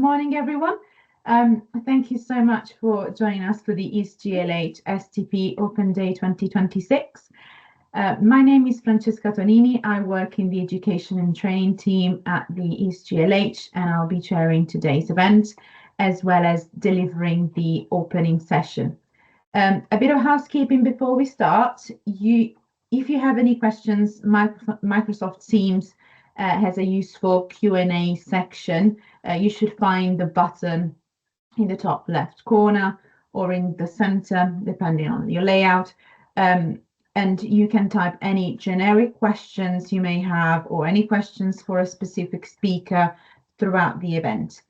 morning, everyone. Thank you so much for joining us for the East GLH STP Open Day 2026. My name is Francesca Tonini. I work in the education and training team at the East GLH, and I'll be chairing today's event, as well as delivering the opening session. A bit of housekeeping before we start. If you have any questions, Microsoft Teams has a useful Q&A section. You should find the button in the top left corner or in the center, depending on your layout. And you can type any generic questions you may have or any questions for a specific speaker throughout the event.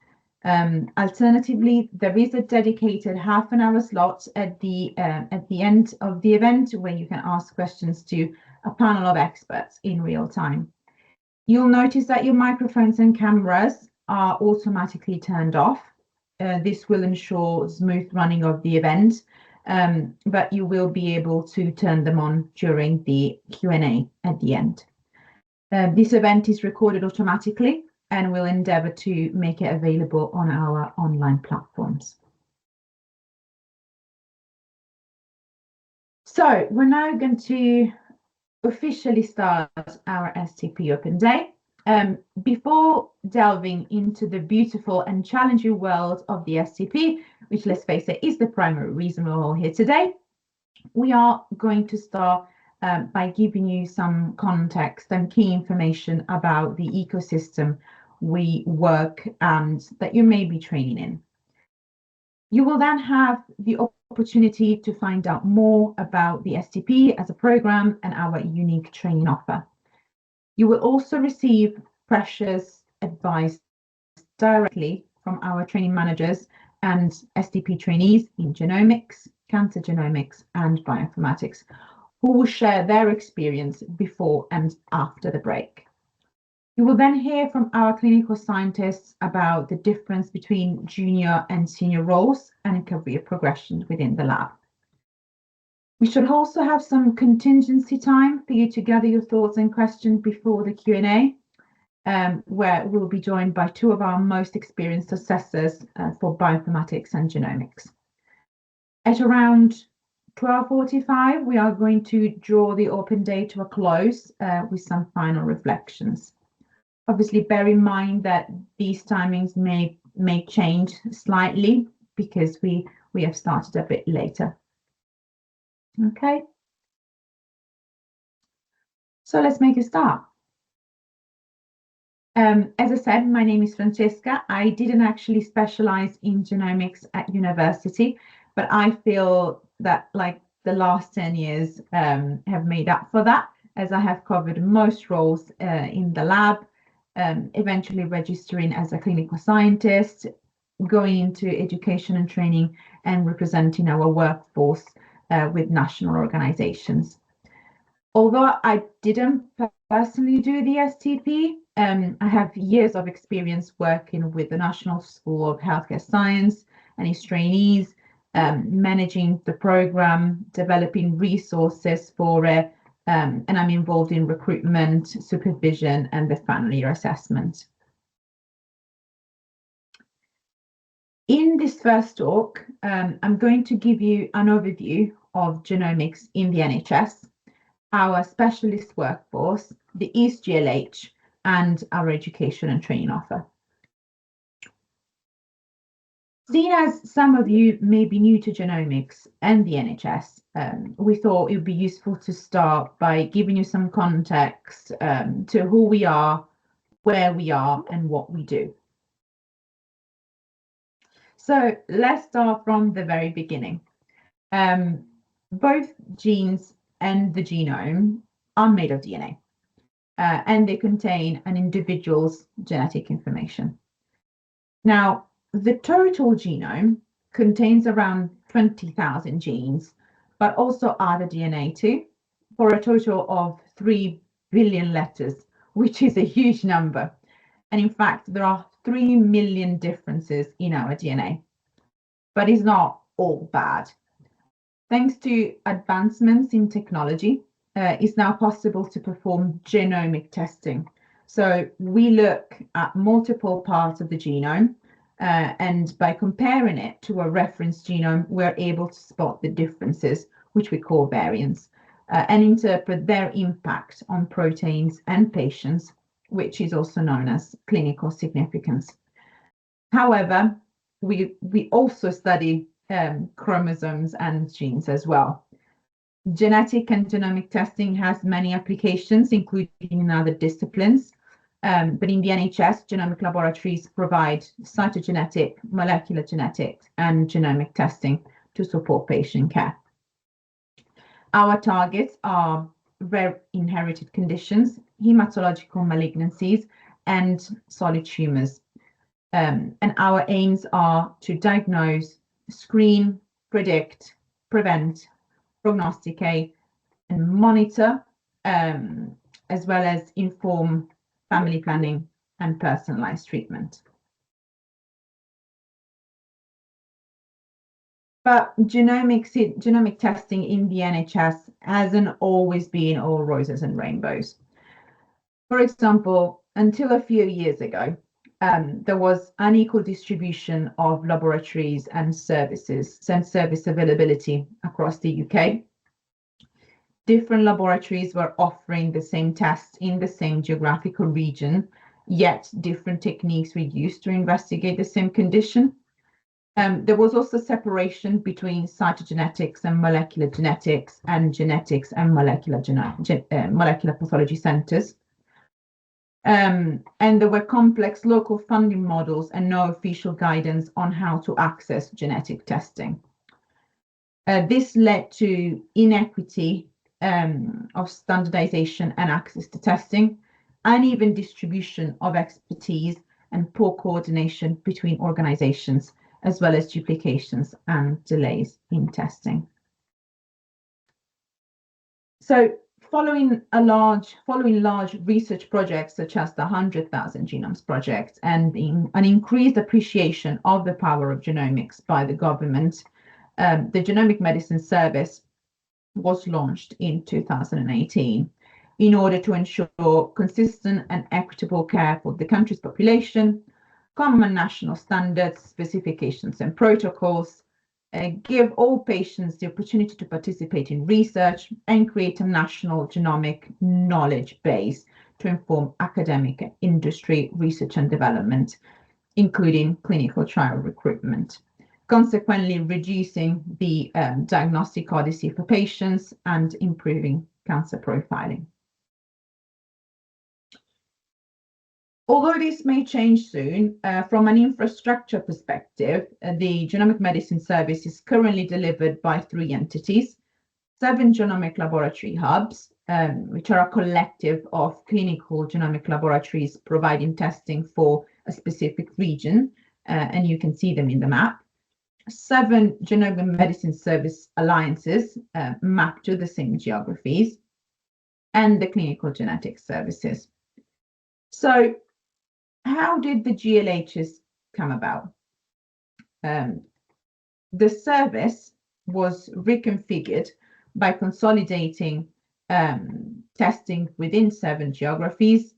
Alternatively, there is a dedicated half-an-hour slot at the end of the event where you can ask questions to a panel of experts in real time. You'll notice that your microphones and cameras are automatically turned off. This will ensure smooth running of the event, but you will be able to turn them on during the Q&A at the end. This event is recorded automatically, and we'll endeavour to make it available on our online platforms. So we're now going to officially start our STP Open Day. Before delving into the beautiful and challenging world of the STP, which, let's face it, is the primary reason we're all here today, we are going to start by giving you some context and key information about the ecosystem we work and that you may be training in. You will then have the opportunity to find out more about the STP as a program and our unique training offer. You will also receive precious advice directly from our training managers and STP trainees in genomics, cancer genomics, and bioinformatics, who will share their experience before and after the break. You will then hear from our clinical scientists about the difference between junior and senior roles and career progression within the lab. We should also have some contingency time for you to gather your thoughts and questions before the Q&A, where we'll be joined by two of our most experienced assessors for bioinformatics and genomics. At around 12:45, we are going to draw the open day to a close with some final reflections. Obviously, bear in mind that these timings may change slightly because we have started a bit later. Okay, so let's make a start. As I said, my name is Francesca. I didn't actually specialize in genomics at university, but I feel that like the last 10 years have made up for that, as I have covered most roles in the lab, eventually registering as a clinical scientist, going into education and training, and representing our workforce with national organizations. Although I didn't personally do the STP, I have years of experience working with the National School of Healthcare Science and its trainees, managing the program, developing resources for it, and I'm involved in recruitment, supervision, and the final year assessment. In this first talk, I'm going to give you an overview of genomics in the NHS, our specialist workforce, the East GLH, and our education and training offer. Seeing as some of you may be new to genomics and the NHS, we thought it would be useful to start by giving you some context to who we are, where we are, and what we do. So let's start from the very beginning. Both genes and the genome are made of DNA, and they contain an individual's genetic information. Now, the total genome contains around 20,000 genes, but also other DNA too, for a total of 3 billion letters, which is a huge number. And in fact, there are 3 million differences in our DNA, but it's not all bad. Thanks to advancements in technology, it's now possible to perform genomic testing. So we look at multiple parts of the genome And by comparing it to a reference genome, we're able to spot the differences, which we call variants, and interpret their impact on proteins and patients, which is also known as clinical significance. However, we also study chromosomes and genes as well. Genetic and genomic testing has many applications, including in other disciplines. But in the NHS, genomic laboratories provide cytogenetic, molecular genetics, and genomic testing to support patient care. Our targets are rare inherited conditions, hematological malignancies, and solid tumors. And our aims are to diagnose, screen, predict, prevent, prognosticate, and monitor, as well as inform family planning and personalized treatment. But genomic testing in the NHS hasn't always been all roses and rainbows. For example, until a few years ago, there was unequal distribution of laboratories and services and service availability across the UK. Different laboratories were offering the same tests in the same geographical region, yet different techniques were used to investigate the same condition. There was also separation between cytogenetics and molecular genetics and genetics and molecular pathology centers. And there were complex local funding models and no official guidance on how to access genetic testing. This led to inequity of standardization and access to testing, uneven distribution of expertise, and poor coordination between organizations, as well as duplications and delays in testing. So following large research projects such as the 100,000 Genomes Project and an increased appreciation of the power of genomics by the government, the Genomic Medicine Service was launched in 2018 in order to ensure consistent and equitable care for the country's population, common national standards, specifications and protocols, give all patients the opportunity to participate in research, and create a national genomic knowledge base to inform academic and industry research and development, including clinical trial recruitment, consequently reducing the diagnostic odyssey for patients and improving cancer profiling. Although this may change soon, from an infrastructure perspective, the Genomic Medicine Service is currently delivered by 3 entities, 7 genomic laboratory hubs, which are a collective of clinical genomic laboratories providing testing for a specific region, and you can see them in the map, 7 Genomic Medicine Service alliances mapped to the same geographies, and the clinical genetics services. So, how did the GLHs come about? The service was reconfigured by consolidating testing within 7 geographies,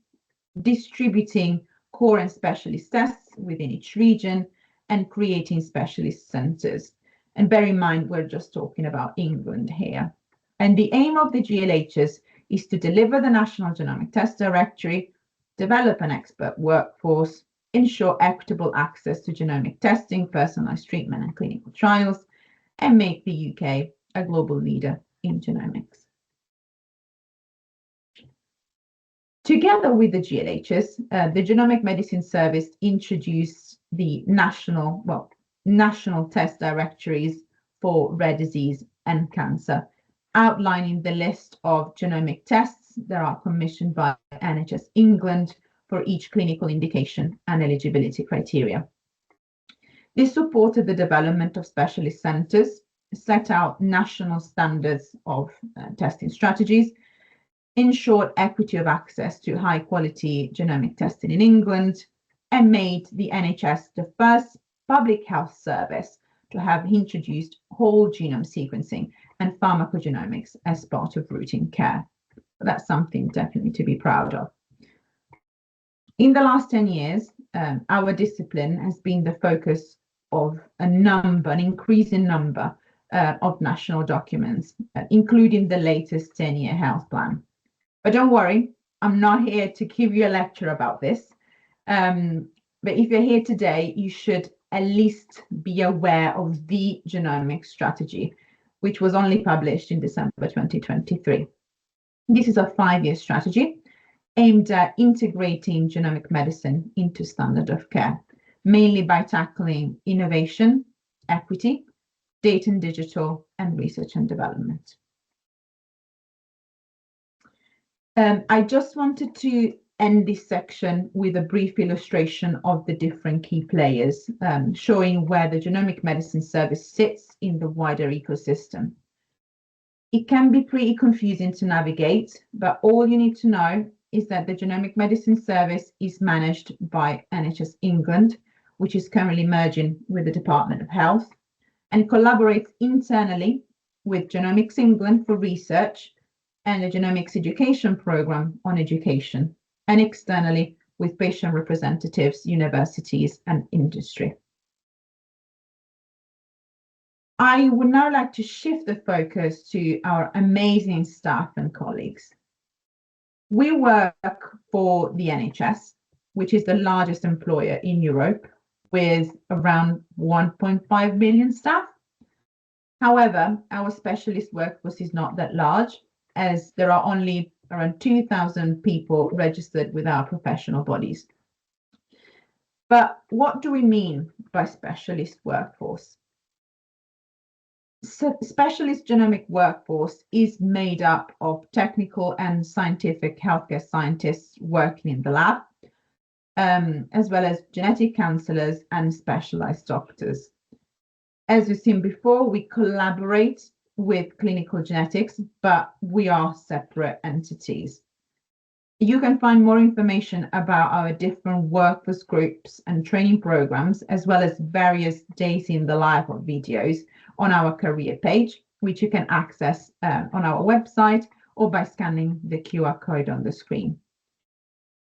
distributing core and specialist tests within each region, and creating specialist centers. And bear in mind, we're just talking about England here. And the aim of the GLHs is to deliver the National Genomic Test Directory, develop an expert workforce, ensure equitable access to genomic testing, personalized treatment and clinical trials, and make the UK a global leader in genomics. Together with the GLHs, the Genomic Medicine Service introduced the national test directories for rare disease and cancer, outlining the list of genomic tests that are commissioned by NHS England for each clinical indication and eligibility criteria. This supported the development of specialist centres, set out national standards of testing strategies, ensured equity of access to high quality genomic testing in England, and made the NHS the first public health service to have introduced whole genome sequencing and pharmacogenomics as part of routine care. That's something definitely to be proud of. In the last 10 years, our discipline has been the focus of an increasing number of national documents, including the latest 10-year health plan. But don't worry, I'm not here to give you a lecture about this. But if you're here today, you should at least be aware of the genomics strategy, which was only published in December 2023. This is a 5-year strategy aimed at integrating genomic medicine into standard of care, mainly by tackling innovation, equity, data and digital, and research and development. I just wanted to end this section with a brief illustration of the different key players, showing where the genomic medicine service sits in the wider ecosystem. It can be pretty confusing to navigate, but all you need to know is that the genomic medicine service is managed by NHS England, which is currently merging with the Department of Health, and collaborates internally with Genomics England for research and the Genomics Education Programme on education, and externally with patient representatives, universities, and industry. I would now like to shift the focus to our amazing staff and colleagues. We work for the NHS, which is the largest employer in Europe, with around 1.5 million staff. However, our specialist workforce is not that large, as there are only around 2,000 people registered with our professional bodies. But what do we mean by specialist workforce? Specialist genomic workforce is made up of technical and scientific healthcare scientists working in the lab, as well as genetic counselors and specialized doctors. As we've seen before, we collaborate with clinical genetics, but we are separate entities. You can find more information about our different workforce groups and training programs, as well as various days in the life of videos on our career page, which you can access on our website or by scanning the QR code on the screen.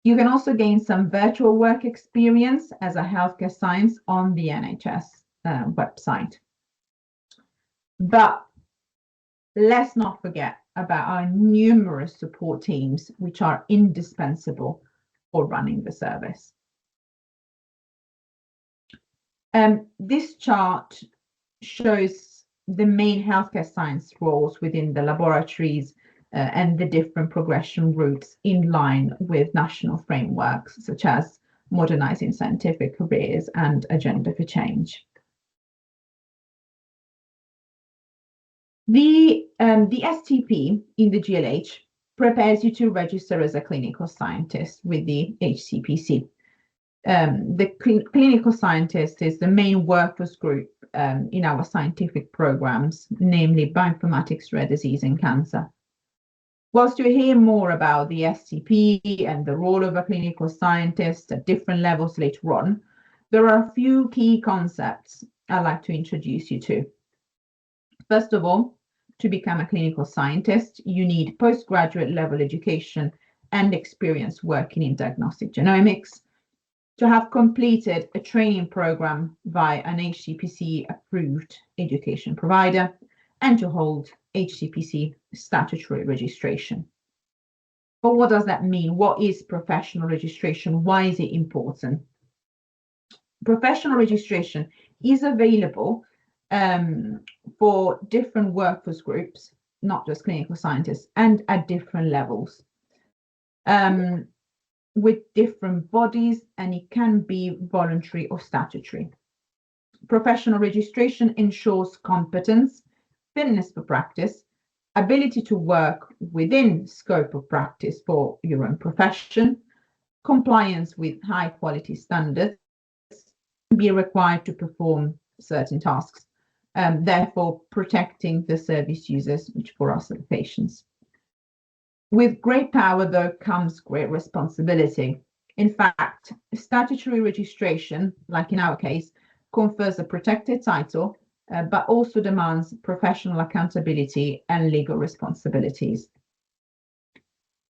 You can also gain some virtual work experience as a healthcare science on the NHS website. But let's not forget about our numerous support teams, which are indispensable for running the service. This chart shows the main healthcare science roles within the laboratories and the different progression routes in line with national frameworks, such as Modernising Scientific Careers and Agenda for Change. The STP in the GLH prepares you to register as a clinical scientist with the HCPC. The clinical scientist is the main workforce group in our scientific programs, namely bioinformatics, rare disease, and cancer. Whilst you hear more about the STP and the role of a clinical scientist at different levels later on, there are a few key concepts I'd like to introduce you to. First of all, to become a clinical scientist, you need postgraduate level education and experience working in diagnostic genomics, to have completed a training program by an HCPC approved education provider, and to hold HCPC statutory registration. But what does that mean? What is professional registration? Why is it important? Professional registration is available for different workforce groups, not just clinical scientists, and at different levels, with different bodies, and it can be voluntary or statutory. Professional registration ensures competence, fitness for practice, ability to work within scope of practice for your own profession, compliance with high quality standards, be required to perform certain tasks, therefore protecting the service users, which for us are the patients. With great power, though, comes great responsibility. In fact, statutory registration, like in our case, confers a protected title, but also demands professional accountability and legal responsibilities.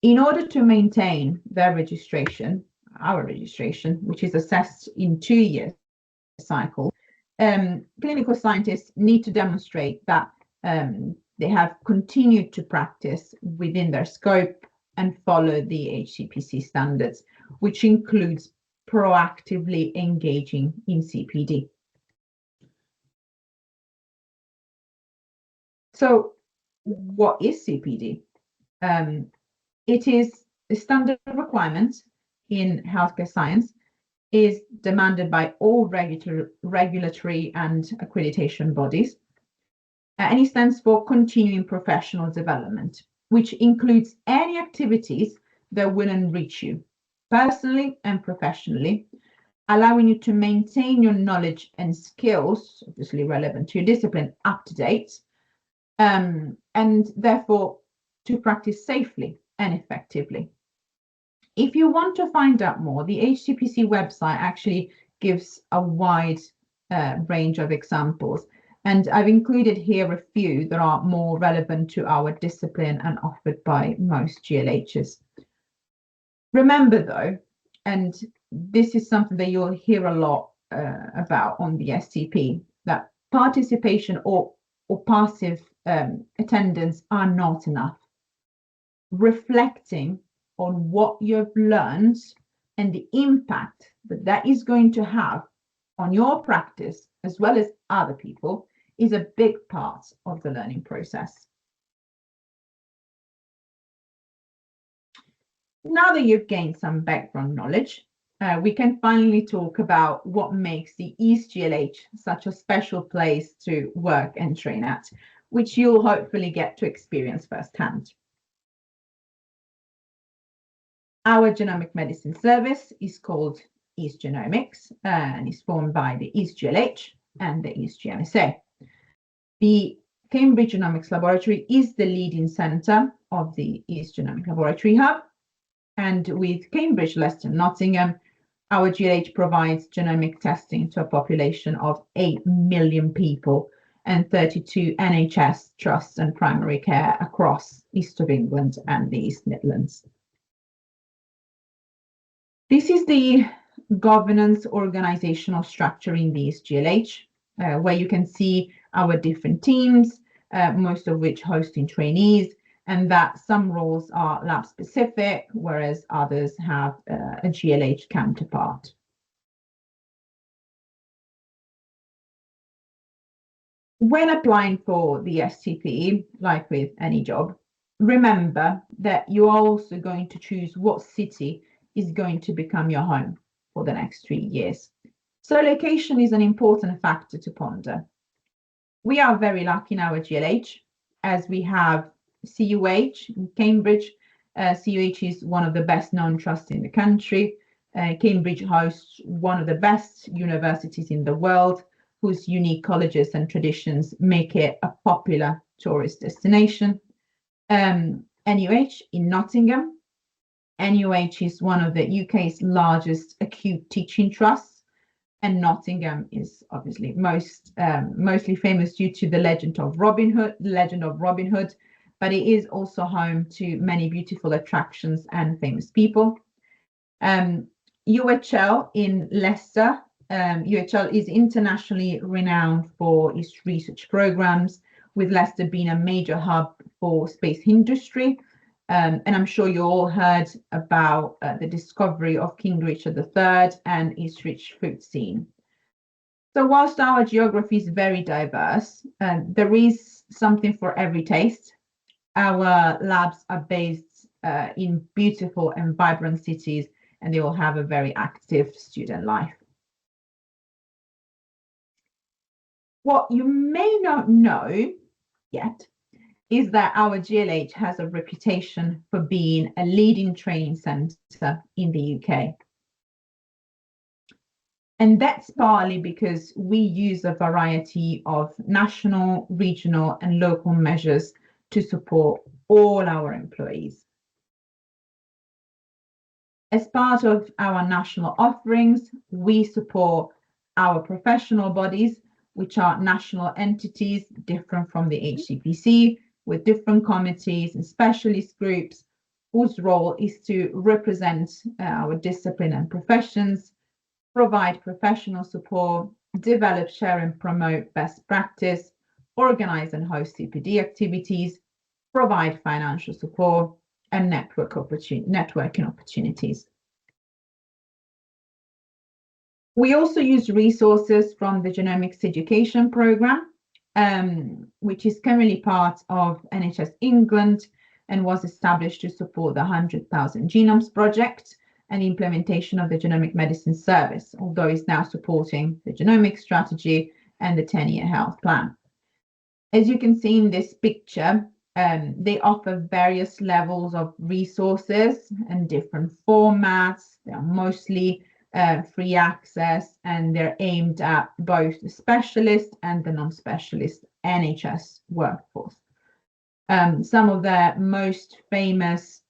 In order to maintain their registration, our registration, which is assessed in 2-year cycle, clinical scientists need to demonstrate that they have continued to practice within their scope and follow the HCPC standards, which includes proactively engaging in CPD. So what is CPD? It is a standard requirement in healthcare science, is demanded by all regulatory and accreditation bodies, and it stands for continuing professional development, which includes any activities that will enrich you personally and professionally, allowing you to maintain your knowledge and skills, obviously relevant to your discipline, up to date, and therefore to practice safely and effectively. If you want to find out more, the HCPC website actually gives a wide range of examples, and I've included here a few that are more relevant to our discipline and offered by most GLHs. Remember though, and this is something that you'll hear a lot about on the STP, that participation or passive attendance are not enough. Reflecting on what you've learned and the impact that that is going to have on your practice as well as other people is a big part of the learning process. Now that you've gained some background knowledge, we can finally talk about what makes the East GLH such a special place to work and train at, which you'll hopefully get to experience firsthand. Our genomic medicine service is called East Genomics and is formed by the East GLH and the East GMSA. The Cambridge Genomics Laboratory is the leading centre of the East Genomic Laboratory Hub, and with Cambridge, Leicester, and Nottingham, our GLH provides genomic testing to a population of 8 million people and 32 NHS trusts and primary care across East of England and the East Midlands. This is the governance organizational structure in the East GLH, where you can see our different teams, most of which hosting trainees, and that some roles are lab specific, whereas others have a GLH counterpart. When applying for the STP, like with any job, remember that you are also going to choose what city is going to become your home for the next 3 years. So location is an important factor to ponder. We are very lucky in our GLH as we have CUH in Cambridge. CUH is one of the best known trusts in the country. Cambridge hosts one of the best universities in the world, whose unique colleges and traditions make it a popular tourist destination. NUH in Nottingham. NUH is one of the UK's largest acute teaching trusts, and Nottingham is obviously mostly famous due to the legend of Robin Hood, but it is also home to many beautiful attractions and famous people. UHL in Leicester. UHL is internationally renowned for its research programs, with Leicester being a major hub for space industry. And I'm sure you all heard about the discovery of King Richard III and its rich food scene. So whilst our geography is very diverse, there is something for every taste. Our labs are based in beautiful and vibrant cities, and they all have a very active student life. What you may not know yet is that our GLH has a reputation for being a leading training centre in the UK. And that's partly because we use a variety of national, regional, and local measures to support all our employees. As part of our national offerings, we support our professional bodies, which are national entities different from the HCPC, with different committees and specialist groups, whose role is to represent our discipline and professions, provide professional support, develop, share and promote best practice, organize and host CPD activities, provide financial support, and networking opportunities. We also use resources from the Genomics Education Programme, which is currently part of NHS England and was established to support the 100,000 Genomes project and implementation of the Genomic Medicine Service, although it's now supporting the genomic strategy and the 10-year health plan. As you can see in this picture, they offer various levels of resources and different formats. They are mostly free access, and they're aimed at both the specialist and the non-specialist NHS workforce. Some of the most famous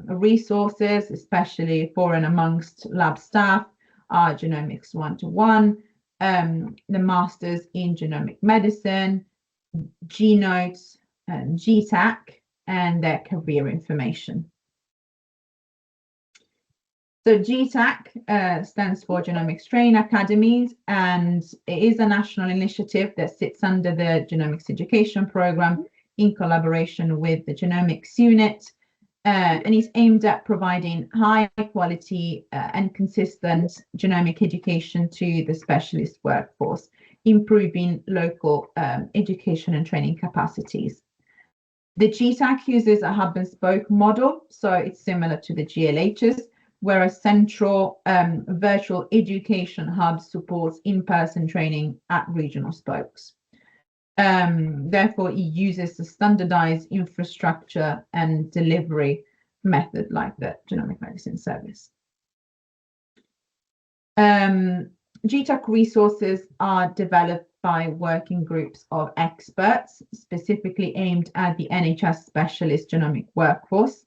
resources, especially for and amongst lab staff, are Genomics 1-to-1, the Masters in Genomic Medicine, G-Notes, GTAC, and their career information. So GTAC stands for Genomics Training Academies, and it is a national initiative that sits under the Genomics Education Programme in collaboration with the Genomics Unit, and is aimed at providing high quality and consistent genomic education to the specialist workforce, improving local education and training capacities. The GTAC uses a hub and spoke model, so it's similar to the GLHs, where a central virtual education hub supports in-person training at regional spokes. Therefore, it uses a standardized infrastructure and delivery method like the Genomic Medicine Service. GTAC resources are developed by working groups of experts, specifically aimed at the NHS specialist genomic workforce.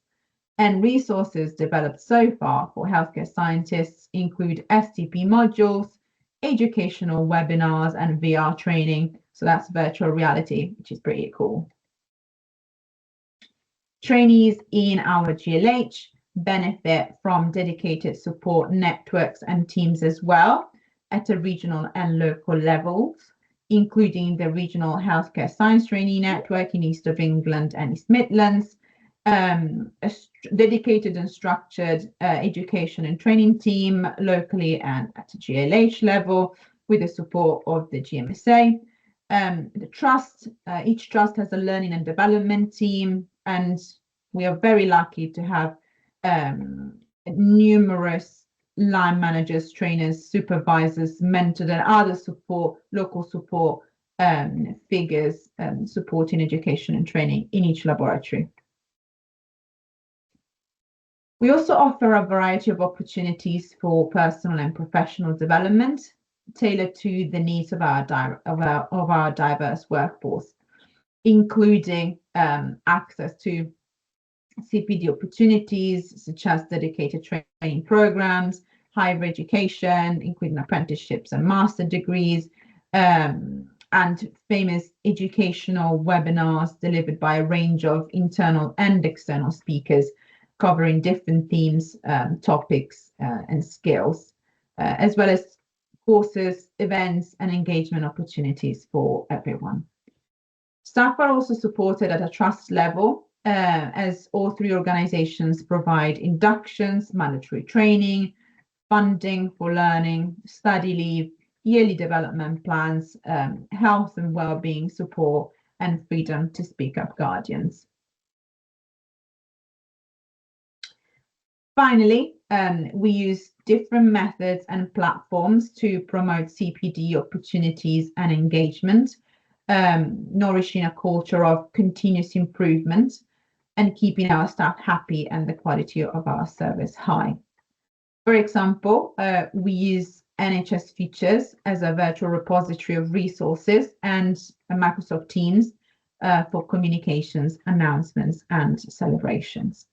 And resources developed so far for healthcare scientists include STP modules, educational webinars, and VR training. So that's virtual reality, which is pretty cool. Trainees in our GLH benefit from dedicated support networks and teams as well at a regional and local levels, including the Regional Healthcare Science Trainee Network in East of England and East Midlands, a dedicated and structured education and training team locally and at a GLH level with the support of the GMSA. The trust, each trust has a learning and development team, and we are very lucky to have numerous line managers, trainers, supervisors, mentors, and other support, local support figures supporting education and training in each laboratory. We also offer a variety of opportunities for personal and professional development tailored to the needs of our diverse workforce, including access to CPD opportunities such as dedicated training programs, higher education, including apprenticeships and master degrees, and famous educational webinars delivered by a range of internal and external speakers covering different themes, topics, and skills, as well as courses, events, and engagement opportunities for everyone. Staff are also supported at a trust level, as all three organizations provide inductions, mandatory training, funding for learning, study leave, yearly development plans, health and well-being support, and freedom to speak up guardians. Finally, we use different methods and platforms to promote CPD opportunities and engagement, nourishing a culture of continuous improvement and keeping our staff happy and the quality of our service high. For example, we use NHS Features as a virtual repository of resources and Microsoft Teams for communications, announcements, and celebrations.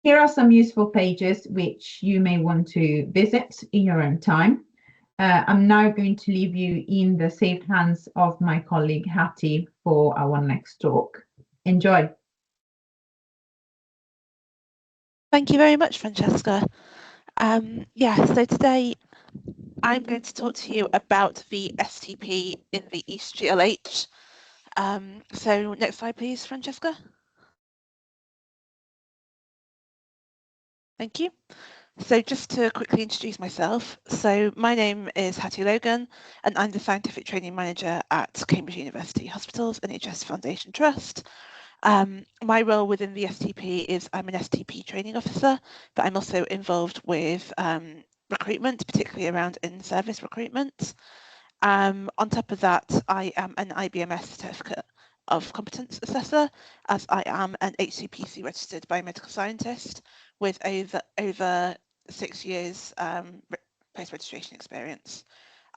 Here are some useful pages which you may want to visit in your own time. I'm now going to leave you in the safe hands of my colleague Hattie for our next talk. Enjoy. Thank you very much, Francesca. So today I'm going to talk to you about the STP in the East GLH. So next slide, please, Francesca. Thank you. So just to quickly introduce myself, so my name is Hattie Logan and I'm the Scientific Training Manager at Cambridge University Hospitals NHS Foundation Trust. My role within the STP is I'm an STP training officer, but I'm also involved with recruitment, particularly around in-service recruitment. On top of that, I am an IBMS certificate of competence assessor, as I am an HCPC registered biomedical scientist with over 6 years post-registration experience.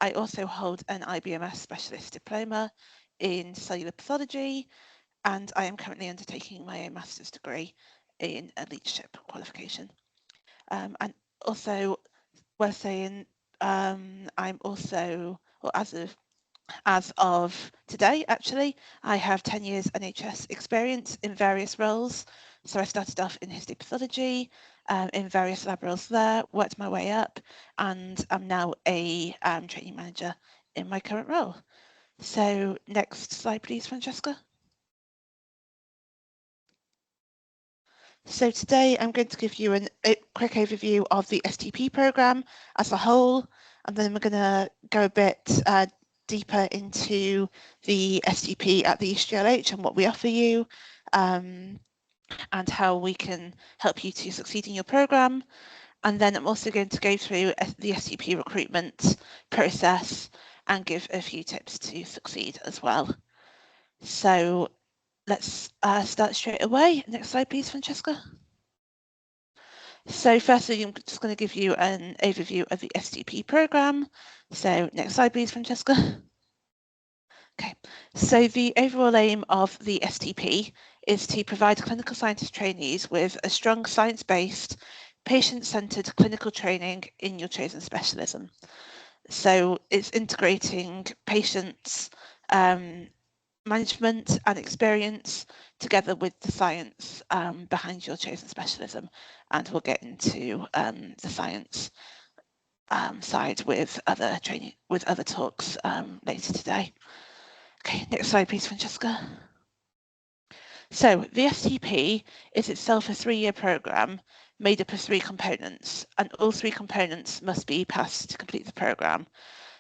I also hold an IBMS specialist diploma in cellular pathology, and I am currently undertaking my master's degree in a leadership qualification. And also, we're saying I'm also, or as of today, actually, I have 10 years NHS experience in various roles. So I started off in histopathology, in various lab roles there, worked my way up, and I'm now a training manager in my current role. So next slide, please, Francesca. So today I'm going to give you a quick overview of the STP programme as a whole, and then we're going to go a bit deeper into the STP at the East GLH and what we offer you, and how we can help you to succeed in your programme. And then I'm also going to go through the STP recruitment process and give a few tips to succeed as well. So let's start straight away. Next slide, please, Francesca. So firstly, I'm just going to give you an overview of the STP programme. So next slide, please, Francesca. Okay, so the overall aim of the STP is to provide clinical scientist trainees with a strong science-based, patient-centred clinical training in your chosen specialism. So it's integrating patients' management and experience together with the science behind your chosen specialism, and we'll get into the science side with other talks later today. Okay, next slide, please, Francesca. So the STP is itself a 3-year programme made up of 3 components, and all 3 components must be passed to complete the programme.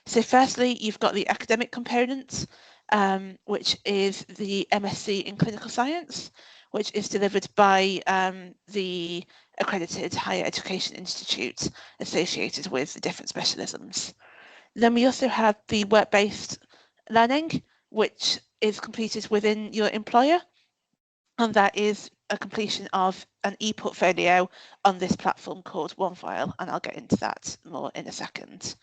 So firstly, you've got the academic component, which is the MSc in Clinical Science, which is delivered by the accredited higher education institute associated with the different specialisms. Then we also have the work-based learning, which is completed within your employer, and that is a completion of an e-portfolio on this platform called OneFile, and I'll get into that more in a second.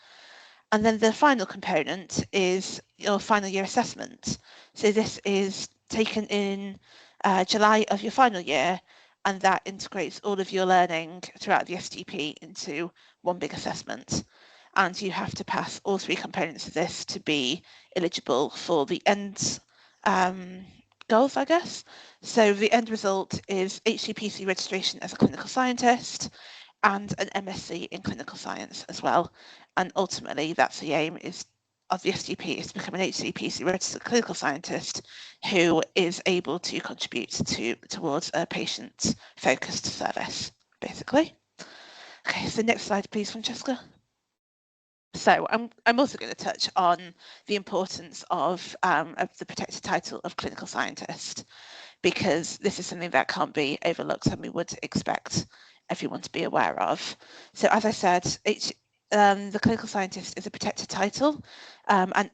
And then the final component is your final year assessment. So this is taken in July of your final year, and that integrates all of your learning throughout the STP into one big assessment. And you have to pass all 3 components of this to be eligible for the end goals, I guess. So the end result is HCPC registration as a clinical scientist and an MSc in clinical science as well. And ultimately, that's the aim of the STP, is to become an HCPC registered clinical scientist who is able to contribute towards a patient-focused service, basically. Okay, so next slide, please, Francesca. So I'm also going to touch on the importance of the protected title of clinical scientist, because this is something that can't be overlooked and we would expect everyone to be aware of. So as I said, the clinical scientist is a protected title, and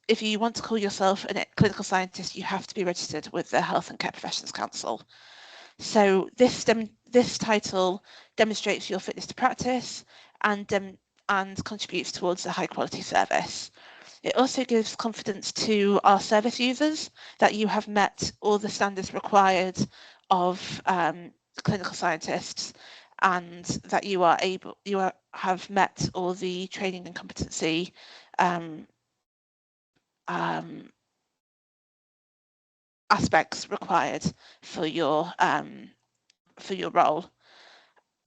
if you want to call yourself a clinical scientist, you have to be registered with the Health and Care Professions Council. So this title demonstrates your fitness to practice and contributes towards a high quality service. It also gives confidence to our service users that you have met all the standards required of clinical scientists, and that you have met all the training and competency aspects required for your role.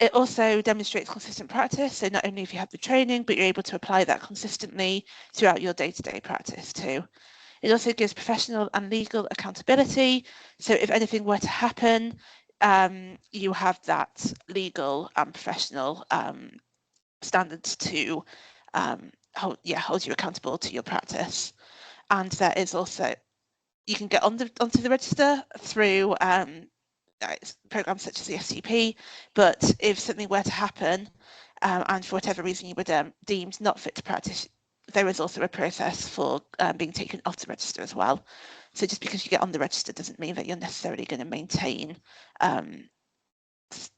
It also demonstrates consistent practice, so not only if you have the training, but you're able to apply that consistently throughout your day-to-day practice too. It also gives professional and legal accountability, so if anything were to happen, you have that legal and professional standards to hold you accountable to your practice. And there is also, you can get onto the register through programs such as the STP, but if something were to happen and for whatever reason you were deemed not fit to practice, there is also a process for being taken off the register as well. So just because you get on the register doesn't mean that you're necessarily going to maintain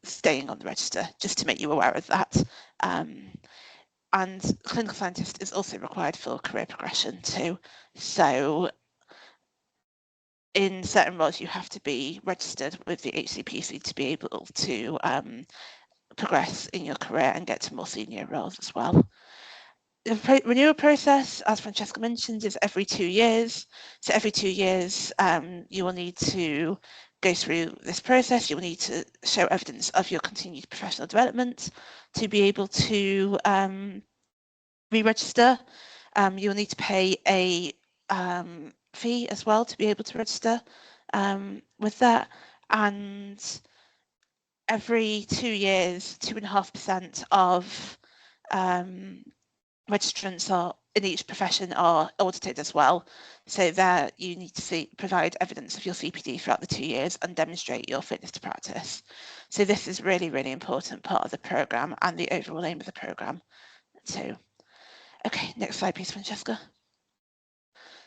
staying on the register, just to make you aware of that. And clinical scientist is also required for career progression too. So in certain roles, you have to be registered with the HCPC to be able to progress in your career and get to more senior roles as well. The renewal process, as Francesca mentioned, is every 2 years. So every 2 years, you will need to go through this process. You will need to show evidence of your continued professional development to be able to re-register. You will need to pay a fee as well to be able to register with that, and every 2 years 2.5% of registrants are in each profession are audited as well, so that you need to provide evidence of your CPD throughout the 2 years and demonstrate your fitness to practice. So this is really important part of the programme and the overall aim of the programme too. Okay, next slide please, Francesca.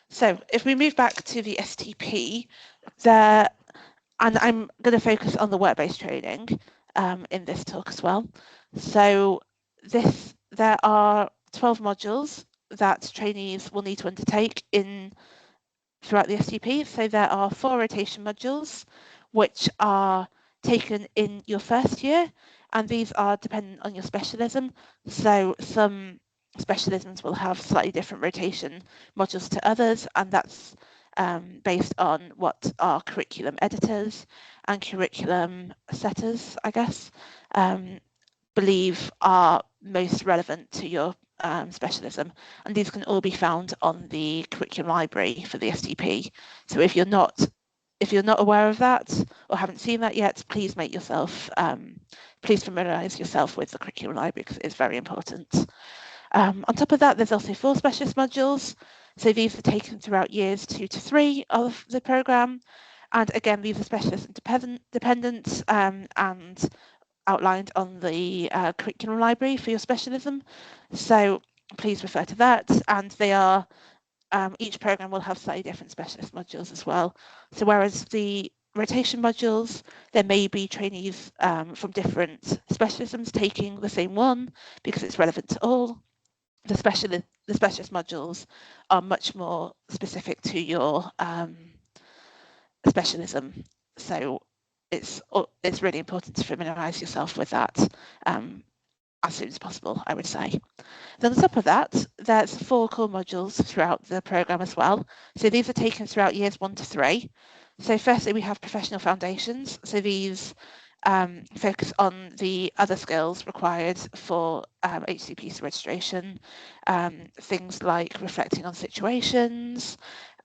So if we move back to the STP, and I'm going to focus on the work-based training in this talk as well. So there are 12 modules that trainees will need to undertake throughout the STP. So there are 4 rotation modules, which are taken in your first year, and these are dependent on your specialism. So some specialisms will have slightly different rotation modules to others, and that's based on what our curriculum editors and curriculum setters, I guess, believe are most relevant to your specialism, and these can all be found on the curriculum library for the STP. So if you're not aware of that or haven't seen that yet, please please familiarise yourself with the curriculum library because it is very important. On top of that, there's also 4 specialist modules. So these are taken throughout years 2 to 3 of the programme. And again, these are specialist and dependent and outlined on the curriculum library for your specialism. So please refer to that. And they are, each programme will have slightly different specialist modules as well. So whereas the rotation modules, there may be trainees from different specialisms taking the same one because it's relevant to all. The specialist modules are much more specific to your specialism. So it's really important to familiarise yourself with that as soon as possible, I would say. Then on top of that, there's 4 core modules throughout the programme as well. So these are taken throughout years 1 to 3. So firstly, we have professional foundations. So these focus on the other skills required for HCPC registration, things like reflecting on situations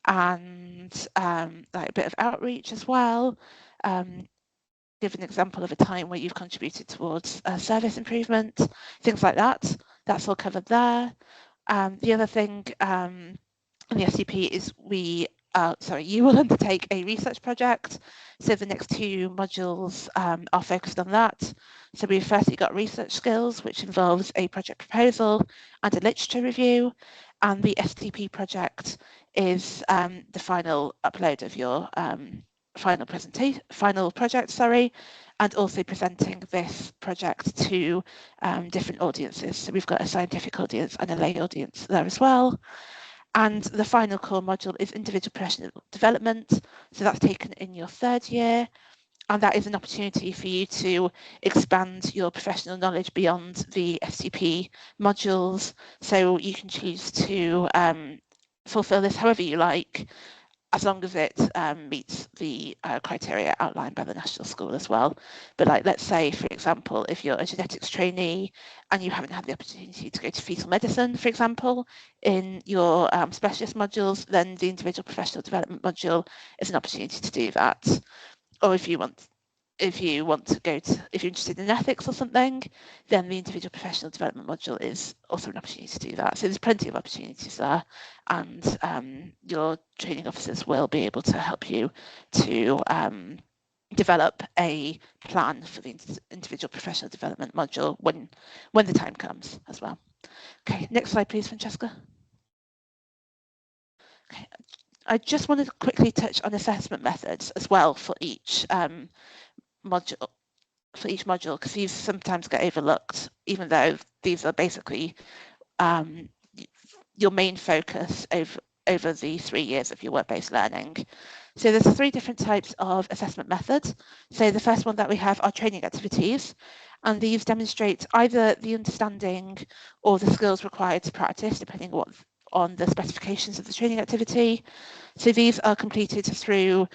and like a bit of outreach as well. Give an example of a time where you've contributed towards service improvement, things like that. That's all covered there. The other thing in the STP is you will undertake a research project. So the next 2 modules are focused on that. So we've firstly got research skills, which involves a project proposal and a literature review. And the STP project is the final upload of your final project, and also presenting this project to different audiences. So we've got a scientific audience and a lay audience there as well. And the final core module is individual professional development. So that's taken in your 3rd year. And that is an opportunity for you to expand your professional knowledge beyond the STP modules. So you can choose to fulfill this however you like. as long as it meets the criteria outlined by the national school as well. But like, let's say, for example, if you're a genetics trainee and you haven't had the opportunity to go to fetal medicine, for example, in your specialist modules, then the individual professional development module is an opportunity to do that. Or if you want to go to, if you're interested in ethics or something, then the individual professional development module is also an opportunity to do that. So there's plenty of opportunities there, and your training officers will be able to help you to develop a plan for the individual professional development module when the time comes as well. Okay, next slide, please, Francesca. Okay. I just wanted to quickly touch on assessment methods as well for each module, because these sometimes get overlooked, even though these are basically your main focus over the 3 years of your work-based learning. So there's 3 different types of assessment methods. So the first one that we have are training activities, and these demonstrate either the understanding or the skills required to practice, depending on the specifications of the training activity. So these are completed through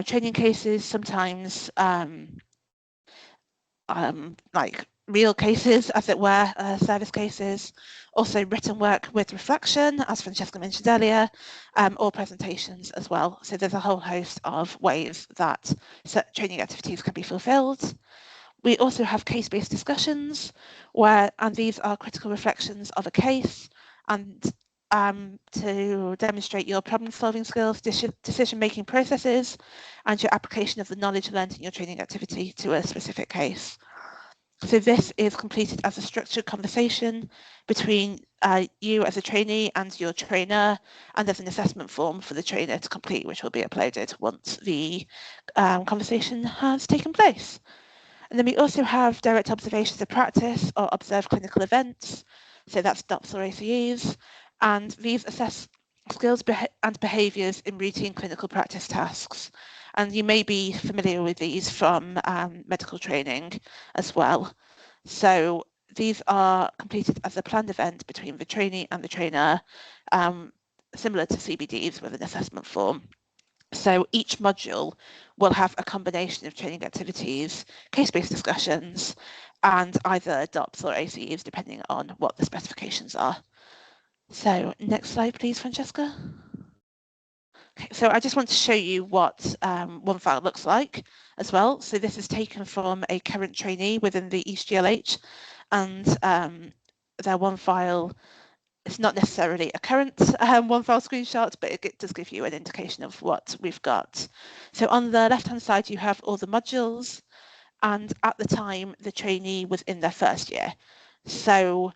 training cases, sometimes like real cases, as it were, service cases, also written work with reflection, as Francesca mentioned earlier, or presentations as well. So there's a whole host of ways that training activities can be fulfilled. We also have case-based discussions, and these are critical reflections of a case, and to demonstrate your problem-solving skills, decision-making processes, and your application of the knowledge learned in your training activity to a specific case. So this is completed as a structured conversation between you as a trainee and your trainer, and there's an assessment form for the trainer to complete, which will be uploaded once the conversation has taken place. And then we also have direct observations of practice or observed clinical events. So that's DOPS or ACEs. And these assess skills and behaviours in routine clinical practice tasks. And you may be familiar with these from medical training as well. So these are completed as a planned event between the trainee and the trainer, similar to CBDs with an assessment form. So each module will have a combination of training activities, case-based discussions, and either DOPS or ACEs, depending on what the specifications are. So next slide, please, Francesca. Okay, so I just want to show you what one file looks like as well. So this is taken from a current trainee within the East GLH, and their one file, it's not necessarily a current one file screenshot, but it does give you an indication of what we've got. So on the left-hand side, you have all the modules, and at the time, the trainee was in their first year. So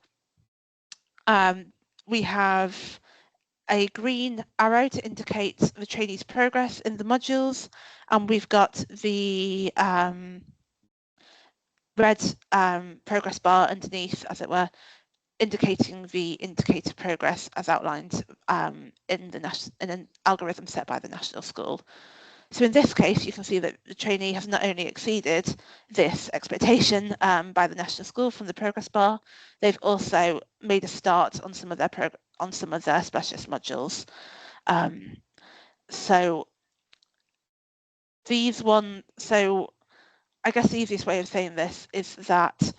we have a green arrow to indicate the trainee's progress in the modules, and we've got the red progress bar underneath, as it were, indicating the indicator progress as outlined in an algorithm set by the national school. So in this case, you can see that the trainee has not only exceeded this expectation by the national school from the progress bar, they've also made a start on some of their specialist modules. So I guess the easiest way of saying this is that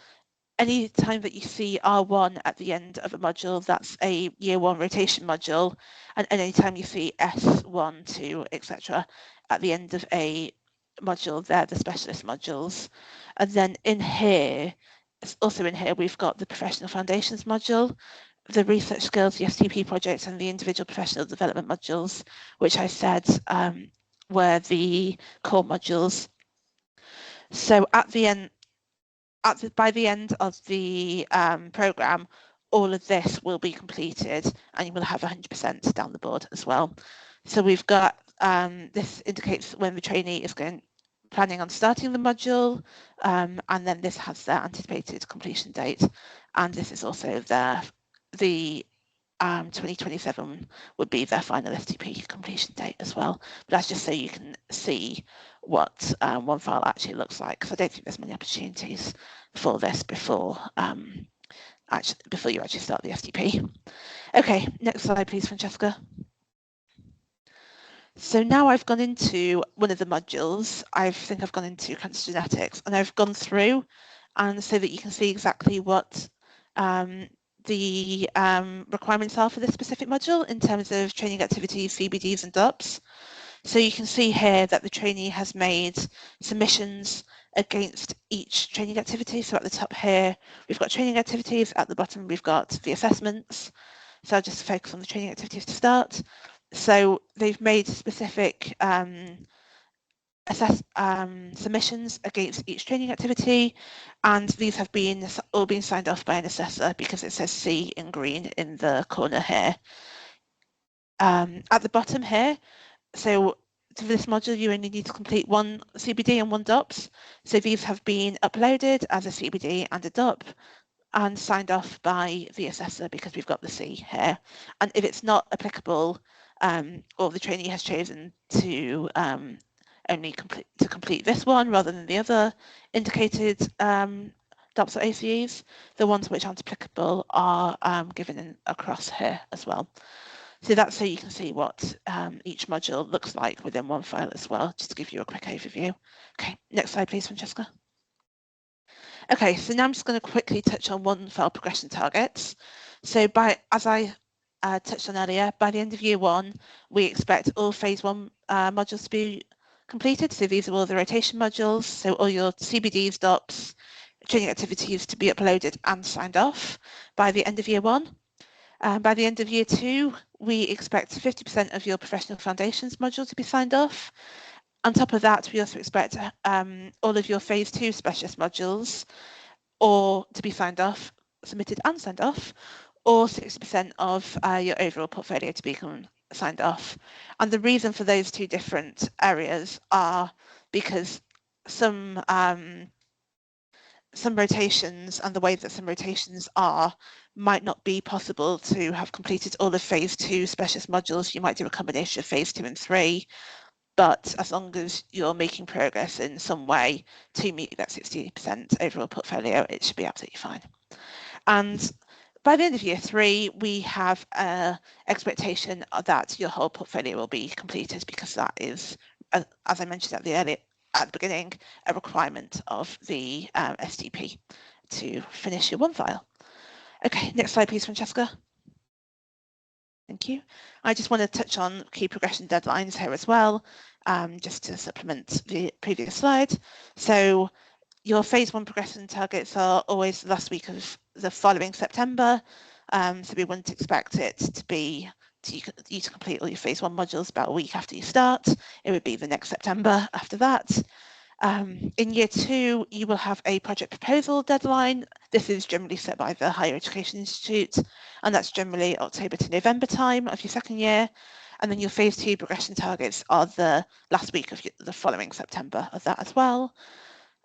any time that you see R1 at the end of a module, that's a year 1 rotation module, and any time you see S1, 2, etc. at the end of a module, they're the specialist modules. And then in here, we've got the professional foundations module, the research skills, the STP projects, and the individual professional development modules, which I said were the core modules. So at the end, by the end of the programme, all of this will be completed, and you will have 100% down the board as well. So we've got, this indicates when the trainee is planning on starting the module, and then this has their anticipated completion date, and this is also the 2027 would be their final STP completion date as well. But that's just so you can see what one file actually looks like, because I don't think there's many opportunities for this before you actually start the STP. Okay, next slide, please, Francesca. So now I've gone into one of the modules. I think I've gone into cancer genetics, and I've gone through, and so that you can see exactly what the requirements are for this specific module in terms of training activities, CBDs and DUPs. So you can see here that the trainee has made submissions against each training activity. So at the top here, we've got training activities. At the bottom, we've got the assessments. So I'll just focus on the training activities to start. So they've made specific submissions against each training activity, and these have all been signed off by an assessor because it says C in green in the corner here. At the bottom here, so for this module, you only need to complete one CBD and one DUPS. So these have been uploaded as a CBD and a DUP and signed off by the assessor because we've got the C here. And if it's not applicable, or the trainee has chosen to only complete this one rather than the other indicated DUPS or ACEs, the ones which aren't applicable are given across here as well. So that's so you can see what each module looks like within one file as well, just to give you a quick overview. Okay, next slide, please, Francesca. Okay, so now I'm just going to quickly touch on one file progression targets. So as I touched on earlier, by the end of year one, we expect all phase one modules to be completed. So these are all the rotation modules. So all your CBDs, DUPs, training activities to be uploaded and signed off by the end of year one. By the end of year two, we expect 50% of your professional foundations module to be signed off. On top of that, we also expect all of your phase two specialist modules or to be signed off, submitted and signed off, or 60% of your overall portfolio to be signed off. And the reason for those two different areas are because some rotations and the way that some rotations are might not be possible to have completed all of phase two specialist modules. You might do a combination of phase 2 and 3, but as long as you're making progress in some way to meet that 60% overall portfolio, it should be absolutely fine. And by the end of year 3, we have an expectation that your whole portfolio will be completed because that is, as I mentioned at the beginning, a requirement of the STP to finish your one file. Okay, next slide, please, Francesca. Thank you. I just want to touch on key progression deadlines here as well, just to supplement the previous slide. So your phase one progression targets are always the last week of the following September. So we wouldn't expect it to be you to complete all your phase one modules about a week after you start. It would be the next September after that. In year 2, you will have a project proposal deadline. This is generally set by the Higher Education Institute, and that's generally October to November time of your second year. And then your phase 2 progression targets are the last week of the following September of that as well.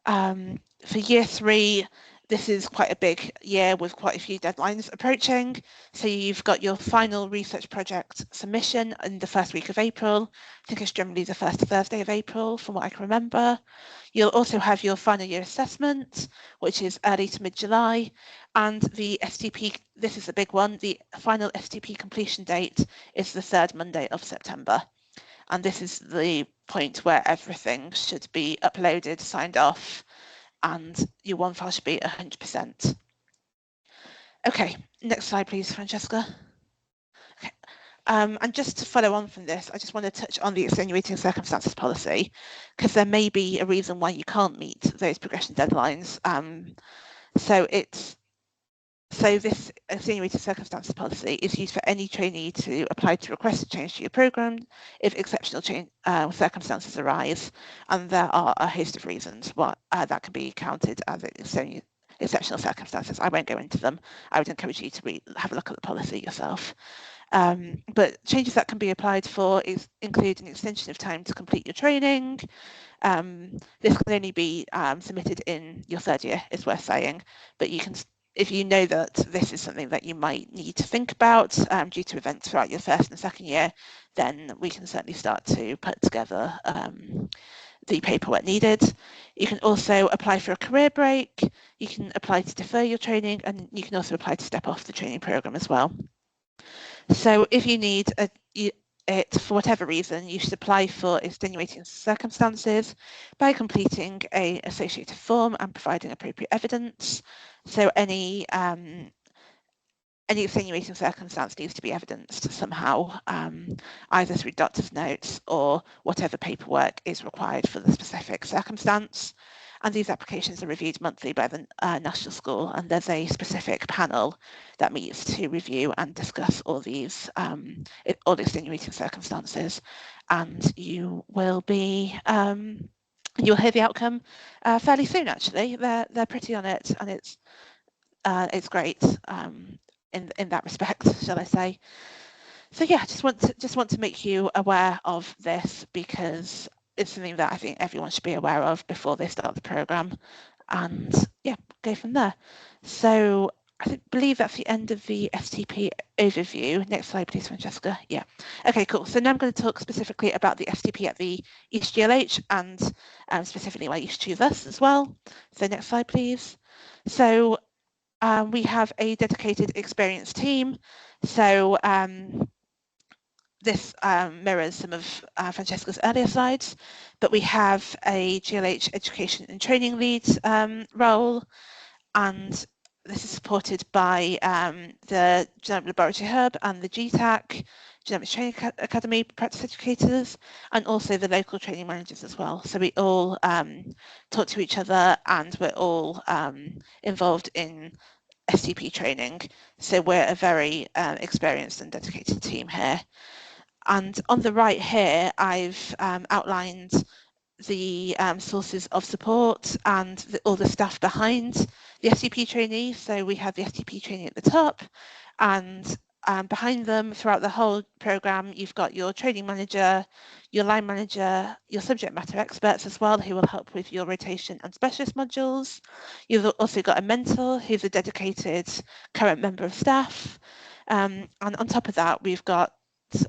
For year 3, this is quite a big year with quite a few deadlines approaching. So you've got your final research project submission in the first week of April. I think it's generally the first Thursday of April from what I can remember. You'll also have your final year assessment, which is early to mid-July. And the STP, this is a big one, the final STP completion date is the 3rd Monday of September. And this is the point where everything should be uploaded, signed off, and your one file should be 100%. Okay, next slide, please, Francesca. Okay. And just to follow on from this, I just want to touch on the extenuating circumstances policy, because there may be a reason why you can't meet those progression deadlines. So this extenuating circumstances policy is used for any trainee to apply to request a change to your programme if exceptional circumstances arise, and there are a host of reasons why that can be counted as exceptional circumstances. I won't go into them. I would encourage you to have a look at the policy yourself. But changes that can be applied for include an extension of time to complete your training. This can only be submitted in your 3rd year, is worth saying, but you can, if you know that this is something that you might need to think about due to events throughout your 1st and 2nd year, then we can certainly start to put together the paperwork needed. You can also apply for a career break, you can apply to defer your training, and you can also apply to step off the training programme as well. So if you need it, for whatever reason, you should apply for extenuating circumstances by completing an associated form and providing appropriate evidence. So any extenuating circumstance needs to be evidenced somehow, either through doctor's notes or whatever paperwork is required for the specific circumstance. And these applications are reviewed monthly by the National School, and there's a specific panel that meets to review and discuss all these all the extenuating circumstances. And you will be you'll hear the outcome fairly soon. Actually, they're pretty on it, and it's great in that respect, shall I say. So yeah, just want to make you aware of this, because it's something that I think everyone should be aware of before they start the programme, and yeah, go from there. So I believe that's the end of the STP overview. Next slide, please, Francesca. Yeah. Okay, cool. So now I'm going to talk specifically about the STP at the East GLH, and specifically why you should choose us as well. So next slide, please. So we have a dedicated experienced team. So this mirrors some of Francesca's earlier slides, but we have a GLH education and training lead role, and this is supported by the Genomic Laboratory Hub and the GTAC, Genomics Training Academy practice educators, and also the local training managers as well. So we all talk to each other, and we're all involved in STP training. So we're a very experienced and dedicated team here. And on the right here, I've outlined the sources of support and all the staff behind the STP trainee. So we have the STP trainee at the top, and behind them throughout the whole programme, you've got your training manager, your line manager, your subject matter experts as well, who will help with your rotation and specialist modules. You've also got a mentor who's a dedicated current member of staff. And on top of that, we've got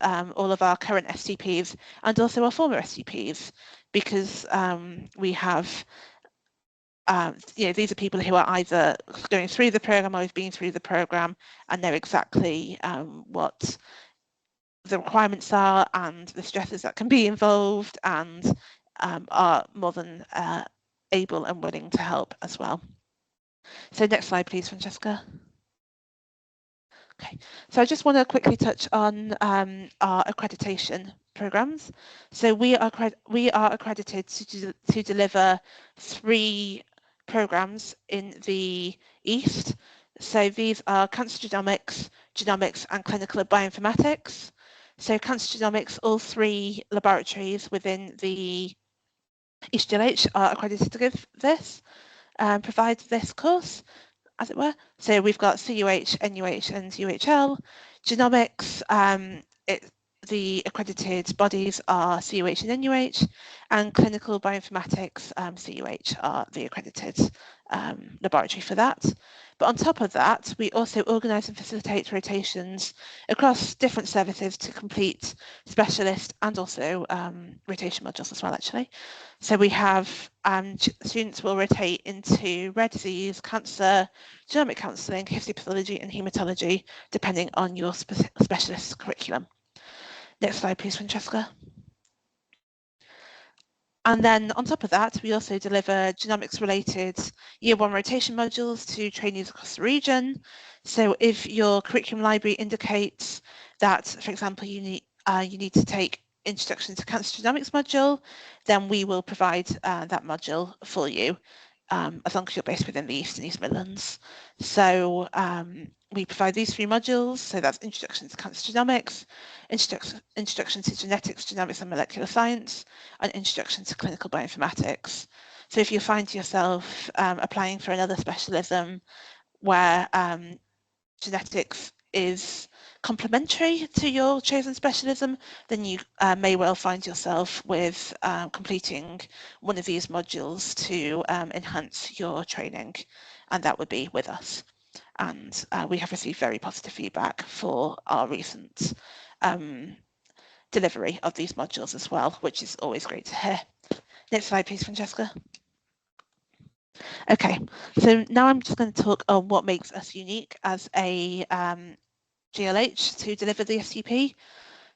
all of our current STPs and also our former STPs, because we have these are people who are either going through the program or have been through the program and know exactly what the requirements are and the stresses that can be involved, and are more than able and willing to help as well. So next slide, please, Francesca. Okay, so I just want to quickly touch on our accreditation programs. So we are accredited to deliver 3 programs in the East. So these are Cancer Genomics, Genomics and Clinical Bioinformatics. So Cancer Genomics, all 3 laboratories within the East GLH are accredited to give this, provide this course, as it were. So we've got CUH, NUH and UHL. Genomics, the accredited bodies are CUH and NUH, and Clinical Bioinformatics, CUH are the accredited laboratory for that. But on top of that, we also organise and facilitate rotations across different services to complete specialist and also rotation modules as well, actually. So we have students will rotate into rare disease, cancer, genomic counselling, histopathology and haematology, depending on your specialist curriculum. Next slide, please, Francesca. And then on top of that, we also deliver genomics-related Year 1 rotation modules to trainees across the region. So if your curriculum library indicates that, for example, you need to take Introduction to Cancer Genomics module, then we will provide that module for you, as long as you're based within the East and East Midlands. So we provide these 3 modules, so that's Introduction to Cancer Genomics, Introduction to Genetics, Genomics and Molecular Science, and Introduction to Clinical Bioinformatics. So if you find yourself applying for another specialism where genetics is complementary to your chosen specialism, then you may well find yourself with completing one of these modules to enhance your training, and that would be with us. And we have received very positive feedback for our recent delivery of these modules as well, which is always great to hear. Next slide, please, Francesca. Okay, so now I'm just going to talk on what makes us unique as a GLH to deliver the STP.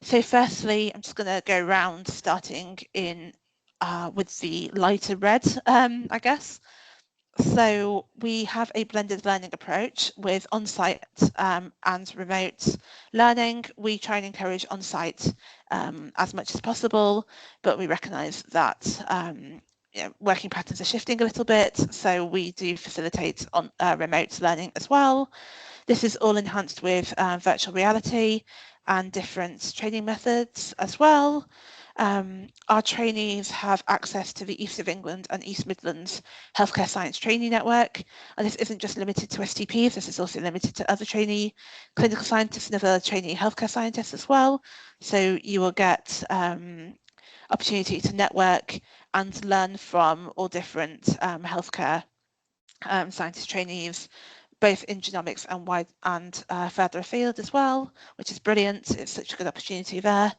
So firstly, I'm just going to go around starting in with the lighter red, I guess. So we have a blended learning approach with on-site and remote learning. We try and encourage on-site as much as possible, but we recognise that working patterns are shifting a little bit, so we do facilitate on remote learning as well. This is all enhanced with virtual reality and different training methods as well. Our trainees have access to the East of England and East Midlands Healthcare Science Trainee Network, and this isn't just limited to STPs, this is also limited to other trainee clinical scientists and other trainee healthcare scientists as well. So you will get opportunity to network and learn from all different healthcare scientist trainees, both in genomics and wide and further afield as well, which is brilliant. It's such a good opportunity there.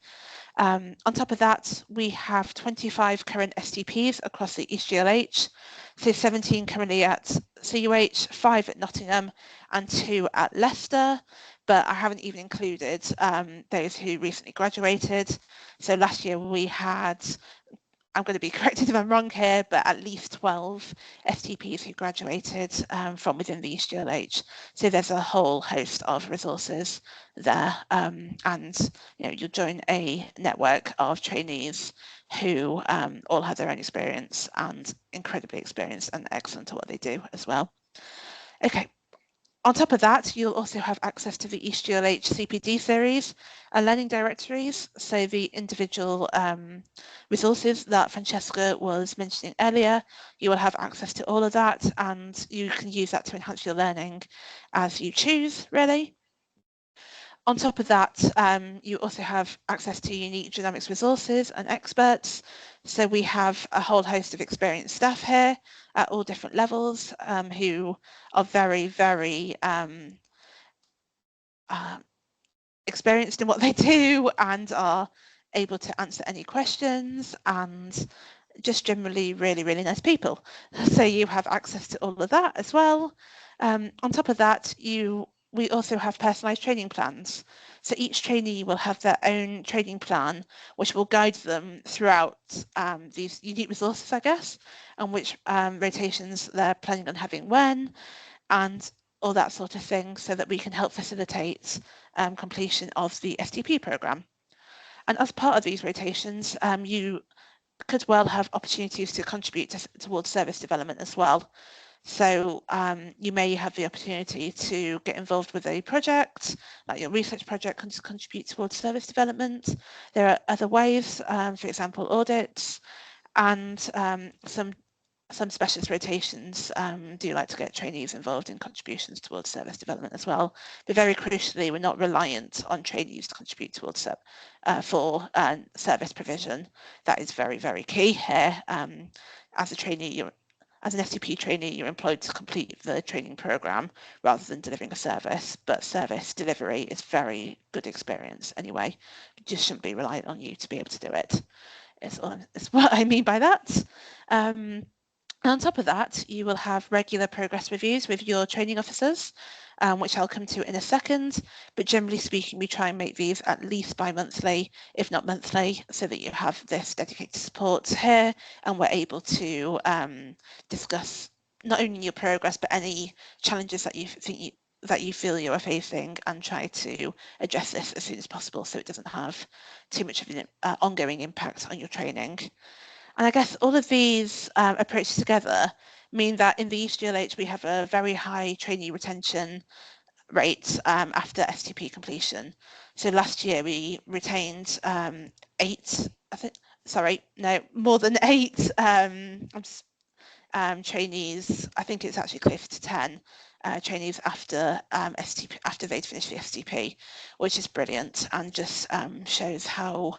On top of that, we have 25 current STPs across the East GLH, so 17 currently at CUH, 5 at Nottingham and 2 at Leicester, but I haven't even included those who recently graduated. So last year we had, I'm going to be corrected if I'm wrong here, but at least 12 STPs who graduated from within the East GLH. So there's a whole host of resources there, and you'll join a network of trainees who all have their own experience and incredibly experienced and excellent at what they do as well. Okay. On top of that, you'll also have access to the East GLH CPD series and learning directories, so the individual resources that Francesca was mentioning earlier, you will have access to all of that, and you can use that to enhance your learning as you choose, really. On top of that, you also have access to unique genomics resources and experts. So we have a whole host of experienced staff here at all different levels who are very, very experienced in what they do and are able to answer any questions and just generally really, really nice people. So you have access to all of that as well. On top of that, we also have personalised training plans. So each trainee will have their own training plan, which will guide them throughout these unique resources, I guess, and which rotations they're planning on having when, and all that sort of thing, so that we can help facilitate completion of the STP programme. And as part of these rotations, you could well have opportunities to contribute towards service development as well. So you may have the opportunity to get involved with a project, like your research project can contribute towards service development. There are other ways, for example, audits, and some specialist rotations do like to get trainees involved in contributions towards service development as well. But very crucially, we're not reliant on trainees to contribute towards service provision. That is very, very key here. As a trainee, as an STP trainee, you're employed to complete the training programme rather than delivering a service, but service delivery is very good experience anyway. You just shouldn't be reliant on you to be able to do it. Is what I mean by that. On top of that, you will have regular progress reviews with your training officers, which I'll come to in a second. But generally speaking, we try and make these at least bi-monthly, if not monthly, so that you have this dedicated support here, and we're able to discuss not only your progress, but any challenges that you feel you are facing, and try to address this as soon as possible, so it doesn't have too much of an ongoing impact on your training. And I guess all of these approaches together mean that in the East GLH we have a very high trainee retention rate after STP completion. So last year we retained more than 8 trainees. I think it's actually close to 10 trainees after STP, after they'd finished the STP, which is brilliant and just shows how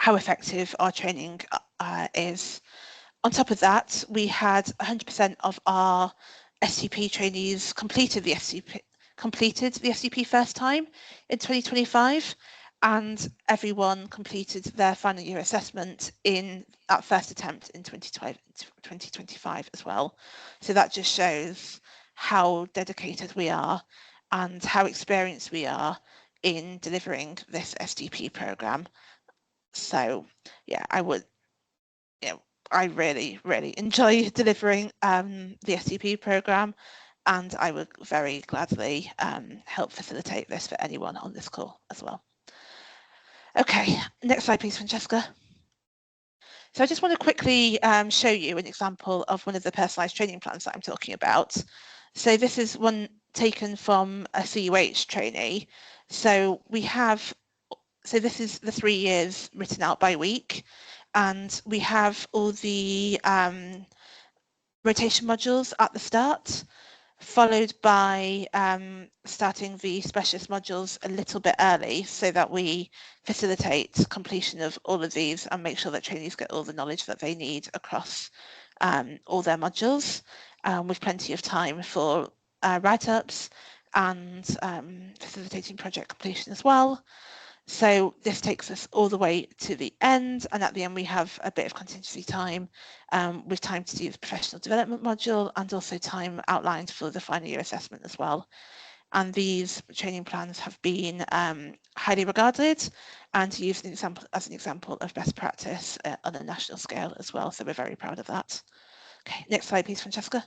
effective our training is. On top of that, we had 100% of our STP trainees completed the STP first time in 2025, and everyone completed their final year assessment in that first attempt in 2025 as well. So that just shows how dedicated we are and how experienced we are in delivering this STP program. So yeah, I would, I really enjoy delivering the STP program, and I would very gladly help facilitate this for anyone on this call as well. Okay, next slide please, Francesca. So I just want to quickly show you an example of one of the personalised training plans that I'm talking about. So this is one taken from a CUH trainee. So we have, so this is the 3 years written out by week, and we have all the rotation modules at the start, followed by starting the specialist modules a little bit early so that we facilitate completion of all of these and make sure that trainees get all the knowledge that they need across all their modules, with plenty of time for write-ups and facilitating project completion as well. So this takes us all the way to the end, and at the end we have a bit of contingency time with time to do the professional development module and also time outlined for the final year assessment as well. And these training plans have been highly regarded and used as an example of best practice on a national scale as well. So we're very proud of that. Okay, next slide please, Francesca.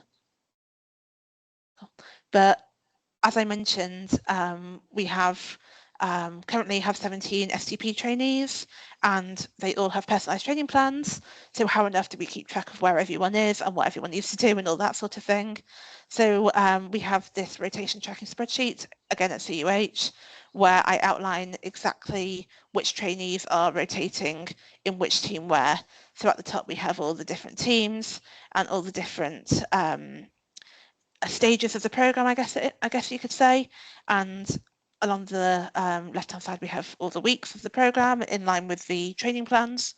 But as I mentioned, we have currently have 17 STP trainees, and they all have personalised training plans. So how on earth do we keep track of where everyone is and what everyone needs to do and all that sort of thing? So we have this rotation tracking spreadsheet, again at CUH, where I outline exactly which trainees are rotating in which team where. So at the top we have all the different teams and all the different stages of the program, I guess you could say, and along the left-hand side we have all the weeks of the program in line with the training plans,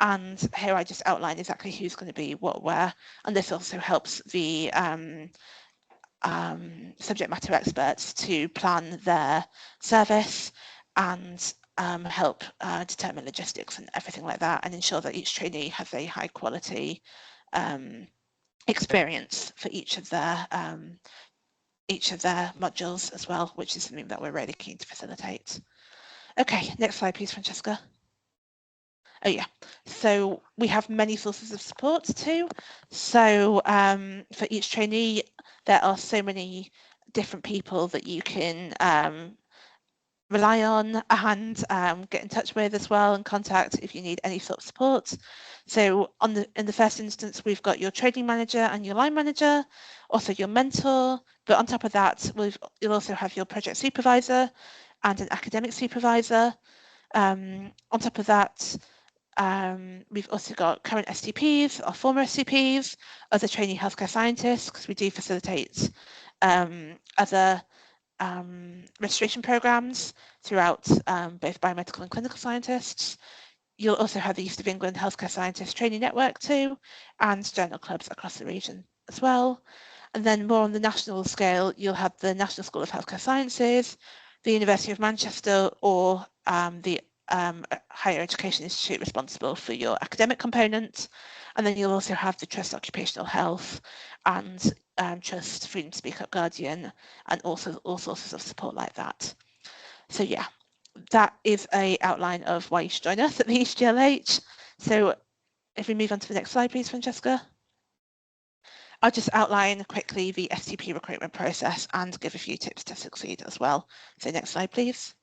and here I just outline exactly who's going to be what where, and this also helps the subject matter experts to plan their service and help determine logistics and everything like that, and ensure that each trainee has a high quality experience for each of their modules as well, which is something that we're really keen to facilitate. Okay, next slide please, Francesca. Oh yeah, so we have many sources of support too. So for each trainee, there are so many different people that you can rely on and get in touch with as well and contact if you need any sort of support. So in the first instance, we've got your training manager and your line manager, also your mentor, but on top of that, you'll also have your project supervisor and an academic supervisor. On top of that, we've also got current STPs or former STPs, other trainee healthcare scientists, because we do facilitate other registration programs throughout both biomedical and clinical scientists. You'll also have the East of England Healthcare Scientists Training Network too, and journal clubs across the region as well. And then more on the national scale, you'll have the National School of Healthcare Sciences, the University of Manchester, or the Higher Education Institute responsible for your academic component. And then you'll also have the Trust Occupational Health and Trust Freedom to Speak Up Guardian, and also all sources of support like that. So yeah, that is a outline of why you should join us at the East GLH. So if we move on to the next slide, please, Francesca. I'll just outline quickly the STP recruitment process and give a few tips to succeed as well. So next slide, please.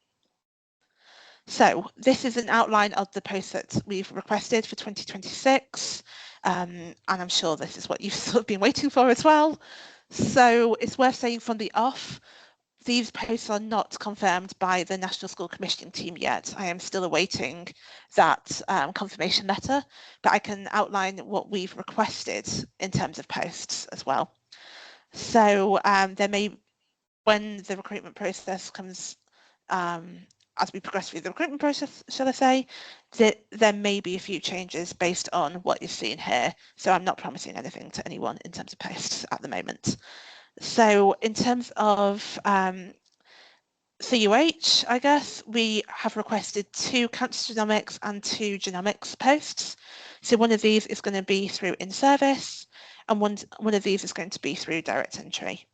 So this is an outline of the posts that we've requested for 2026, and I'm sure this is what you've sort of been waiting for as well. So it's worth saying from the off, these posts are not confirmed by the National School Commissioning team yet. I am still awaiting that confirmation letter, but I can outline what we've requested in terms of posts as well. So there may, when the recruitment process comes, as we progress through the recruitment process, shall I say, that there may be a few changes based on what you're seeing here. So I'm not promising anything to anyone in terms of posts at the moment. So in terms of CUH, I guess, we have requested 2 cancer genomics and 2 genomics posts. So one of these is going to be through in-service, and one of these is going to be through direct entry.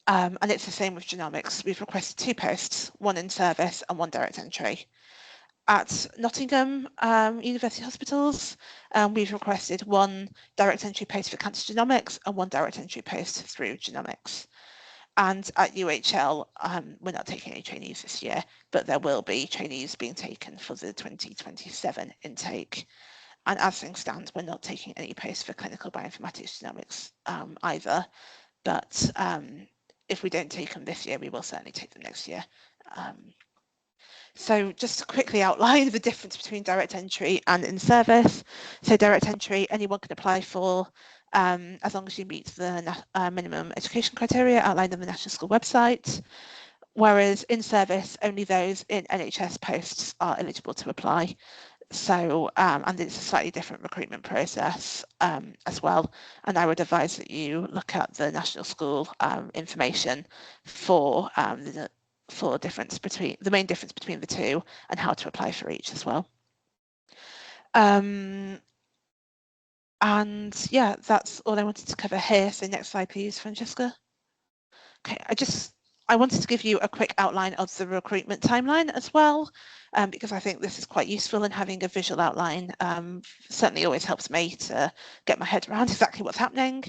And it's the same with genomics. We've requested 2 posts, 1 in service and 1 direct entry. At Nottingham University Hospitals, we've requested 1 direct entry post for cancer genomics and 1 direct entry post through genomics. And at UHL, we're not taking any trainees this year, but there will be trainees being taken for the 2027 intake. And as things stand, we're not taking any posts for clinical bioinformatics genomics either. But if we don't take them this year, we will certainly take them next year. So just to quickly outline the difference between direct entry and in service. So direct entry, anyone can apply for, as long as you meet the minimum education criteria outlined on the National School website, whereas in service, only those in NHS posts are eligible to apply. So, and it's a slightly different recruitment process as well. And I would advise that you look at the National School information for difference between the main difference between the two and how to apply for each as well. And yeah, that's all I wanted to cover here. So next slide, please, Francesca. Okay, I wanted to give you a quick outline of the recruitment timeline as well, because I think this is quite useful, and having a visual outline certainly always helps me to get my head around exactly what's happening.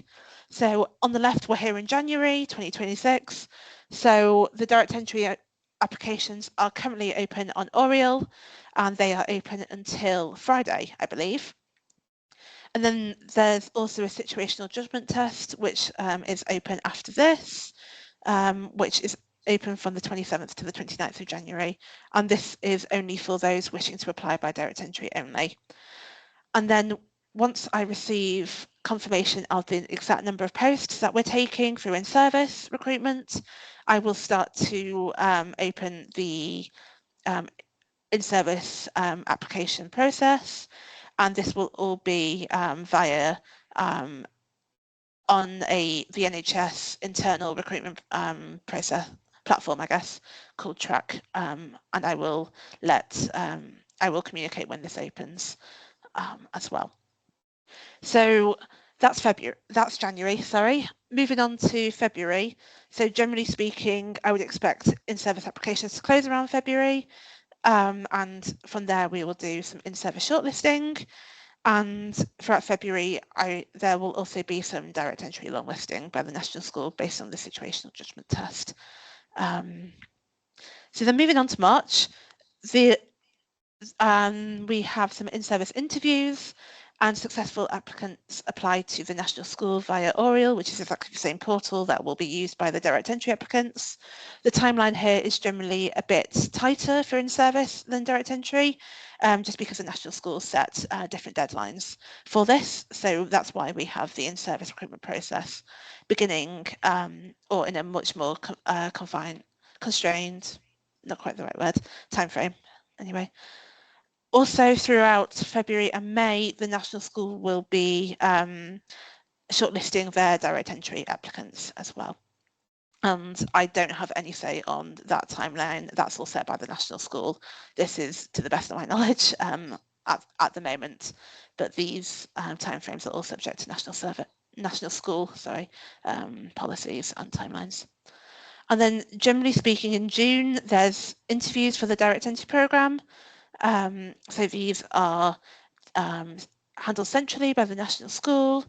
So on the left, we're here in January 2026. So the direct entry applications are currently open on Oriel, and they are open until Friday, I believe. And then there's also a situational judgment test, which is open after this. Which is open from the 27th to the 29th of January. And this is only for those wishing to apply by direct entry only. And then once I receive confirmation of the exact number of posts that we're taking through in-service recruitment, I will start to open the in-service application process. And this will all be via on the NHS internal recruitment process platform, I guess, called Track, and I will communicate when this opens as well. So that's January, sorry. Moving on to February. So generally speaking, I would expect in-service applications to close around February, and from there we will do some in-service shortlisting. And throughout February, there will also be some direct entry longlisting by the National School based on the situational judgment test. So then moving on to March, we have some in-service interviews, and successful applicants apply to the National School via Oriel, which is exactly the same portal that will be used by the direct entry applicants. The timeline here is generally a bit tighter for in-service than direct entry, just because the National School set different deadlines for this. So that's why we have the in-service recruitment process beginning, or in a much more constrained, not quite the right word, time frame anyway. Also, throughout February and May, the National School will be shortlisting their direct entry applicants as well. And I don't have any say on that timeline. That's all set by the National School. This is, to the best of my knowledge, at the moment. But these timeframes are all subject to National School policies and timelines. And then, generally speaking, in June, there's interviews for the direct entry programme. So these are handled centrally by the National School,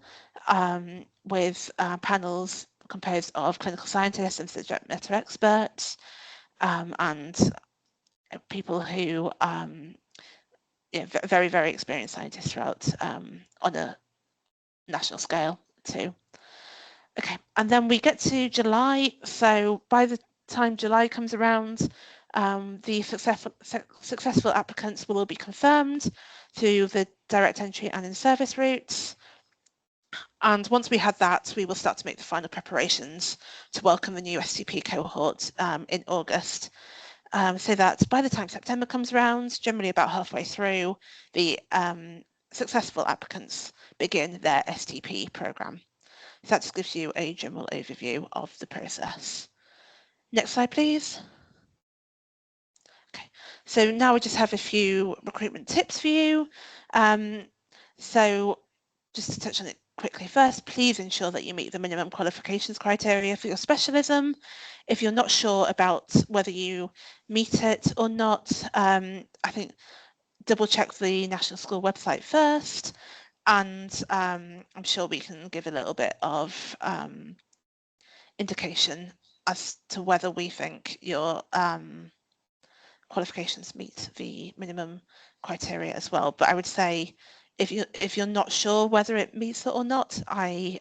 with panels composed of clinical scientists and subject matter experts, and people who very, very experienced scientists throughout on a national scale too. Okay, and then we get to July. So by the time July comes around, the successful applicants will all be confirmed through the direct entry and in-service routes. And once we have that, we will start to make the final preparations to welcome the new STP cohort in August. So that by the time September comes around, generally about halfway through, the successful applicants begin their STP programme. So that just gives you a general overview of the process. Next slide, please. Okay, so now we just have a few recruitment tips for you. So just to touch on it quickly. First, please ensure that you meet the minimum qualifications criteria for your specialism. If you're not sure about whether you meet it or not, I think double check the National School website first, and I'm sure we can give a little bit of indication as to whether we think your qualifications meet the minimum criteria as well. But I would say if you're not sure whether it meets it or not, I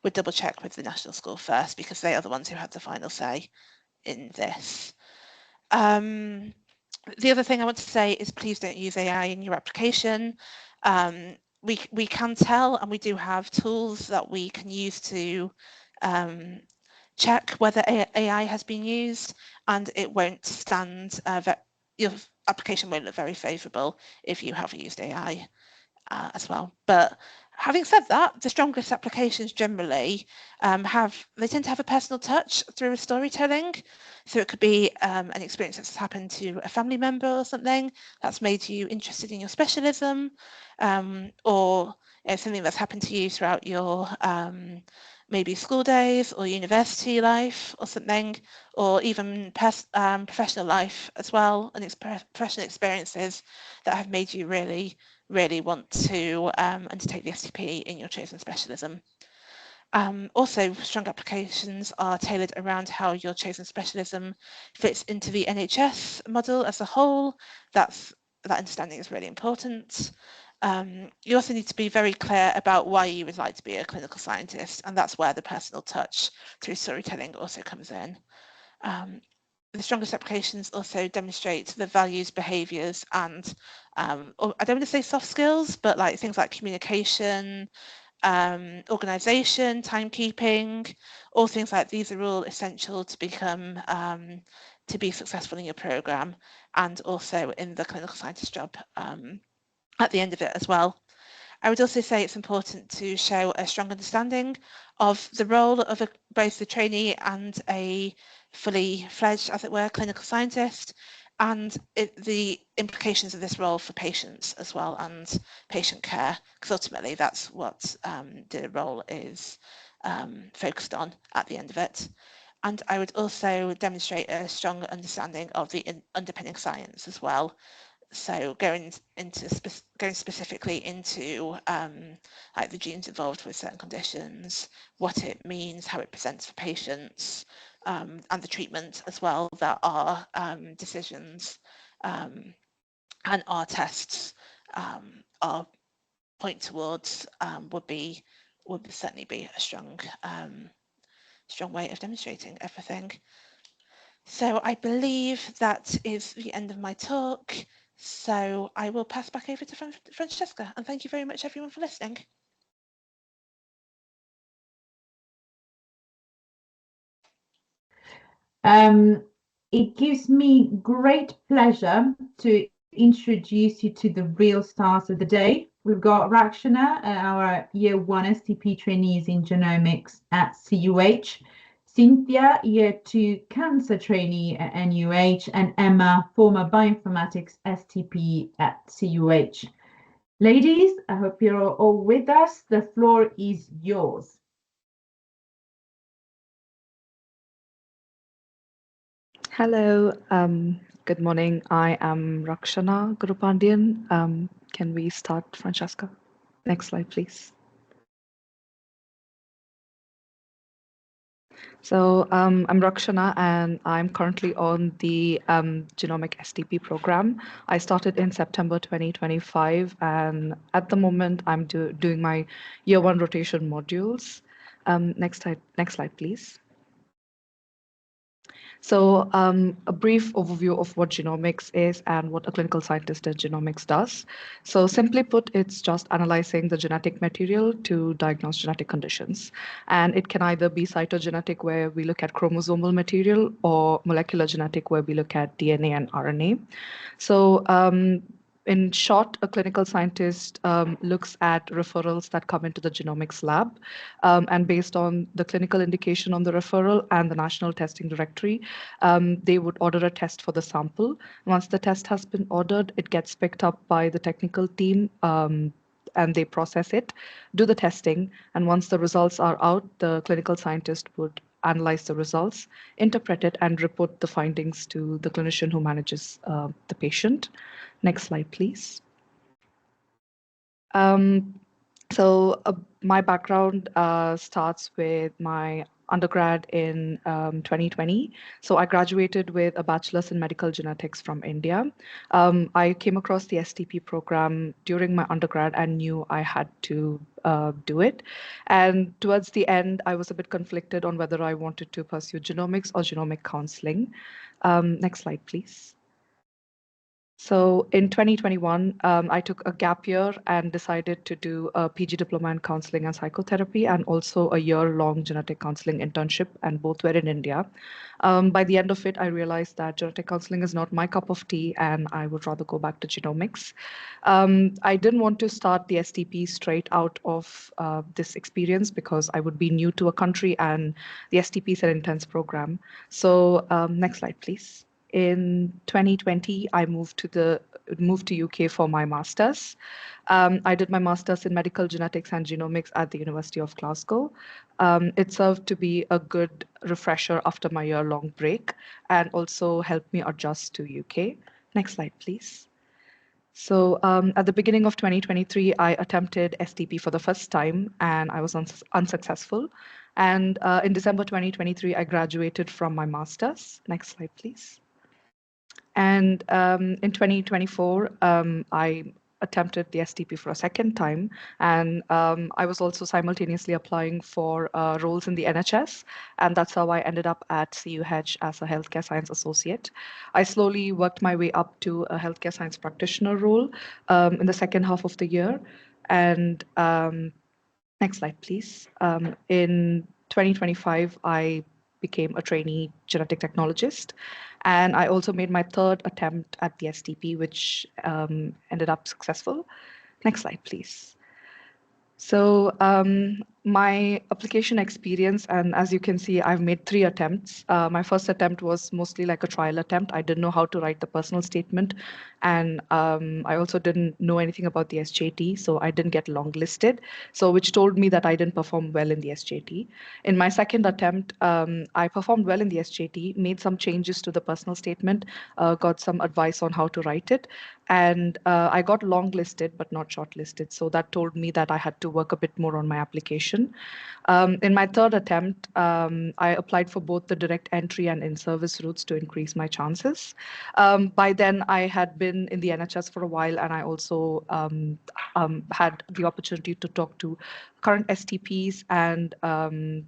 would double check with the National School first, because they are the ones who have the final say in this. The other thing I want to say is please don't use AI in your application. We can tell, and we do have tools that we can use to check whether AI has been used, and it won't stand, your application won't look very favourable if you have used AI as well. But having said that, the strongest applications generally they tend to have a personal touch through storytelling. So it could be an experience that's happened to a family member or something that's made you interested in your specialism, or something that's happened to you throughout your maybe school days or university life or something, or even professional life as well, and professional experiences that have made you really want to undertake the STP in your chosen specialism. Also, strong applications are tailored around how your chosen specialism fits into the NHS model as a whole. That understanding is really important. You also need to be very clear about why you would like to be a clinical scientist, and that's where the personal touch through storytelling also comes in. The strongest applications also demonstrate the values, behaviours, and or I don't want to say soft skills, but like things like communication, organisation, timekeeping, all things like these are all essential to become to be successful in your programme, and also in the clinical scientist job at the end of it as well. I would also say it's important to show a strong understanding of the role of both the trainee and a fully fledged, as it were, clinical scientist, and the implications of this role for patients as well, and patient care, because ultimately that's what the role is focused on at the end of it. And I would also demonstrate a strong understanding of the underpinning science as well. So going specifically into like the genes involved with certain conditions, what it means, how it presents for patients, and the treatment as well, that our decisions and our tests our point towards would certainly be a strong way of demonstrating everything. So I believe that is the end of my talk. So I will pass back over to Francesca, and thank you very much everyone for listening. It gives me great pleasure to introduce you to the real stars of the day. We've got Rakshana, our Year 1 STP trainees in Genomics at CUH, Cynthia, Year 2 Cancer trainee at NUH, and Emma, former Bioinformatics STP at CUH. Ladies, I hope you're all with us. The floor is yours. Hello, good morning. I am Rakshana Gurupandian. Can we start, Francesca? Next slide, please. So I'm Rakshana, and I'm currently on the Genomic STP program. I started in September 2025, and at the moment I'm doing my year 1 rotation modules. Next slide, please. So a brief overview of what genomics is and what a clinical scientist in genomics does. So simply put, it's just analyzing the genetic material to diagnose genetic conditions. And it can either be cytogenetic, where we look at chromosomal material, or molecular genetic, where we look at DNA and RNA. So in short, a clinical scientist looks at referrals that come into the genomics lab, and based on the clinical indication on the referral and the national testing directory, they would order a test for the sample. Once the test has been ordered, it gets picked up by the technical team and they process it, do the testing, and once the results are out, the clinical scientist would analyze the results, interpret it, and report the findings to the clinician who manages the patient. Next slide, please. Um, my background starts with my undergrad in 2020. So I graduated with a bachelor's in medical genetics from India. I came across the STP program during my undergrad and knew I had to do it. And towards the end, I was a bit conflicted on whether I wanted to pursue genomics or genomic counseling. Next slide, please. So in 2021, I took a gap year and decided to do a PG diploma in counseling and psychotherapy and also a year-long genetic counseling internship, and both were in India. By the end of it, I realized that genetic counseling is not my cup of tea and I would rather go back to genomics. I didn't want to start the STP straight out of this experience because I would be new to a country and the STP is an intense program. So next slide, please. In 2020, I moved to UK for my master's. I did my master's in medical genetics and genomics at the University of Glasgow. It served to be a good refresher after my year-long break and also helped me adjust to UK. Next slide, please. So at the beginning of 2023, I attempted STP for the first time and I was unsuccessful. And in December 2023, I graduated from my master's. Next slide, please. And in 2024, I attempted the STP for a second time. And I was also simultaneously applying for roles in the NHS. And that's how I ended up at CUH as a healthcare science associate. I slowly worked my way up to a healthcare science practitioner role in the second half of the year. And next slide, please. In 2025, I became a trainee genetic technologist. And I also made my third attempt at the STP, which ended up successful. Next slide, please. So my application experience, and as you can see, I've made 3 attempts. My first attempt was mostly like a trial attempt. I didn't know how to write the personal statement. And I also didn't know anything about the SJT, so I didn't get longlisted, so which told me that I didn't perform well in the SJT. In my second attempt, I performed well in the SJT, made some changes to the personal statement, got some advice on how to write it, and I got longlisted but not shortlisted. So that told me that I had to work a bit more on my application. In my third attempt, I applied for both the direct entry and in-service routes to increase my chances. By then, I had been in the NHS for a while, and I also had the opportunity to talk to current STPs and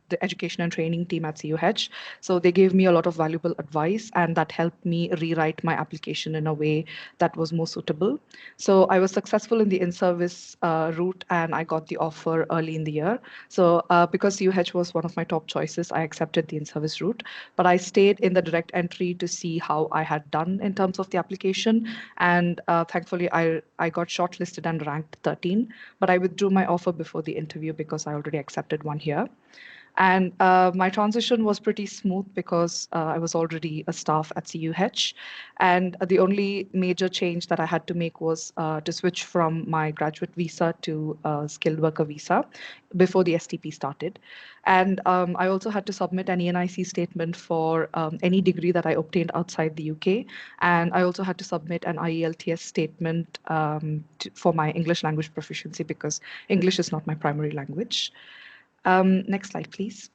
the education and training team at CUH. So they gave me a lot of valuable advice, and that helped me rewrite my application in a way that was more suitable. So I was successful in the in-service route, and I got the offer early in the year. So because CUH was one of my top choices, I accepted the in-service route, but I stayed in the direct entry to see how I had done in terms of the application. And thankfully, I got shortlisted and ranked 13, but I withdrew my offer before the interview because I already accepted one here. And my transition was pretty smooth because I was already a staff at CUH. And the only major change that I had to make was to switch from my graduate visa to a skilled worker visa before the STP started. And I also had to submit an ENIC statement for any degree that I obtained outside the UK. And I also had to submit an IELTS statement for my English language proficiency because English is not my primary language. Next slide, please.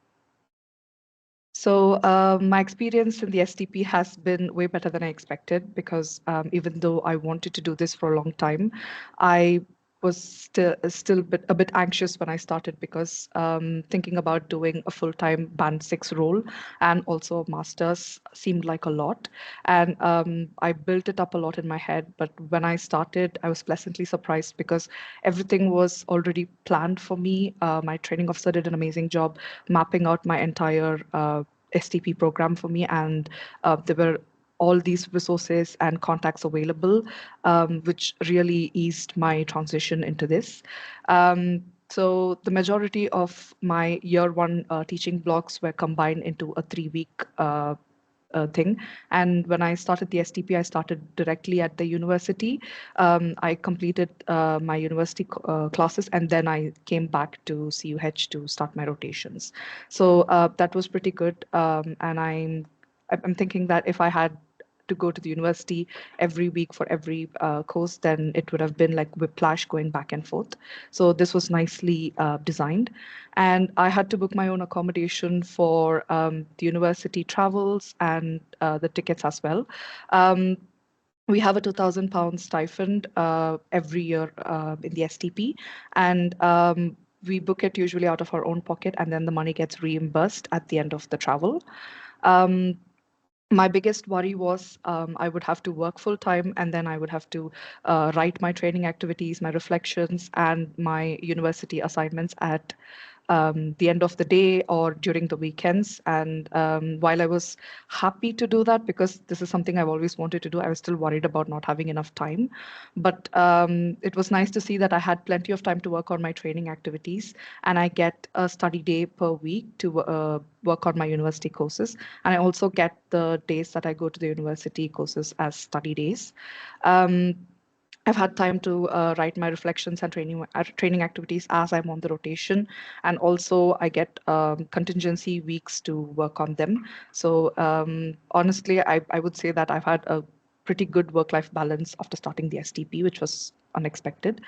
So my experience in the STP has been way better than I expected because even though I wanted to do this for a long time, I was still a bit anxious when I started because thinking about doing a full-time band 6 role and also a master's seemed like a lot. And I built it up a lot in my head. But when I started, I was pleasantly surprised because everything was already planned for me. My training officer did an amazing job mapping out my entire STP program for me. And there were all these resources and contacts available, which really eased my transition into this. So the majority of my year 1 teaching blocks were combined into a 3-week thing. And when I started the STP, I started directly at the university. I completed my university classes, and then I came back to CUH to start my rotations. So that was pretty good. And I'm thinking that if I had to go to the university every week for every course, then it would have been like whiplash going back and forth. So this was nicely designed. And I had to book my own accommodation for the university travels and the tickets as well. We have a £2,000 stipend every year in the STP, and we book it usually out of our own pocket, and then the money gets reimbursed at the end of the travel. Um, my biggest worry was I would have to work full time, and then I would have to write my training activities, my reflections, and my university assignments at the end of the day or during the weekends. And while I was happy to do that, because this is something I've always wanted to do, I was still worried about not having enough time. But it was nice to see that I had plenty of time to work on my training activities, and I get a study day per week to work on my university courses. And I also get the days that I go to the university courses as study days. I've had time to write my reflections and training activities as I'm on the rotation, and also I get contingency weeks to work on them. So honestly, I would say that I've had a pretty good work-life balance after starting the STP, which was unexpected.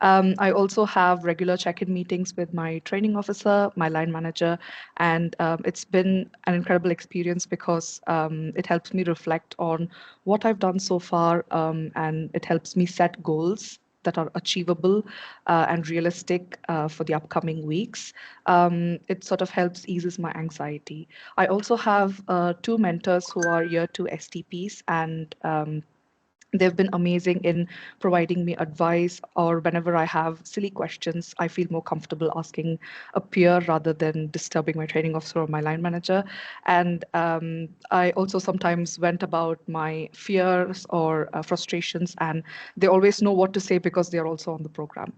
I also have regular check-in meetings with my training officer, my line manager, and it's been an incredible experience because it helps me reflect on what I've done so far, and it helps me set goals that are achievable and realistic for the upcoming weeks. It sort of helps eases my anxiety. I also have two mentors who are year two STPs, and they've been amazing in providing me advice, or whenever I have silly questions, I feel more comfortable asking a peer rather than disturbing my training officer or my line manager. And I also sometimes vent about my fears or frustrations, and they always know what to say because they're also on the program.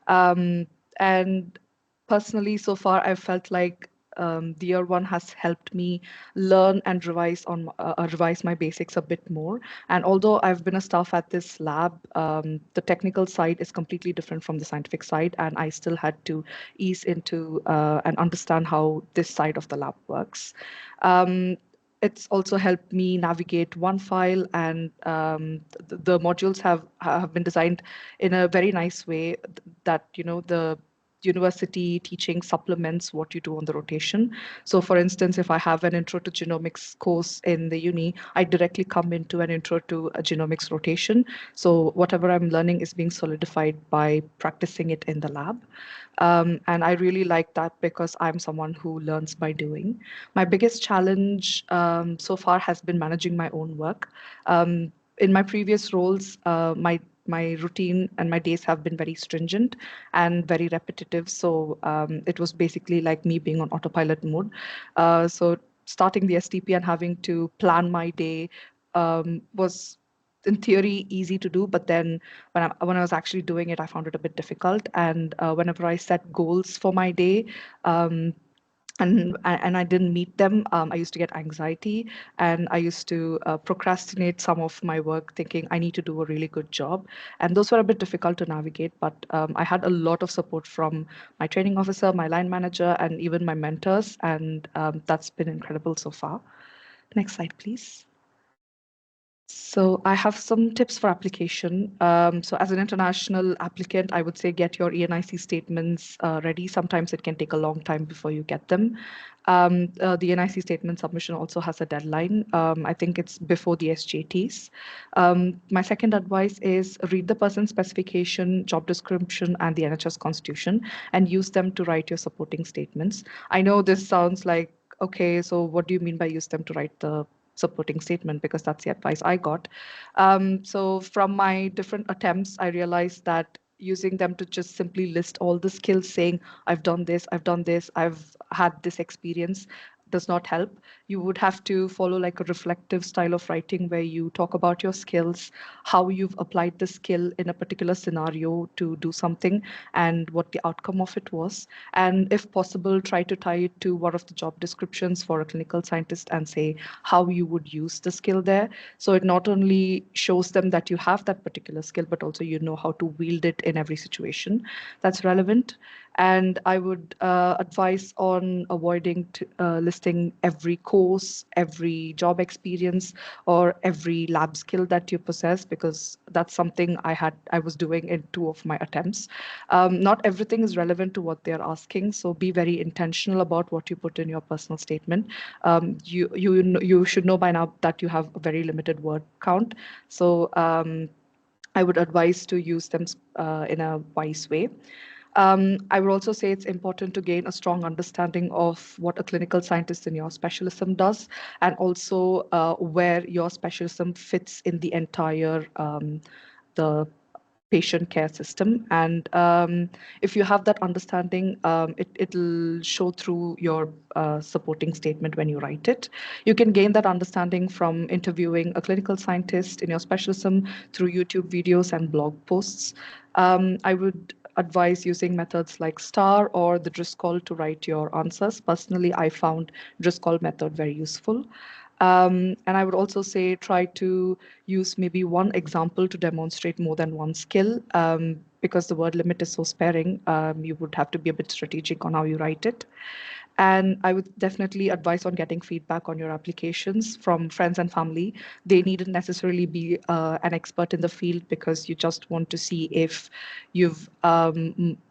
And personally, so far, I've felt like the year one has helped me learn and revise my basics a bit more. And although I've been a staff at this lab, the technical side is completely different from the scientific side, and I still had to ease into and understand how this side of the lab works. It's also helped me navigate one file, and the modules have been designed in a very nice way that the university teaching supplements what you do on the rotation. So for instance, if I have an intro to genomics course in the uni, I directly come into an intro to a genomics rotation. So whatever I'm learning is being solidified by practicing it in the lab. And I really like that because I'm someone who learns by doing. My biggest challenge so far has been managing my own work. In my previous roles, my routine and my days have been very stringent and very repetitive. So it was basically like me being on autopilot mode. So starting the STP and having to plan my day was in theory easy to do, but then when I was actually doing it, I found it a bit difficult. And whenever I set goals for my day, um, and I didn't meet them, I used to get anxiety, and I used to procrastinate some of my work, thinking I need to do a really good job. And those were a bit difficult to navigate, but I had a lot of support from my training officer, my line manager, and even my mentors, and that's been incredible so far. Next slide, please. So I have some tips for application. So as an international applicant, I would say get your ENIC statements ready. Sometimes it can take a long time before you get them. The ENIC statement submission also has a deadline. I think it's before the SJTs. My second advice is read the person specification, job description, and the NHS constitution, and use them to write your supporting statements. I know this sounds like, okay, so what do you mean by use them to write the supporting statement, because that's the advice I got. So from my different attempts, I realized that using them to just simply list all the skills, saying I've done this, I've had this experience, does not help. You would have to follow like a reflective style of writing where you talk about your skills, how you've applied the skill in a particular scenario to do something, and what the outcome of it was. And if possible, try to tie it to one of the job descriptions for a clinical scientist and say how you would use the skill there. So it not only shows them that you have that particular skill, but also you know how to wield it in every situation that's relevant. And I would advise on avoiding listing every course, every job experience, or every lab skill that you possess, because that's something I was doing in 2 of my attempts. Not everything is relevant to what they're asking, so be very intentional about what you put in your personal statement. You should know by now that you have a very limited word count, so I would advise to use them in a wise way. I would also say it's important to gain a strong understanding of what a clinical scientist in your specialism does, and also where your specialism fits in the entire the patient care system. And if you have that understanding, it'll show through your supporting statement when you write it. You can gain that understanding from interviewing a clinical scientist in your specialism through YouTube videos and blog posts. I would advise using methods like STAR or the Driscoll to write your answers. Personally, I found Driscoll method very useful. And I would also say try to use maybe one example to demonstrate more than one skill. Because the word limit is so sparing, you would have to be a bit strategic on how you write it. And I would definitely advise on getting feedback on your applications from friends and family. They needn't necessarily be an expert in the field, because you just want to see if you've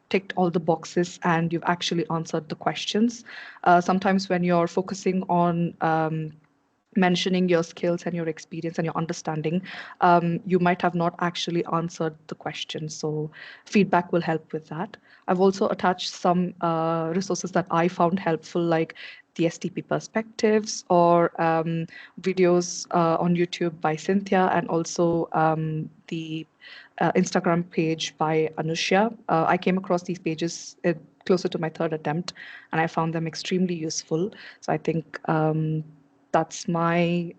ticked all the boxes and you've actually answered the questions. Sometimes when you're focusing on mentioning your skills and your experience and your understanding, you might have not actually answered the question. So feedback will help with that. I've also attached some resources that I found helpful, like the STP perspectives, or videos on YouTube by Cynthia, and also the Instagram page by Anushya. I came across these pages closer to my third attempt, and I found them extremely useful. So I think that's my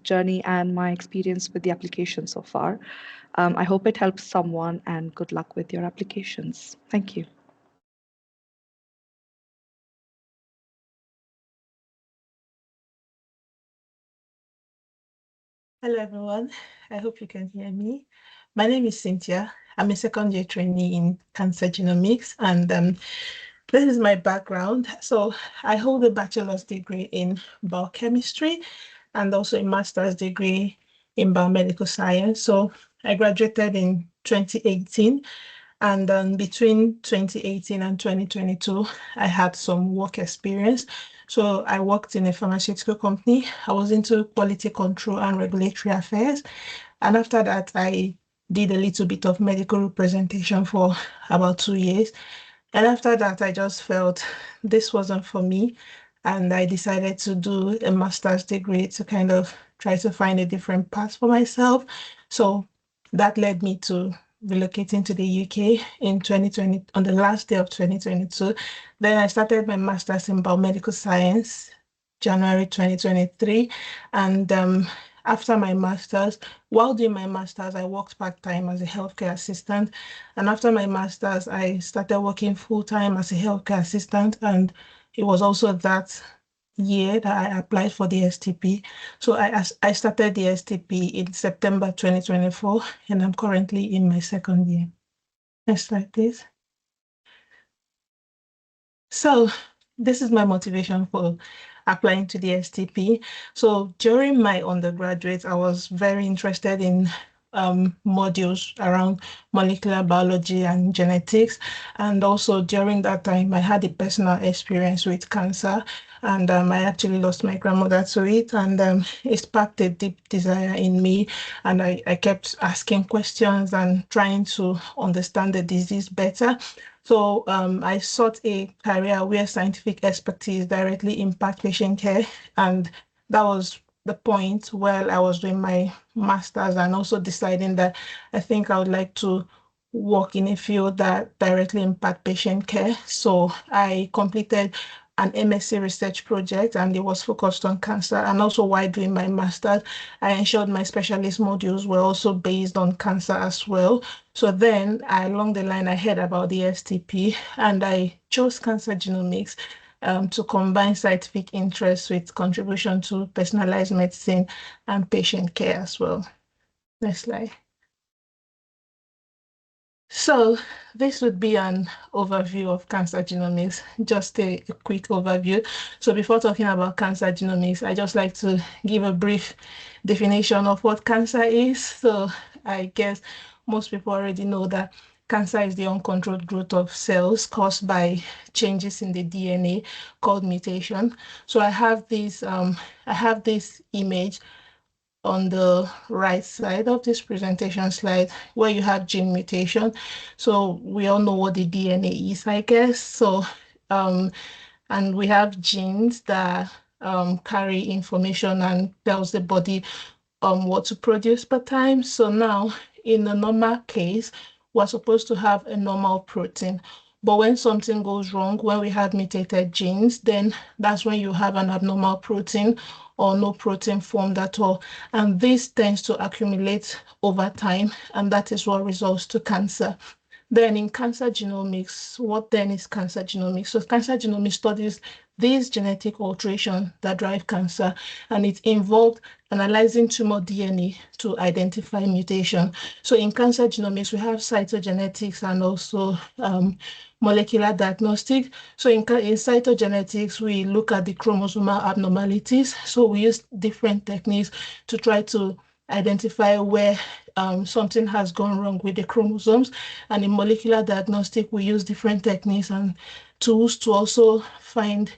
journey and my experience with the application so far. I hope it helps someone, and good luck with your applications. Thank you. Hello, everyone. I hope you can hear me. My name is Cynthia. I'm a second-year trainee in cancer genomics, and this is my background. So I hold a bachelor's degree in biochemistry and also a master's degree in biomedical science. So I graduated in 2018, and between 2018 and 2022, I had some work experience. So I worked in a pharmaceutical company. I was into quality control and regulatory affairs. And after that, I did a little bit of medical representation for about 2 years. And after that, I just felt this wasn't for me. And I decided to do a master's degree to kind of try to find a different path for myself. So that led me to relocating to the UK in 2020, on the last day of 2022. Then I started my master's in biomedical science, January 2023. And after my master's, while doing my master's, I worked part-time as a healthcare assistant. And after my master's, I started working full-time as a healthcare assistant. And it was also that year that I applied for the STP. So I started the STP in September 2024, and I'm currently in my second year. Next slide, please. So this is my motivation for applying to the STP. So during my undergraduate, I was very interested in modules around molecular biology and genetics. And also during that time, I had a personal experience with cancer, and I actually lost my grandmother to it, and it sparked a deep desire in me. And I kept asking questions and trying to understand the disease better. So I sought a career where scientific expertise directly impact patient care, and that was the point where I was doing my master's and also deciding that I think I would like to work in a field that directly impact patient care. So I completed an MSc research project, and it was focused on cancer. And also while doing my master's, I ensured my specialist modules were also based on cancer as well. So then along the line, I heard about the STP and I chose cancer genomics to combine scientific interests with contribution to personalized medicine and patient care as well. Next slide. So this would be an overview of cancer genomics, just a quick overview. So before talking about cancer genomics, I just like to give a brief definition of what cancer is. So I guess most people already know that cancer is the uncontrolled growth of cells caused by changes in the DNA called mutation. So I have this image on the right side of this presentation slide where you have gene mutation. So we all know what the DNA is, I guess. So, and we have genes that carry information and tells the body what to produce per time. So now in a normal case, we're supposed to have a normal protein. But when something goes wrong, when we have mutated genes, then that's when you have an abnormal protein or no protein formed at all. And this tends to accumulate over time, and that is what results to cancer. Then in cancer genomics, what then is cancer genomics? So cancer genomics studies these genetic alterations that drive cancer, and it involved analyzing tumor DNA to identify mutation. So in cancer genomics, we have cytogenetics and also molecular diagnostic. So in cytogenetics, we look at the chromosomal abnormalities. So we use different techniques to try to identify where something has gone wrong with the chromosomes. And in molecular diagnostic, we use different techniques and tools to also find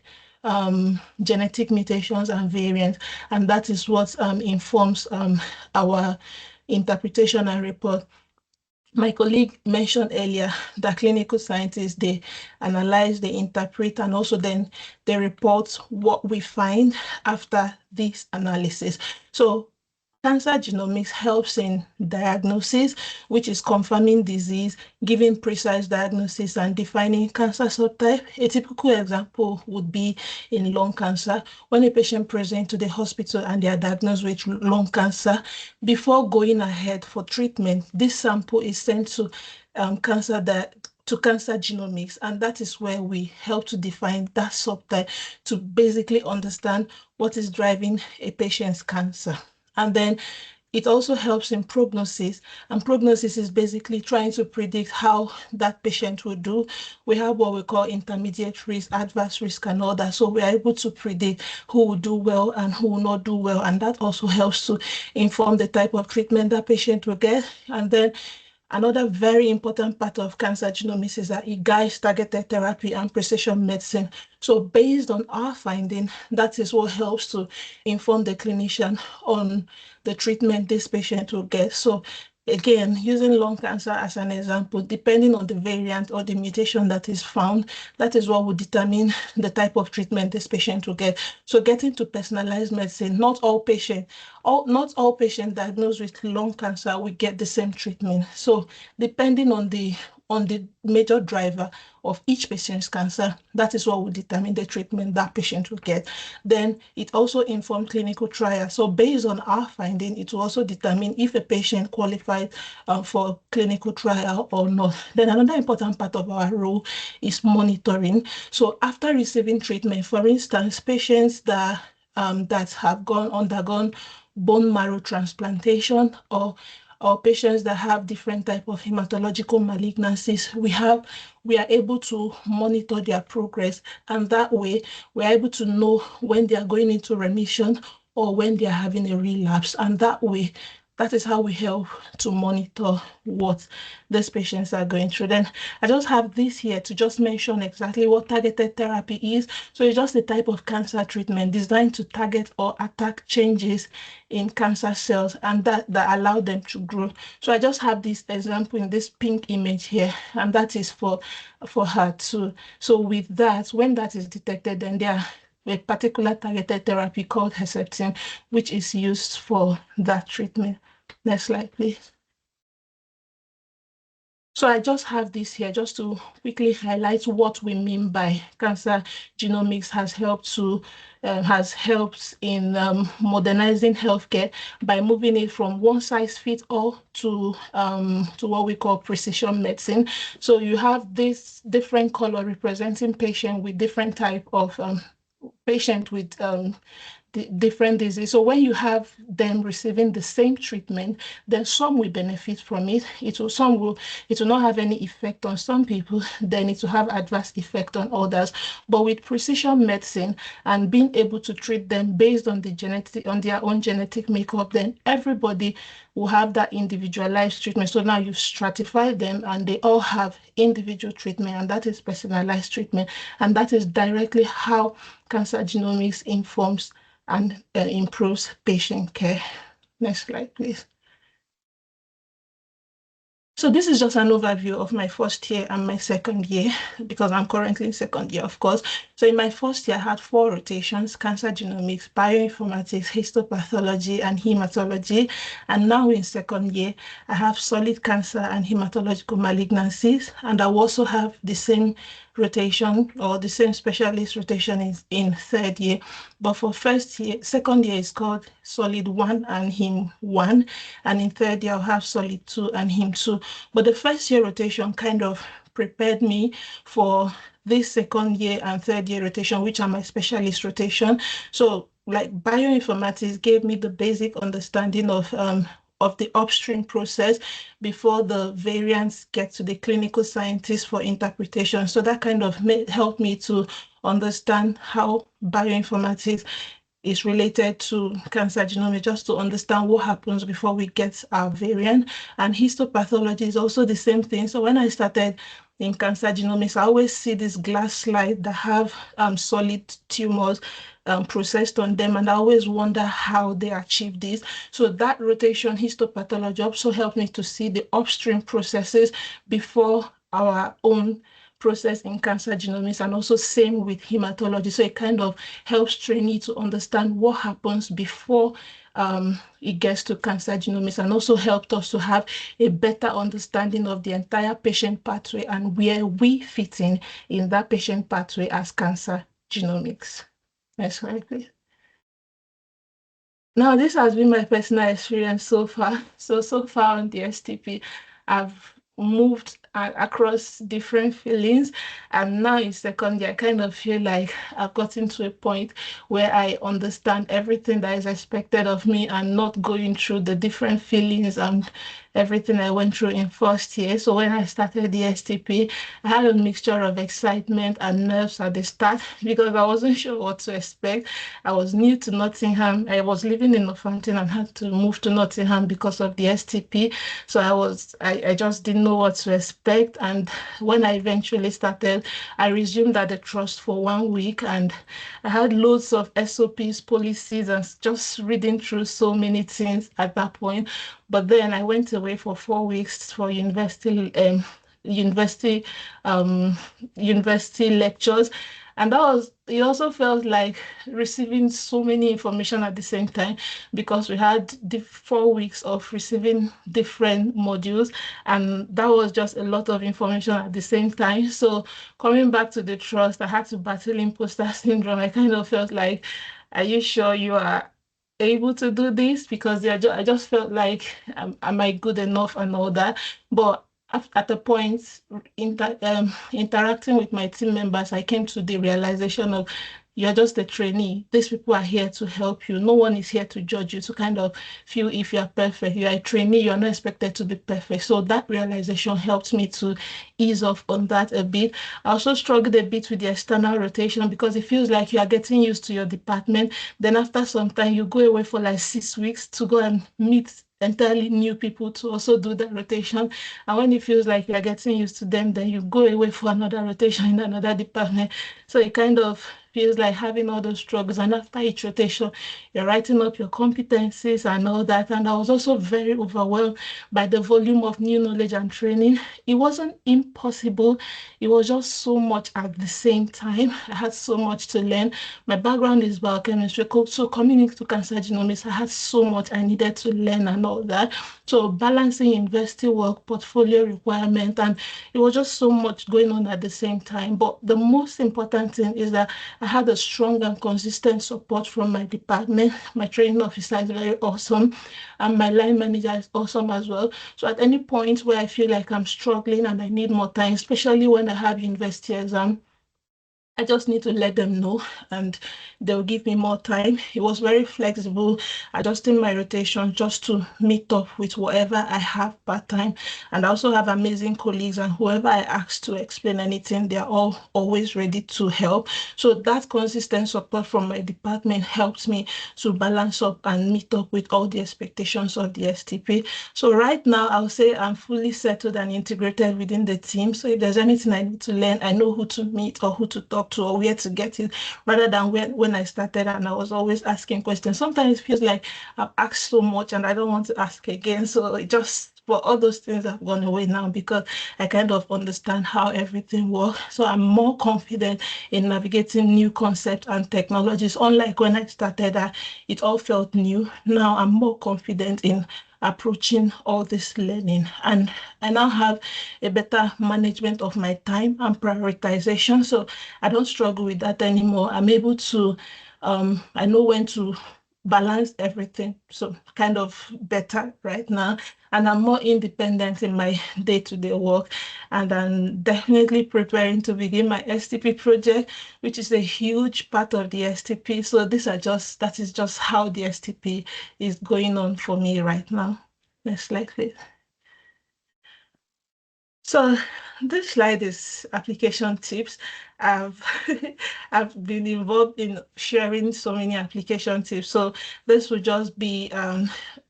genetic mutations and variants. And that is what informs our interpretation and report. My colleague mentioned earlier that clinical scientists, they analyze, they interpret, and also then they report what we find after this analysis. So cancer genomics helps in diagnosis, which is confirming disease, giving precise diagnosis, and defining cancer subtype. A typical example would be in lung cancer. When a patient presents to the hospital and they are diagnosed with lung cancer, before going ahead for treatment, this sample is sent to cancer genomics, and that is where we help to define that subtype to basically understand what is driving a patient's cancer. And then it also helps in prognosis, and prognosis is basically trying to predict how that patient will do. We have what we call intermediate risk, adverse risk, and all that. So we are able to predict who will do well and who will not do well. And that also helps to inform the type of treatment that patient will get. And then another very important part of cancer genomics is that it guides targeted therapy and precision medicine. So based on our finding, that is what helps to inform the clinician on the treatment this patient will get. So again, using lung cancer as an example, depending on the variant or the mutation that is found, that is what will determine the type of treatment this patient will get. So getting to personalized medicine, not all patients diagnosed with lung cancer will get the same treatment. So depending on the major driver of each patient's cancer, that is what will determine the treatment that patient will get. Then it also informs clinical trials. So based on our finding, it will also determine if a patient qualified for clinical trial or not. Then another important part of our role is monitoring. So after receiving treatment, for instance, patients that have undergone bone marrow transplantation or patients that have different type of hematological malignancies, we are able to monitor their progress, and that way we are able to know when they are going into remission or when they are having a relapse, and that is how we help to monitor what these patients are going through. Then I just have this here to just mention exactly what targeted therapy is. So it's just a type of cancer treatment designed to target or attack changes in cancer cells and that allow them to grow. So I just have this example in this pink image here, and that is for her too. So with that, when that is detected, then there are a particular targeted therapy called Herceptin, which is used for that treatment. Next slide, please. So I just have this here just to quickly highlight what we mean by cancer genomics has helped in modernizing healthcare by moving it from one size fits all to what we call precision medicine. So you have this different color representing patient with different type of patient with different disease. So when you have them receiving the same treatment, then some will benefit from it. It will not have any effect on some people, then it will have adverse effect on others. But with precision medicine and being able to treat them based on their own genetic makeup, then everybody will have that individualized treatment. So now you've stratified them and they all have individual treatment, and that is personalized treatment. And that is directly how cancer genomics informs and improves patient care. Next slide, please. So this is just an overview of my first year and my second year, because I'm currently in second year, of course. So in my first year, I had 4 rotations: cancer genomics, bioinformatics, histopathology, and hematology. And now in second year, I have solid cancer and hematological malignancies. And I also have the same rotation, or the same specialist rotation in third year. But for second year is called solid 1 and hem 1. And in third year, I'll have solid 2 and hem 2. But the first year rotation kind of prepared me for this second year and third year rotation, which are my specialist rotation. So like bioinformatics gave me the basic understanding of the upstream process before the variants get to the clinical scientists for interpretation. So that kind of helped me to understand how bioinformatics is related to cancer genomics, just to understand what happens before we get our variant. And histopathology is also the same thing. So when I started in cancer genomics, I always see this glass slide that have solid tumors processed on them, and I always wonder how they achieve this. So that rotation, histopathology, also helped me to see the upstream processes before our own process in cancer genomics, and also same with hematology. So it kind of helps trainee to understand what happens before it gets to cancer genomics, and also helped us to have a better understanding of the entire patient pathway and where we fit in that patient pathway as cancer genomics. Next slide, please. Now, this has been my personal experience so far. So far on the STP, I've moved across different feelings, and now in second year, I kind of feel like I've gotten to a point where I understand everything that is expected of me and not going through the different feelings and everything I went through in first year. So when I started the STP, I had a mixture of excitement and nerves at the start because I wasn't sure what to expect. I was new to Nottingham. I was living in Northampton and had to move to Nottingham because of the STP. So I just didn't know what to expect. And when I eventually started, I resumed at the trust for 1 week, and I had loads of SOPs, policies, and just reading through so many things at that point. But then I went away for 4 weeks for university lectures, and it also felt like receiving so many information at the same time, because we had the 4 weeks of receiving different modules, and that was just a lot of information at the same time. So coming back to the trust, I had to battle imposter syndrome. I kind of felt like, are you sure you are able to do this? Because I just felt like, am I good enough and all that? But at the point, interacting with my team members, I came to the realization of, you're just a trainee. These people are here to help you. No one is here to judge you, to kind of feel if you're perfect. You're a trainee, you're not expected to be perfect. So that realization helped me to ease off on that a bit. I also struggled a bit with the external rotation because it feels like you are getting used to your department. Then after some time, you go away for like 6 weeks to go and meet entirely new people to also do that rotation. And when it feels like you're getting used to them, then you go away for another rotation in another department. So it kind of feels like having all those struggles. And after each rotation, you're writing up your competencies and all that. And I was also very overwhelmed by the volume of new knowledge and training. It wasn't impossible. It was just so much at the same time. I had so much to learn. My background is biochemistry, so coming into cancer genomics, I had so much I needed to learn and all that. So balancing university work, portfolio requirement, and it was just so much going on at the same time. But the most important thing is that I had a strong and consistent support from my department. My training officer is very awesome, and my line manager is awesome as well. So at any point where I feel like I'm struggling and I need more time, especially when I have university exam, I just need to let them know and they'll give me more time. It was very flexible, adjusting my rotation just to meet up with whatever I have part time. And I also have amazing colleagues, and whoever I ask to explain anything, they're all always ready to help. So that consistent support from my department helps me to balance up and meet up with all the expectations of the STP. So right now, I'll say I'm fully settled and integrated within the team. So if there's anything I need to learn, I know who to meet or who to talk to or where to get it, rather than when I started and I was always asking questions. Sometimes it feels like I've asked so much and I don't want to ask again. So it just, but all those things have gone away now because I kind of understand how everything works. So I'm more confident in navigating new concepts and technologies. Unlike when I started, it all felt new. Now I'm more confident in approaching all this learning, and I now have a better management of my time and prioritization, so I don't struggle with that anymore. I'm able to I know when to balance everything, so kind of better right now, and I'm more independent in my day-to-day work, and I'm definitely preparing to begin my STP project, which is a huge part of the STP. So that is just how the STP is going on for me right now. Next slide, please. So this slide is application tips. I've I've been involved in sharing so many application tips. So this will just be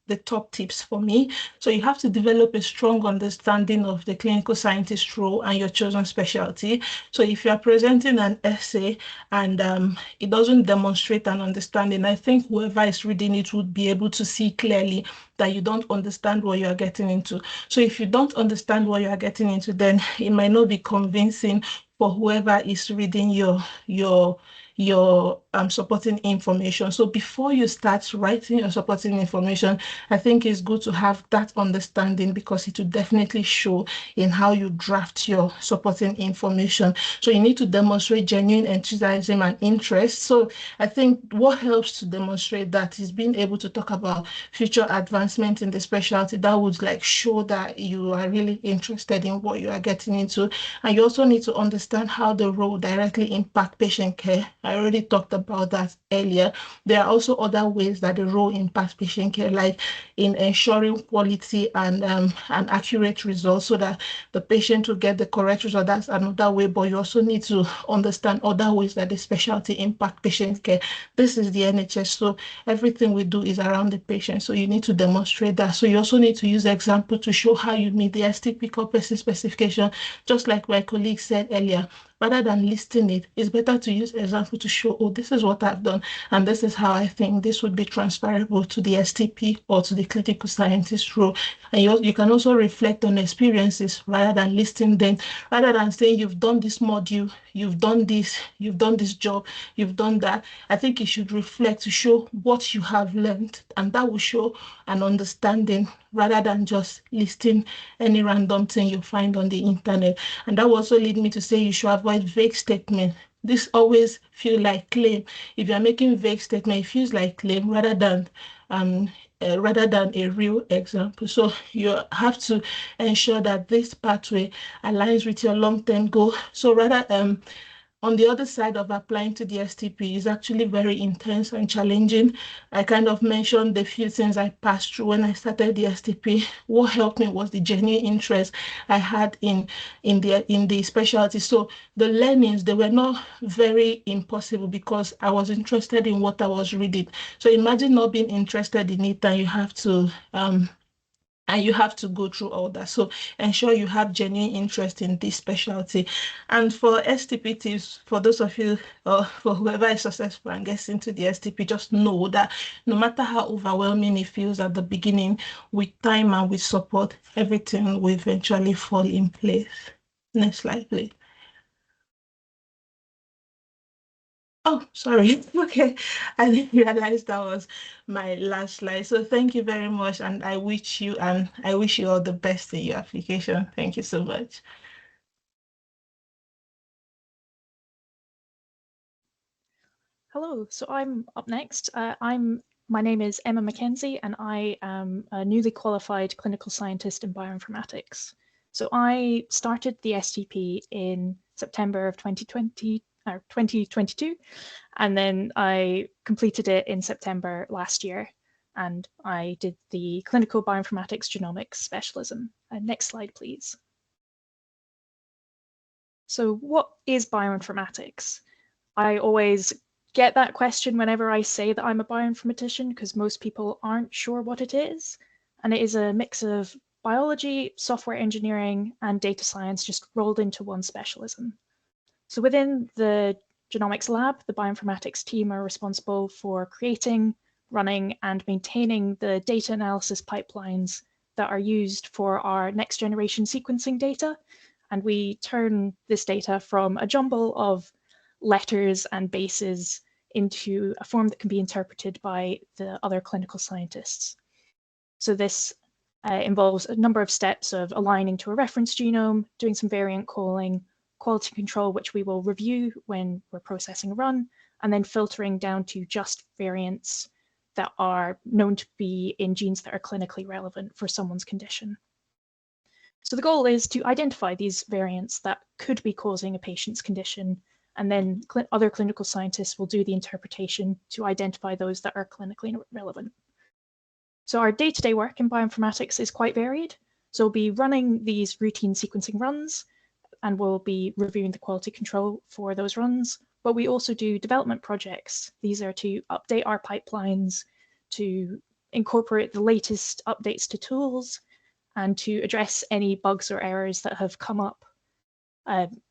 the top tips for me. So you have to develop a strong understanding of the clinical scientist role and your chosen specialty. So if you are presenting an essay and it doesn't demonstrate an understanding, I think whoever is reading it would be able to see clearly that you don't understand what you are getting into. So if you don't understand what you are getting into, then it might not be convincing for whoever is reading your supporting information. So before you start writing your supporting information, I think it's good to have that understanding, because it will definitely show in how you draft your supporting information. So you need to demonstrate genuine enthusiasm and interest. So I think what helps to demonstrate that is being able to talk about future advancement in the specialty. That would like show that you are really interested in what you are getting into. And you also need to understand how the role directly impact patient care. I already talked about that earlier. There are also other ways that the role impacts patient care, like in ensuring quality and accurate results so that the patient will get the correct result. That's another way, but you also need to understand other ways that the specialty impact patient care. This is the NHS, so everything we do is around the patient. So you need to demonstrate that. So you also need to use example to show how you meet the STP competency specification, just like my colleague said earlier. Rather than listing it, it's better to use example to show, oh, this is what I've done, and this is how I think this would be transferable to the STP or to the clinical scientist role. And you can also reflect on experiences rather than listing them, rather than saying you've done this module, you've done this job, you've done that. I think you should reflect to show what you have learned, and that will show an understanding rather than just listing any random thing you find on the internet. And that will also lead me to say you should avoid vague statements. This always feel like claim. If you're making vague statement, it feels like claim rather than a real example. So you have to ensure that this pathway aligns with your long-term goal. So rather on the other side of applying to the STP is actually very intense and challenging. I kind of mentioned the few things I passed through when I started the STP. What helped me was the genuine interest I had in the specialty. So the learnings, they were not very impossible because I was interested in what I was reading. So imagine not being interested in it and you have to And you have to go through all that. So ensure you have genuine interest in this specialty. And for STP tips, for those of you or for whoever is successful and gets into the STP, just know that no matter how overwhelming it feels at the beginning, with time and with support, everything will eventually fall in place. Next slide, please. Oh, sorry. Okay. I didn't realize that was my last slide. So thank you very much. And I wish you all the best in your application. Thank you so much. Hello, so I'm up next. My name is Emma Mackenzie, and I am a newly qualified clinical scientist in bioinformatics. So I started the STP in September of 2022, and then I completed it in September last year, and I did the clinical bioinformatics genomics specialism. Next slide, please. So what is bioinformatics? I always get that question whenever I say that I'm a bioinformatician, because most people aren't sure what it is. And it is a mix of biology, software engineering, and data science just rolled into one specialism. So within the genomics lab, the bioinformatics team are responsible for creating, running, and maintaining the data analysis pipelines that are used for our next generation sequencing data. And we turn this data from a jumble of letters and bases into a form that can be interpreted by the other clinical scientists. So this involves a number of steps of aligning to a reference genome, doing some variant calling, quality control, which we will review when we're processing a run, and then filtering down to just variants that are known to be in genes that are clinically relevant for someone's condition. So the goal is to identify these variants that could be causing a patient's condition, and then other clinical scientists will do the interpretation to identify those that are clinically relevant. So our day-to-day work in bioinformatics is quite varied. So we'll be running these routine sequencing runs, and we'll be reviewing the quality control for those runs. But we also do development projects. These are to update our pipelines, to incorporate the latest updates to tools, and to address any bugs or errors that have come up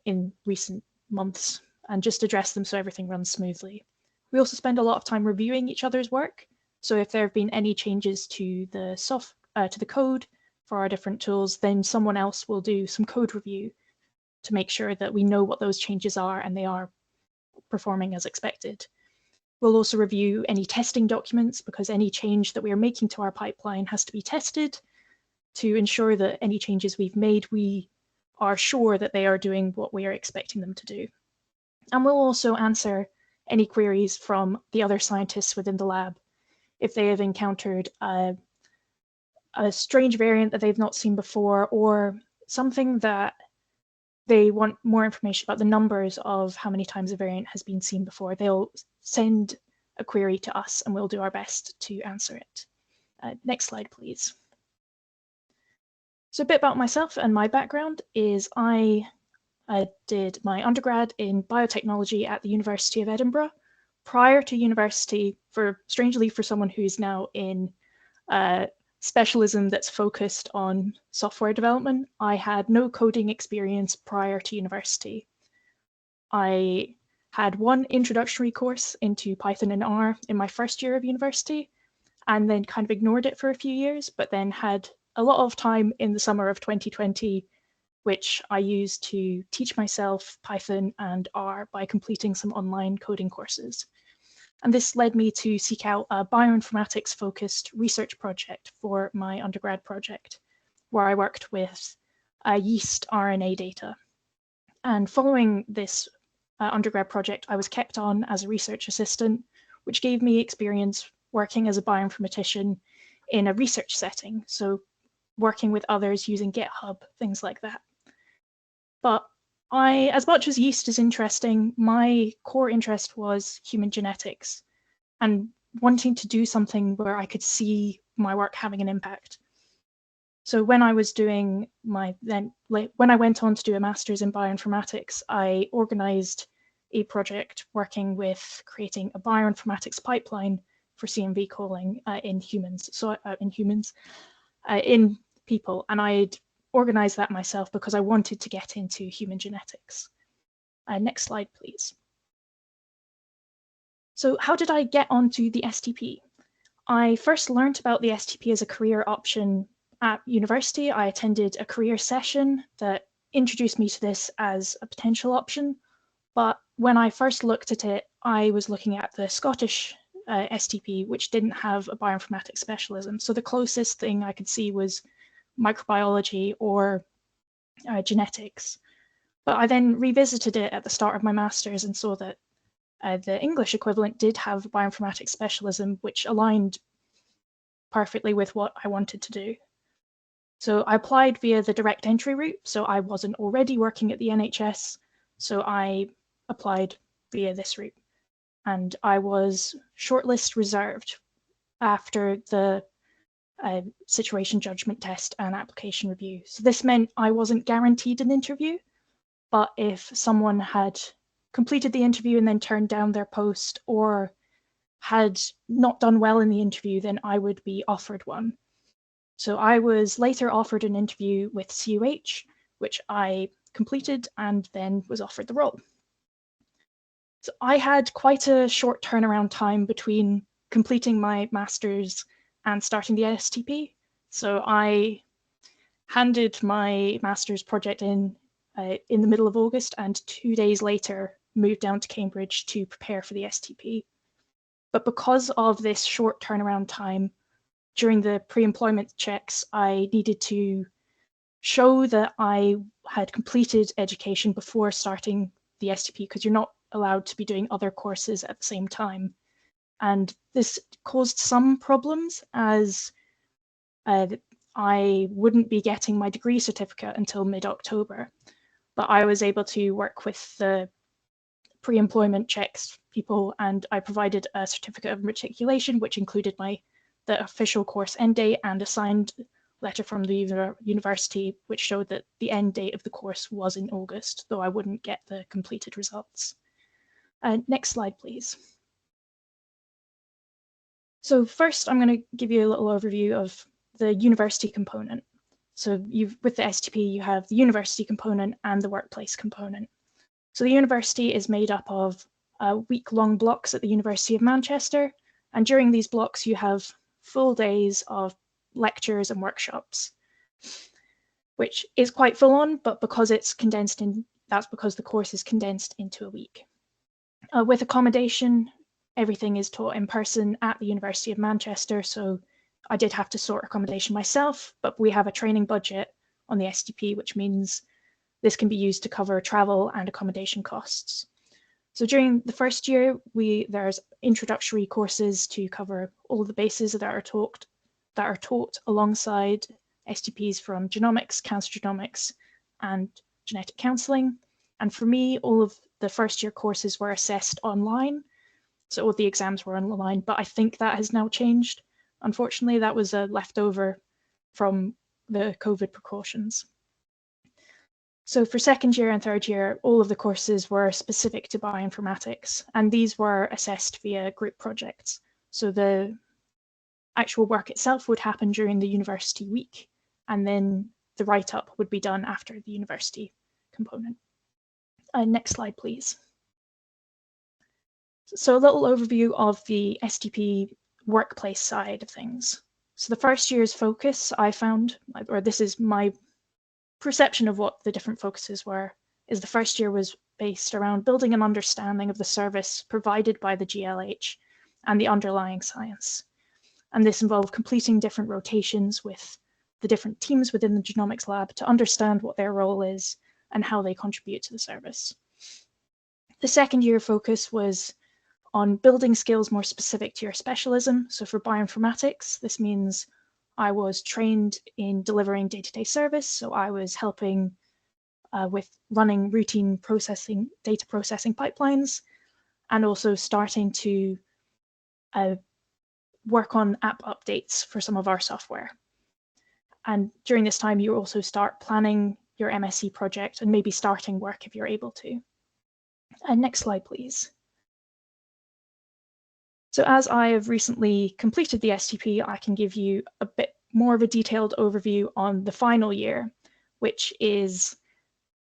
in recent months, and just address them so everything runs smoothly. We also spend a lot of time reviewing each other's work. So if there have been any changes to the code for our different tools, then someone else will do some code review to make sure that we know what those changes are and they are performing as expected. We'll also review any testing documents, because any change that we are making to our pipeline has to be tested to ensure that any changes we've made, we are sure that they are doing what we are expecting them to do. And we'll also answer any queries from the other scientists within the lab if they have encountered a strange variant that they've not seen before, or something that they want more information about the numbers of how many times a variant has been seen before. They'll send a query to us and we'll do our best to answer it. Next slide, please. So a bit about myself and my background is I did my undergrad in biotechnology at the University of Edinburgh. Prior to university, strangely for someone who's now in a specialism that's focused on software development, I had no coding experience prior to university. I had one introductory course into Python and R in my first year of university, and then kind of ignored it for a few years, but then had a lot of time in the summer of 2020, which I used to teach myself Python and R by completing some online coding courses. And this led me to seek out a bioinformatics-focused research project for my undergrad project, where I worked with yeast RNA data. And following this undergrad project, I was kept on as a research assistant, which gave me experience working as a bioinformatician in a research setting, so working with others using GitHub, things like that. But as much as yeast is interesting, my core interest was human genetics and wanting to do something where I could see my work having an impact. So when I was doing when I went on to do a master's in bioinformatics, I organized a project working with creating a bioinformatics pipeline for CMV calling in humans. So in people, and I'd organized that myself because I wanted to get into human genetics. Next slide, please. So how did I get onto the STP? I first learned about the STP as a career option at university. I attended a career session that introduced me to this as a potential option. But when I first looked at it, I was looking at the Scottish STP, which didn't have a bioinformatics specialism. So the closest thing I could see was microbiology or genetics. But I then revisited it at the start of my master's and saw that the English equivalent did have a bioinformatics specialism, which aligned perfectly with what I wanted to do. So I applied via the direct entry route. So I wasn't already working at the NHS. So I applied via this route. And I was shortlist reserved after the situation judgment test and application review. So this meant I wasn't guaranteed an interview, but if someone had completed the interview and then turned down their post or had not done well in the interview, then I would be offered one. So I was later offered an interview with CUH, which I completed and then was offered the role. So I had quite a short turnaround time between completing my master's and starting the STP. So I handed my master's project in the middle of August, and 2 days later moved down to Cambridge to prepare for the STP. But because of this short turnaround time, during the pre-employment checks, I needed to show that I had completed education before starting the STP, because you're not allowed to be doing other courses at the same time. And this caused some problems, as I wouldn't be getting my degree certificate until mid-October. But I was able to work with the pre-employment checks people, and I provided a certificate of matriculation, which included the official course end date and a signed letter from the university, which showed that the end date of the course was in August, though I wouldn't get the completed results. Next slide, please. So first, I'm going to give you a little overview of the university component. So with the STP, you have the university component and the workplace component. So the university is made up of week-long blocks at the University of Manchester, and during these blocks, you have full days of lectures and workshops, which is quite full on, but because it's condensed in, that's because the course is condensed into a week. With accommodation, everything is taught in person at the University of Manchester, so I did have to sort accommodation myself, but we have a training budget on the STP, which means this can be used to cover travel and accommodation costs. So during the first year, there's introductory courses to cover all the bases that are taught alongside STPs from genomics, cancer genomics, and genetic counselling. And for me, all of the first year courses were assessed online. So all the exams were online, but I think that has now changed. Unfortunately, that was a leftover from the COVID precautions. So for second year and third year, all of the courses were specific to bioinformatics, and these were assessed via group projects. So the actual work itself would happen during the university week, and then the write-up would be done after the university component. Next slide, please. So a little overview of the STP workplace side of things. So the first year's focus, I found, or this is my perception of what the different focuses were, is the first year was based around building an understanding of the service provided by the GLH and the underlying science. And this involved completing different rotations with the different teams within the genomics lab to understand what their role is and how they contribute to the service. The second year focus was on building skills more specific to your specialism. So for bioinformatics, this means I was trained in delivering day-to-day service. So I was helping with running routine data processing pipelines, and also starting to work on app updates for some of our software. And during this time, you also start planning your MSc project and maybe starting work if you're able to. Next slide, please. So as I have recently completed the STP, I can give you a bit more of a detailed overview on the final year, which is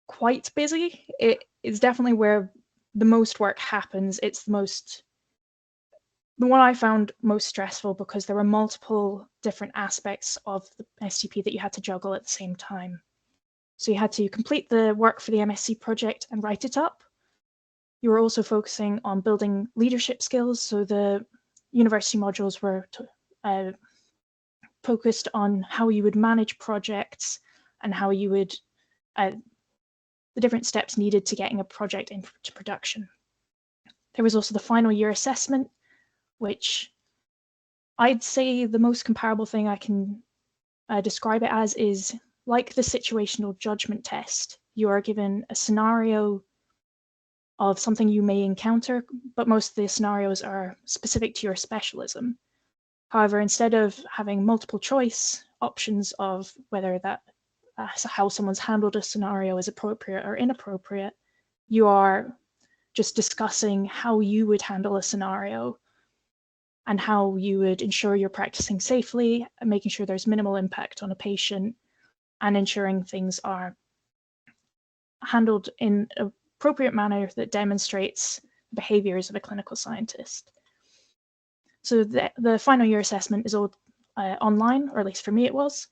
quite busy. It is definitely where the most work happens. It's the one I found most stressful because there were multiple different aspects of the STP that you had to juggle at the same time. So you had to complete the work for the MSc project and write it up. You were also focusing on building leadership skills. So the university modules were focused on how you would manage projects and how you would, the different steps needed to getting a project into production. There was also the final year assessment, which I'd say the most comparable thing I can describe it as is like the situational judgment test. You are given a scenario of something you may encounter, but most of the scenarios are specific to your specialism. However, instead of having multiple choice options of whether that how someone's handled a scenario is appropriate or inappropriate, you are just discussing how you would handle a scenario and how you would ensure you're practicing safely and making sure there's minimal impact on a patient and ensuring things are handled in an appropriate manner that demonstrates behaviors of a clinical scientist. So the final year assessment is all online, or at least for me it was,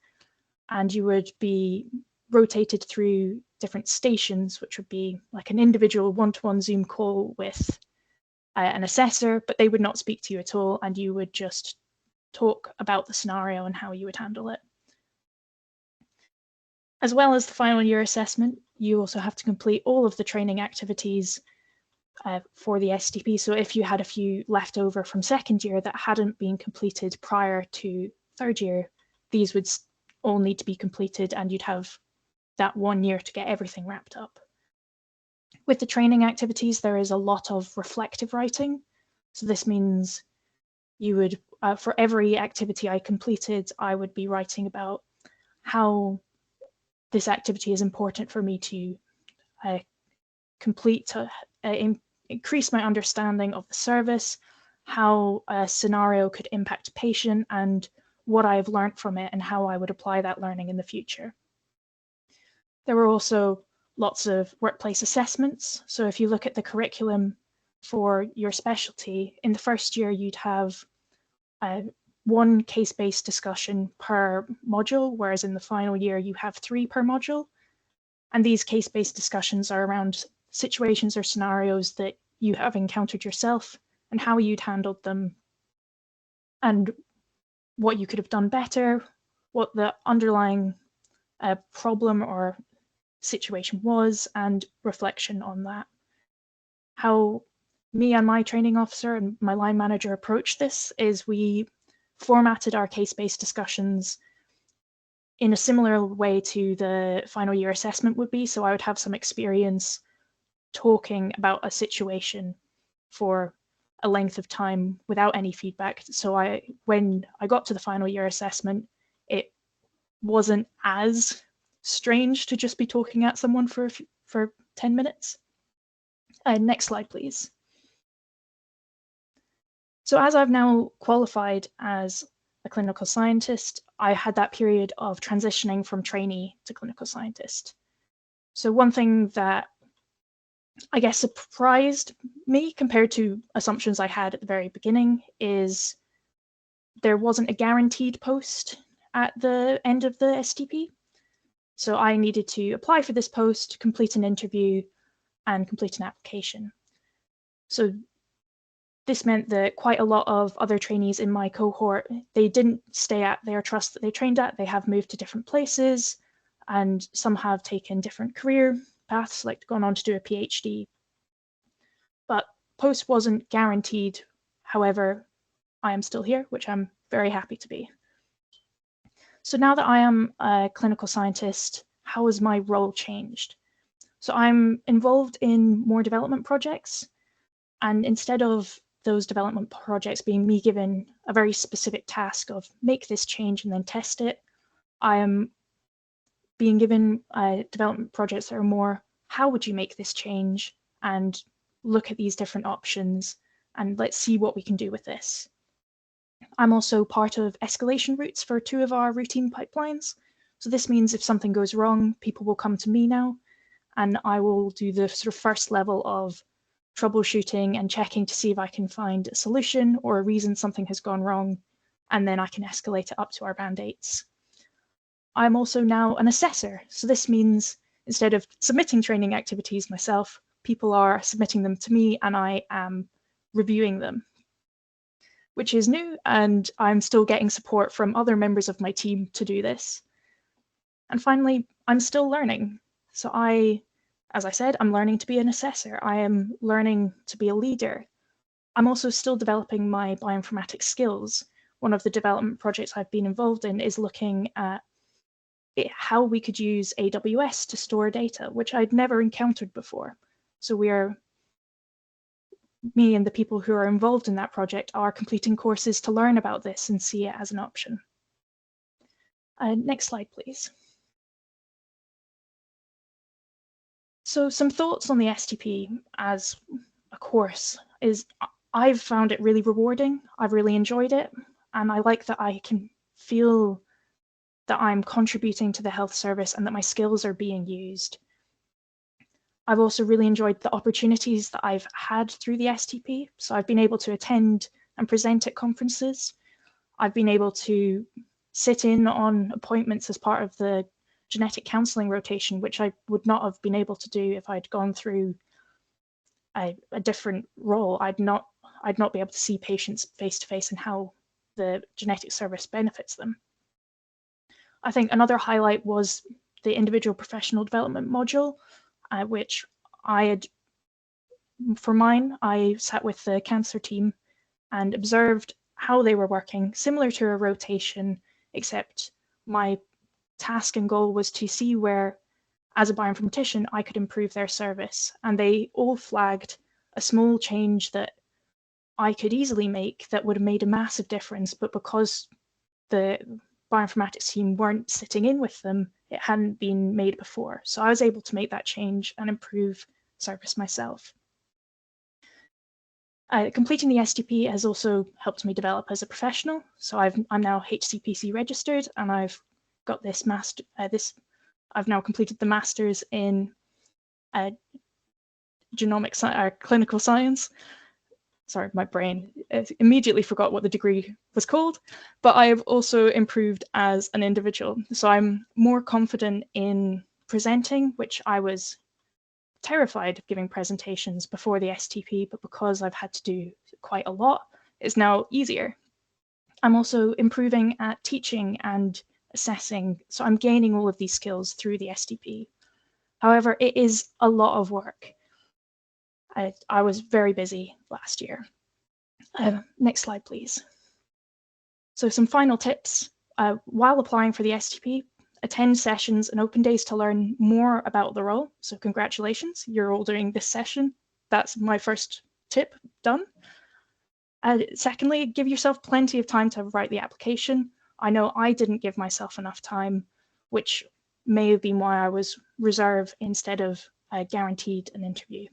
and you would be rotated through different stations, which would be like an individual one-to-one Zoom call with an assessor, but they would not speak to you at all, and you would just talk about the scenario and how you would handle it. As well as the final year assessment, you also have to complete all of the training activities for the STP. So if you had a few left over from second year that hadn't been completed prior to third year, these would all need to be completed, and you'd have that 1 year to get everything wrapped up. With the training activities, there is a lot of reflective writing. So this means you would, for every activity I completed, I would be writing about how this activity is important for me to complete, to increase my understanding of the service, how a scenario could impact a patient, and what I've learned from it and how I would apply that learning in the future. There were also lots of workplace assessments. So if you look at the curriculum for your specialty, in the first year you'd have one case-based discussion per module, whereas in the final year you have 3 per module. And these case-based discussions are around situations or scenarios that you have encountered yourself and how you'd handled them and what you could have done better, what the underlying problem or situation was, and reflection on that. How me and my training officer and my line manager approached this is we formatted our case-based discussions in a similar way to the final year assessment would be. So I would have some experience talking about a situation for a length of time without any feedback. So when I got to the final year assessment, it wasn't as strange to just be talking at someone for 10 minutes. Next slide, please. So as I've now qualified as a clinical scientist, I had that period of transitioning from trainee to clinical scientist. So one thing that I guess surprised me compared to assumptions I had at the very beginning is there wasn't a guaranteed post at the end of the STP. So I needed to apply for this post, complete an interview, and complete an application. So this meant that quite a lot of other trainees in my cohort, they didn't stay at their trust that they trained at. They have moved to different places, and some have taken different career paths, like gone on to do a PhD. But post wasn't guaranteed. However, I am still here, which I'm very happy to be. So now that I am a clinical scientist, how has my role changed? So I'm involved in more development projects, and instead of those development projects being me given a very specific task of make this change and then test it, I am being given development projects that are more, how would you make this change, and look at these different options and let's see what we can do with this. I'm also part of escalation routes for 2 of our routine pipelines. So this means if something goes wrong, people will come to me now, and I will do the sort of first level of troubleshooting and checking to see if I can find a solution or a reason something has gone wrong, and then I can escalate it up to our band 8s. I'm also now an assessor. So this means instead of submitting training activities myself, people are submitting them to me and I am reviewing them, which is new, and I'm still getting support from other members of my team to do this. And finally, I'm still learning. So as I said, I'm learning to be an assessor. I am learning to be a leader. I'm also still developing my bioinformatics skills. One of the development projects I've been involved in is looking at how we could use AWS to store data, which I'd never encountered before. So me and the people who are involved in that project are completing courses to learn about this and see it as an option. Next slide, please. So some thoughts on the STP as a course is I've found it really rewarding. I've really enjoyed it. And I like that I can feel that I'm contributing to the health service and that my skills are being used. I've also really enjoyed the opportunities that I've had through the STP. So I've been able to attend and present at conferences. I've been able to sit in on appointments as part of the genetic counselling rotation, which I would not have been able to do if I'd gone through a different role. I'd not be able to see patients face to face and how the genetic service benefits them. I think another highlight was the individual professional development module, which for mine, I sat with the cancer team and observed how they were working, similar to a rotation, except my task and goal was to see where, as a bioinformatician, I could improve their service. And they all flagged a small change that I could easily make that would have made a massive difference, but because the bioinformatics team weren't sitting in with them, it hadn't been made before. So I was able to make that change and improve service myself. Completing the STP has also helped me develop as a professional. So I'm now HCPC registered, and I've got this I've now completed the master's in genomics or clinical science. Sorry, my brain immediately forgot what the degree was called, but I have also improved as an individual. So I'm more confident in presenting, which I was terrified of giving presentations before the STP, but because I've had to do quite a lot, it's now easier. I'm also improving at teaching and assessing, so I'm gaining all of these skills through the STP. However, it is a lot of work. I was very busy last year. Next slide, please. So some final tips. While applying for the STP, attend sessions and open days to learn more about the role. So congratulations, you're all doing this session. That's my first tip done. Secondly, give yourself plenty of time to write the application. I know I didn't give myself enough time, which may have been why I was reserved instead of guaranteed an interview.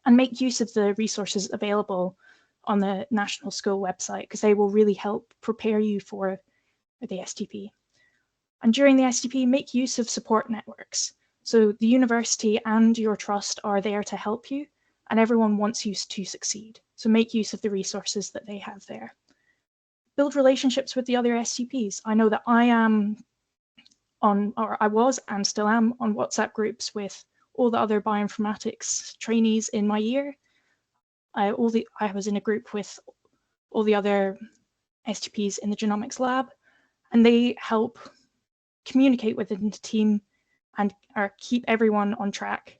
And make use of the resources available on the National School website, because they will really help prepare you for the STP. And during the STP, make use of support networks. So the university and your trust are there to help you, and everyone wants you to succeed. So make use of the resources that they have there. Build relationships with the other STPs. I know that I was and still am on WhatsApp groups with all the other bioinformatics trainees in my year. I was in a group with all the other STPs in the genomics lab, and they help communicate within the team and keep everyone on track.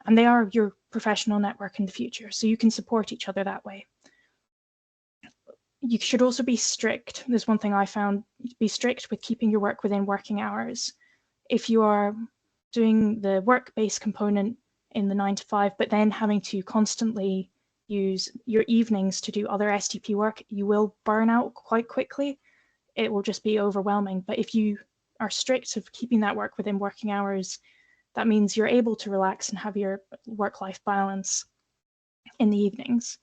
And they are your professional network in the future, so you can support each other that way. You should also be strict. There's one thing I found, be strict with keeping your work within working hours. If you are doing the work-based component in the 9 to 5, but then having to constantly use your evenings to do other STP work, you will burn out quite quickly. It will just be overwhelming. But if you are strict of keeping that work within working hours, that means you're able to relax and have your work-life balance in the evenings.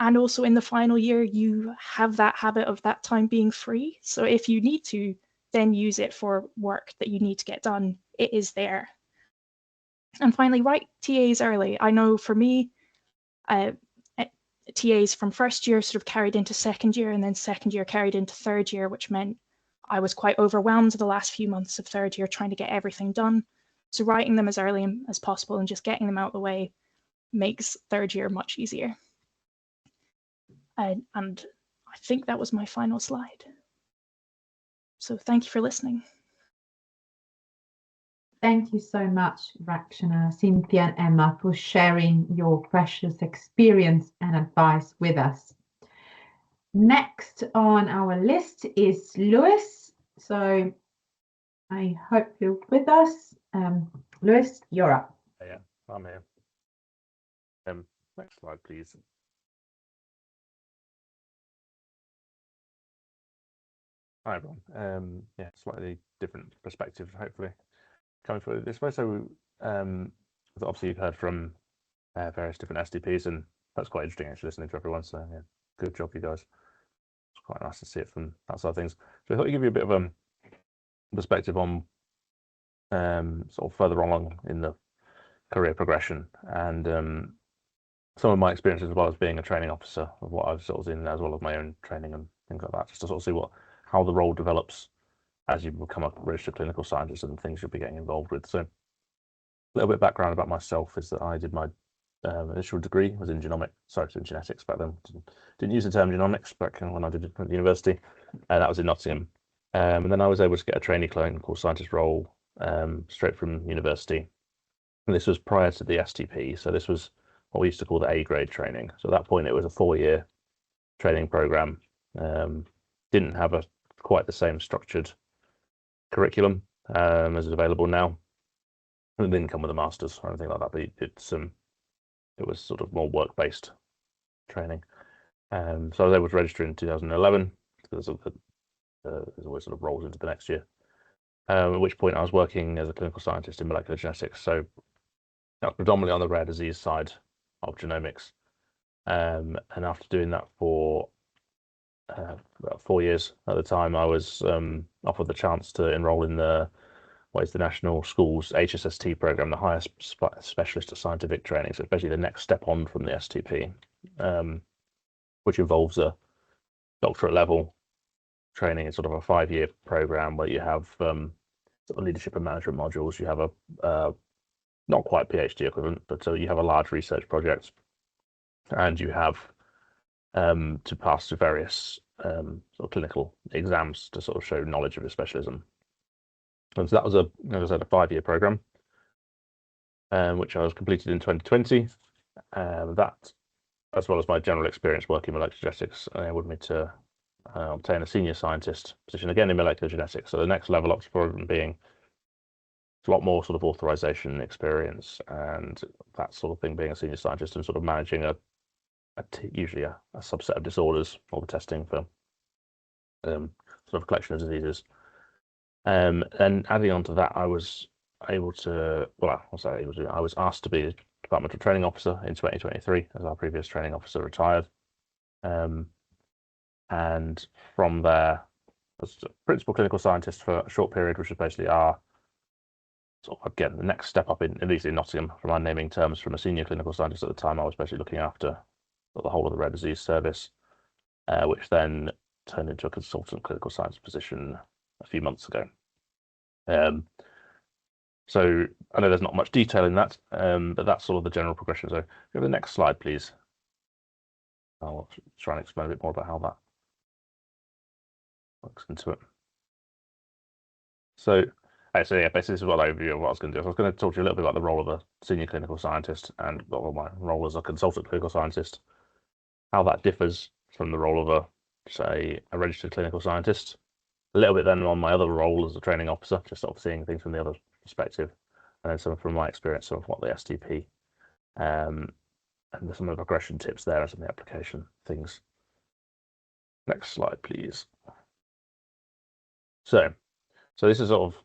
And also in the final year, you have that habit of that time being free. So if you need to then use it for work that you need to get done, it is there. And finally, write TAs early. I know for me, TAs from first year sort of carried into second year, and then second year carried into third year, which meant I was quite overwhelmed the last few months of third year trying to get everything done. So writing them as early as possible and just getting them out of the way makes third year much easier. And I think that was my final slide. So thank you for listening. Thank you so much, Rakshana, Cynthia, and Emma, for sharing your precious experience and advice with us. Next on our list is Lewis. So I hope you're with us. Lewis, you're up. Yeah, I'm here. Next slide, please. Hi, everyone. Yeah, slightly different perspective, hopefully, coming through this way. So obviously you've heard from various different STPs, and that's quite interesting actually listening to everyone. So yeah, good job, you guys. It's quite nice to see it from that side of things. So I thought I'd give you a bit of a perspective on sort of further along in the career progression, and some of my experiences as well as being a training officer of what I've sort of seen, as well as my own training and things like that, just to sort of see how the role develops as you become a registered clinical scientist and things you'll be getting involved with. So a little bit of background about myself is that I did my initial degree was in genetics back then. Didn't use the term genomics back when I did it at the university, and that was in Nottingham. And then I was able to get a trainee clinical scientist role straight from university. And this was prior to the STP, so this was what we used to call the A grade training. So at that point, it was a 4-year training program. Didn't have quite the same structured curriculum as is available now. And it didn't come with a master's or anything like that, but it was sort of more work-based training. So I was able to register in 2011 because there's always sort of rolls into the next year. At which point I was working as a clinical scientist in molecular genetics. So that was predominantly on the rare disease side of genomics. And after doing that for about 4 years at the time, I was offered the chance to enroll in the National Schools HSST program, the highest specialist scientific training. So it's basically the next step on from the STP, which involves a doctorate level training. It's sort of a 5-year program where you have sort of leadership and management modules. You have a not quite PhD equivalent, but so you have a large research project, and you have to pass through various sort of clinical exams to sort of show knowledge of your specialism. And so that was as I said, a 5-year program, which I was completed in 2020. That, as well as my general experience working in molecular genetics, enabled me to obtain a senior scientist position again in molecular genetics. So the next level up from being a lot more sort of authorization experience and that sort of thing, being a senior scientist and sort of managing usually a subset of disorders or the testing for sort of a collection of diseases. And adding on to that, I was able to, I was asked to be a departmental training officer in 2023 as our previous training officer retired. And from there, I was a principal clinical scientist for a short period, which is basically our sort of, again, the next step up at least in Nottingham from our naming terms. From a senior clinical scientist at the time, I was basically looking after the whole of the rare disease service, which then turned into a consultant clinical science position a few months ago. So I know there's not much detail in that, but that's sort of the general progression. So go to the next slide, please. I'll try and explain a bit more about how that works into it. So yeah, basically this is what overview of what I was going to do. So I was going to talk to you a little bit about the role of a senior clinical scientist and my role as a consultant clinical scientist, how that differs from the role of a registered clinical scientist. A little bit then on my other role as a training officer, just sort of seeing things from the other perspective, and then some from my experience of what the STP, and some of the progression tips there and some of the application things. Next slide, please. So this is sort of,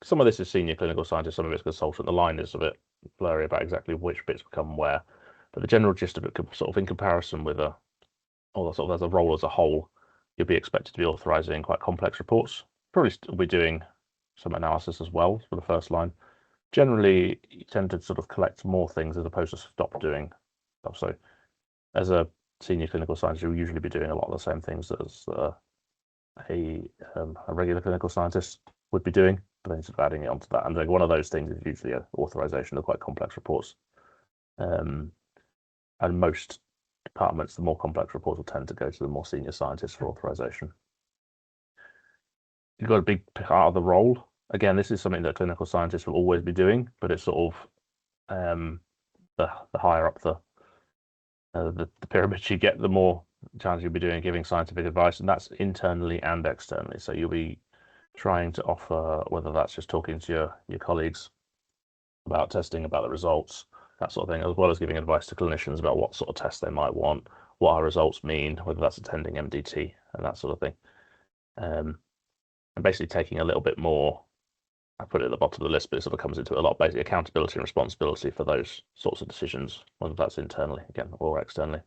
some of this is senior clinical scientist, some of it's consultant. The line is a bit blurry about exactly which bits become where, but the general gist of it, sort of in comparison with a or sort of as a role as a whole, you'll be expected to be authorizing quite complex reports. Probably still be doing some analysis as well for the first line. Generally, you tend to sort of collect more things as opposed to stop doing stuff. So as a senior clinical scientist, you'll usually be doing a lot of the same things as a regular clinical scientist would be doing, but then sort of adding it onto that. And like one of those things is usually an authorization of quite complex reports. And most departments, the more complex reports will tend to go to the more senior scientists for authorization. You've got a big part of the role. Again, this is something that clinical scientists will always be doing, but it's sort of the higher up the pyramid you get, the more challenge you'll be doing giving scientific advice, and that's internally and externally. So you'll be trying to offer, whether that's just talking to your colleagues about testing, about the results, that sort of thing, as well as giving advice to clinicians about what sort of tests they might want, what our results mean, whether that's attending MDT and that sort of thing. And basically taking a little bit more, I put it at the bottom of the list, but it sort of comes into it a lot, basically accountability and responsibility for those sorts of decisions, whether that's internally, again, or externally.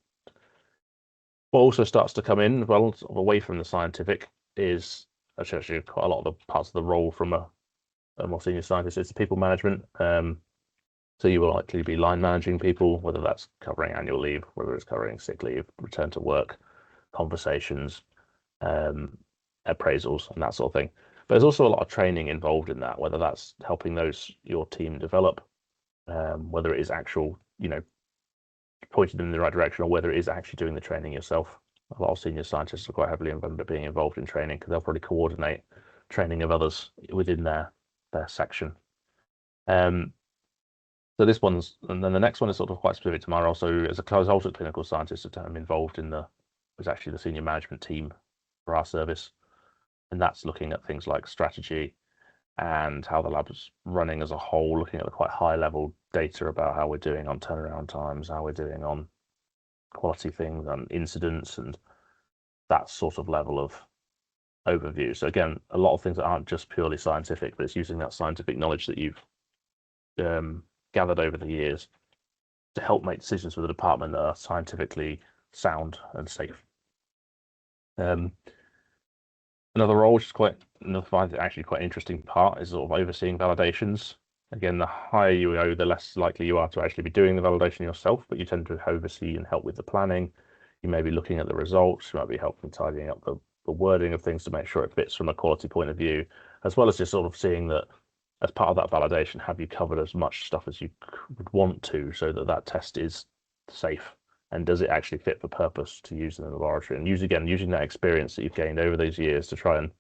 What also starts to come in, well, sort of away from the scientific, is actually quite a lot of the parts of the role from a more senior scientist. It's the people management. So you will likely be line managing people, whether that's covering annual leave, whether it's covering sick leave, return to work, conversations, appraisals, and that sort of thing. But there's also a lot of training involved in that, whether that's helping your team develop, whether it is actual, pointed in the right direction, or whether it is actually doing the training yourself. A lot of senior scientists are quite heavily being involved in training because they'll probably coordinate training of others within their section. So this one's, and then the next one is sort of quite specific to my role. So as a consultant clinical scientist, I'm involved in was actually the senior management team for our service. And that's looking at things like strategy and how the lab is running as a whole, looking at the quite high level data about how we're doing on turnaround times, how we're doing on quality things, on incidents, and that sort of level of overview. So again, a lot of things that aren't just purely scientific, but it's using that scientific knowledge that you've gathered over the years to help make decisions for the department that are scientifically sound and safe. Another role, which is actually quite interesting part, is sort of overseeing validations. Again, the higher you go, the less likely you are to actually be doing the validation yourself, but you tend to oversee and help with the planning. You may be looking at the results, you might be helping tidying up the wording of things to make sure it fits from a quality point of view, as well as just sort of seeing that as part of that validation, have you covered as much stuff as you would want to, so that test is safe, and does it actually fit for purpose to use in the laboratory? And using that experience that you've gained over those years to try and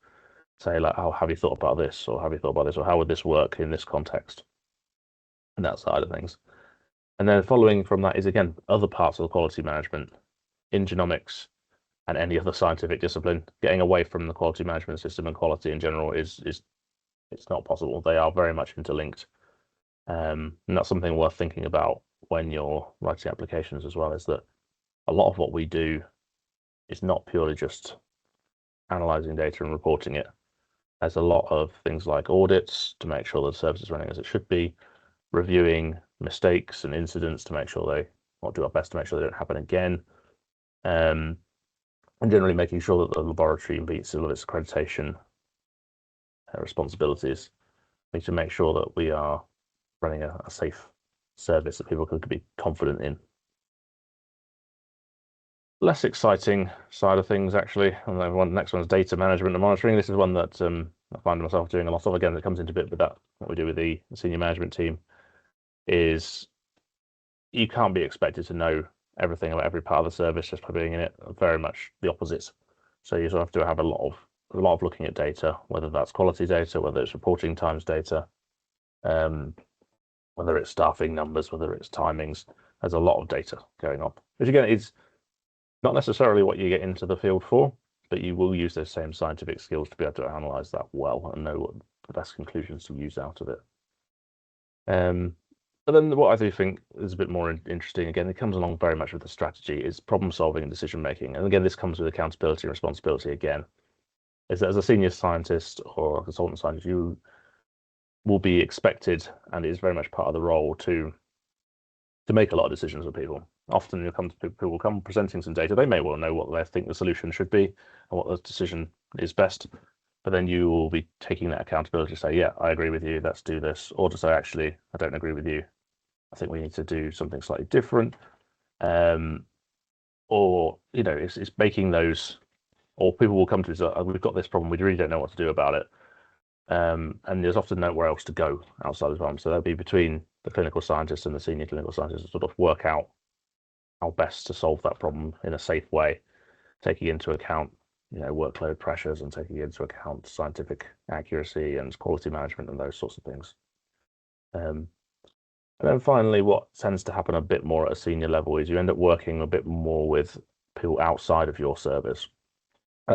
say, like, oh, have you thought about this, or have you thought about this, or how would this work in this context, and that side of things. And then following from that is, again, other parts of the quality management in genomics and any other scientific discipline. Getting away from the quality management system and quality in general is it's not possible. They are very much interlinked. And that's something worth thinking about when you're writing applications as well, is that a lot of what we do is not purely just analyzing data and reporting it. There's a lot of things like audits to make sure the service is running as it should be, reviewing mistakes and incidents to make sure we'll do our best to make sure they don't happen again, and generally making sure that the laboratory meets all of its accreditation responsibilities. We need to make sure that we are running a safe service that people could be confident in. Less exciting side of things, actually, and the next one is data management and monitoring. This is one that I find myself doing a lot of. Again, that comes into a bit with that, what we do with the senior management team, is you can't be expected to know everything about every part of the service just by being in it. Very much the opposite. So you sort of have to have a lot of looking at data, whether that's quality data, whether it's reporting times data, whether it's staffing numbers, whether it's timings. There's a lot of data going on, which again is not necessarily what you get into the field for, but you will use those same scientific skills to be able to analyze that well and know what the best conclusions to use out of it. But then what I do think is a bit more interesting, again, it comes along very much with the strategy, is problem solving and decision making. And again, this comes with accountability and responsibility again. Is that as a senior scientist or a consultant scientist, you will be expected, and it is very much part of the role, to make a lot of decisions with people. often you'll come to people will come presenting some data. They may well know what they think the solution should be and what the decision is best, but then you will be taking that accountability to say, yeah, I agree with you, let's do this, or to say, actually, I don't agree with you, I think we need to do something slightly different. Or, you know, it's making those, or people will come to us, we've got this problem, we really don't know what to do about it. And there's often nowhere else to go outside the department. So that'll be between the clinical scientists and the senior clinical scientists to sort of work out how best to solve that problem in a safe way, taking into account, you know, workload pressures and taking into account scientific accuracy and quality management and those sorts of things. And then finally, what tends to happen a bit more at a senior level is you end up working a bit more with people outside of your service.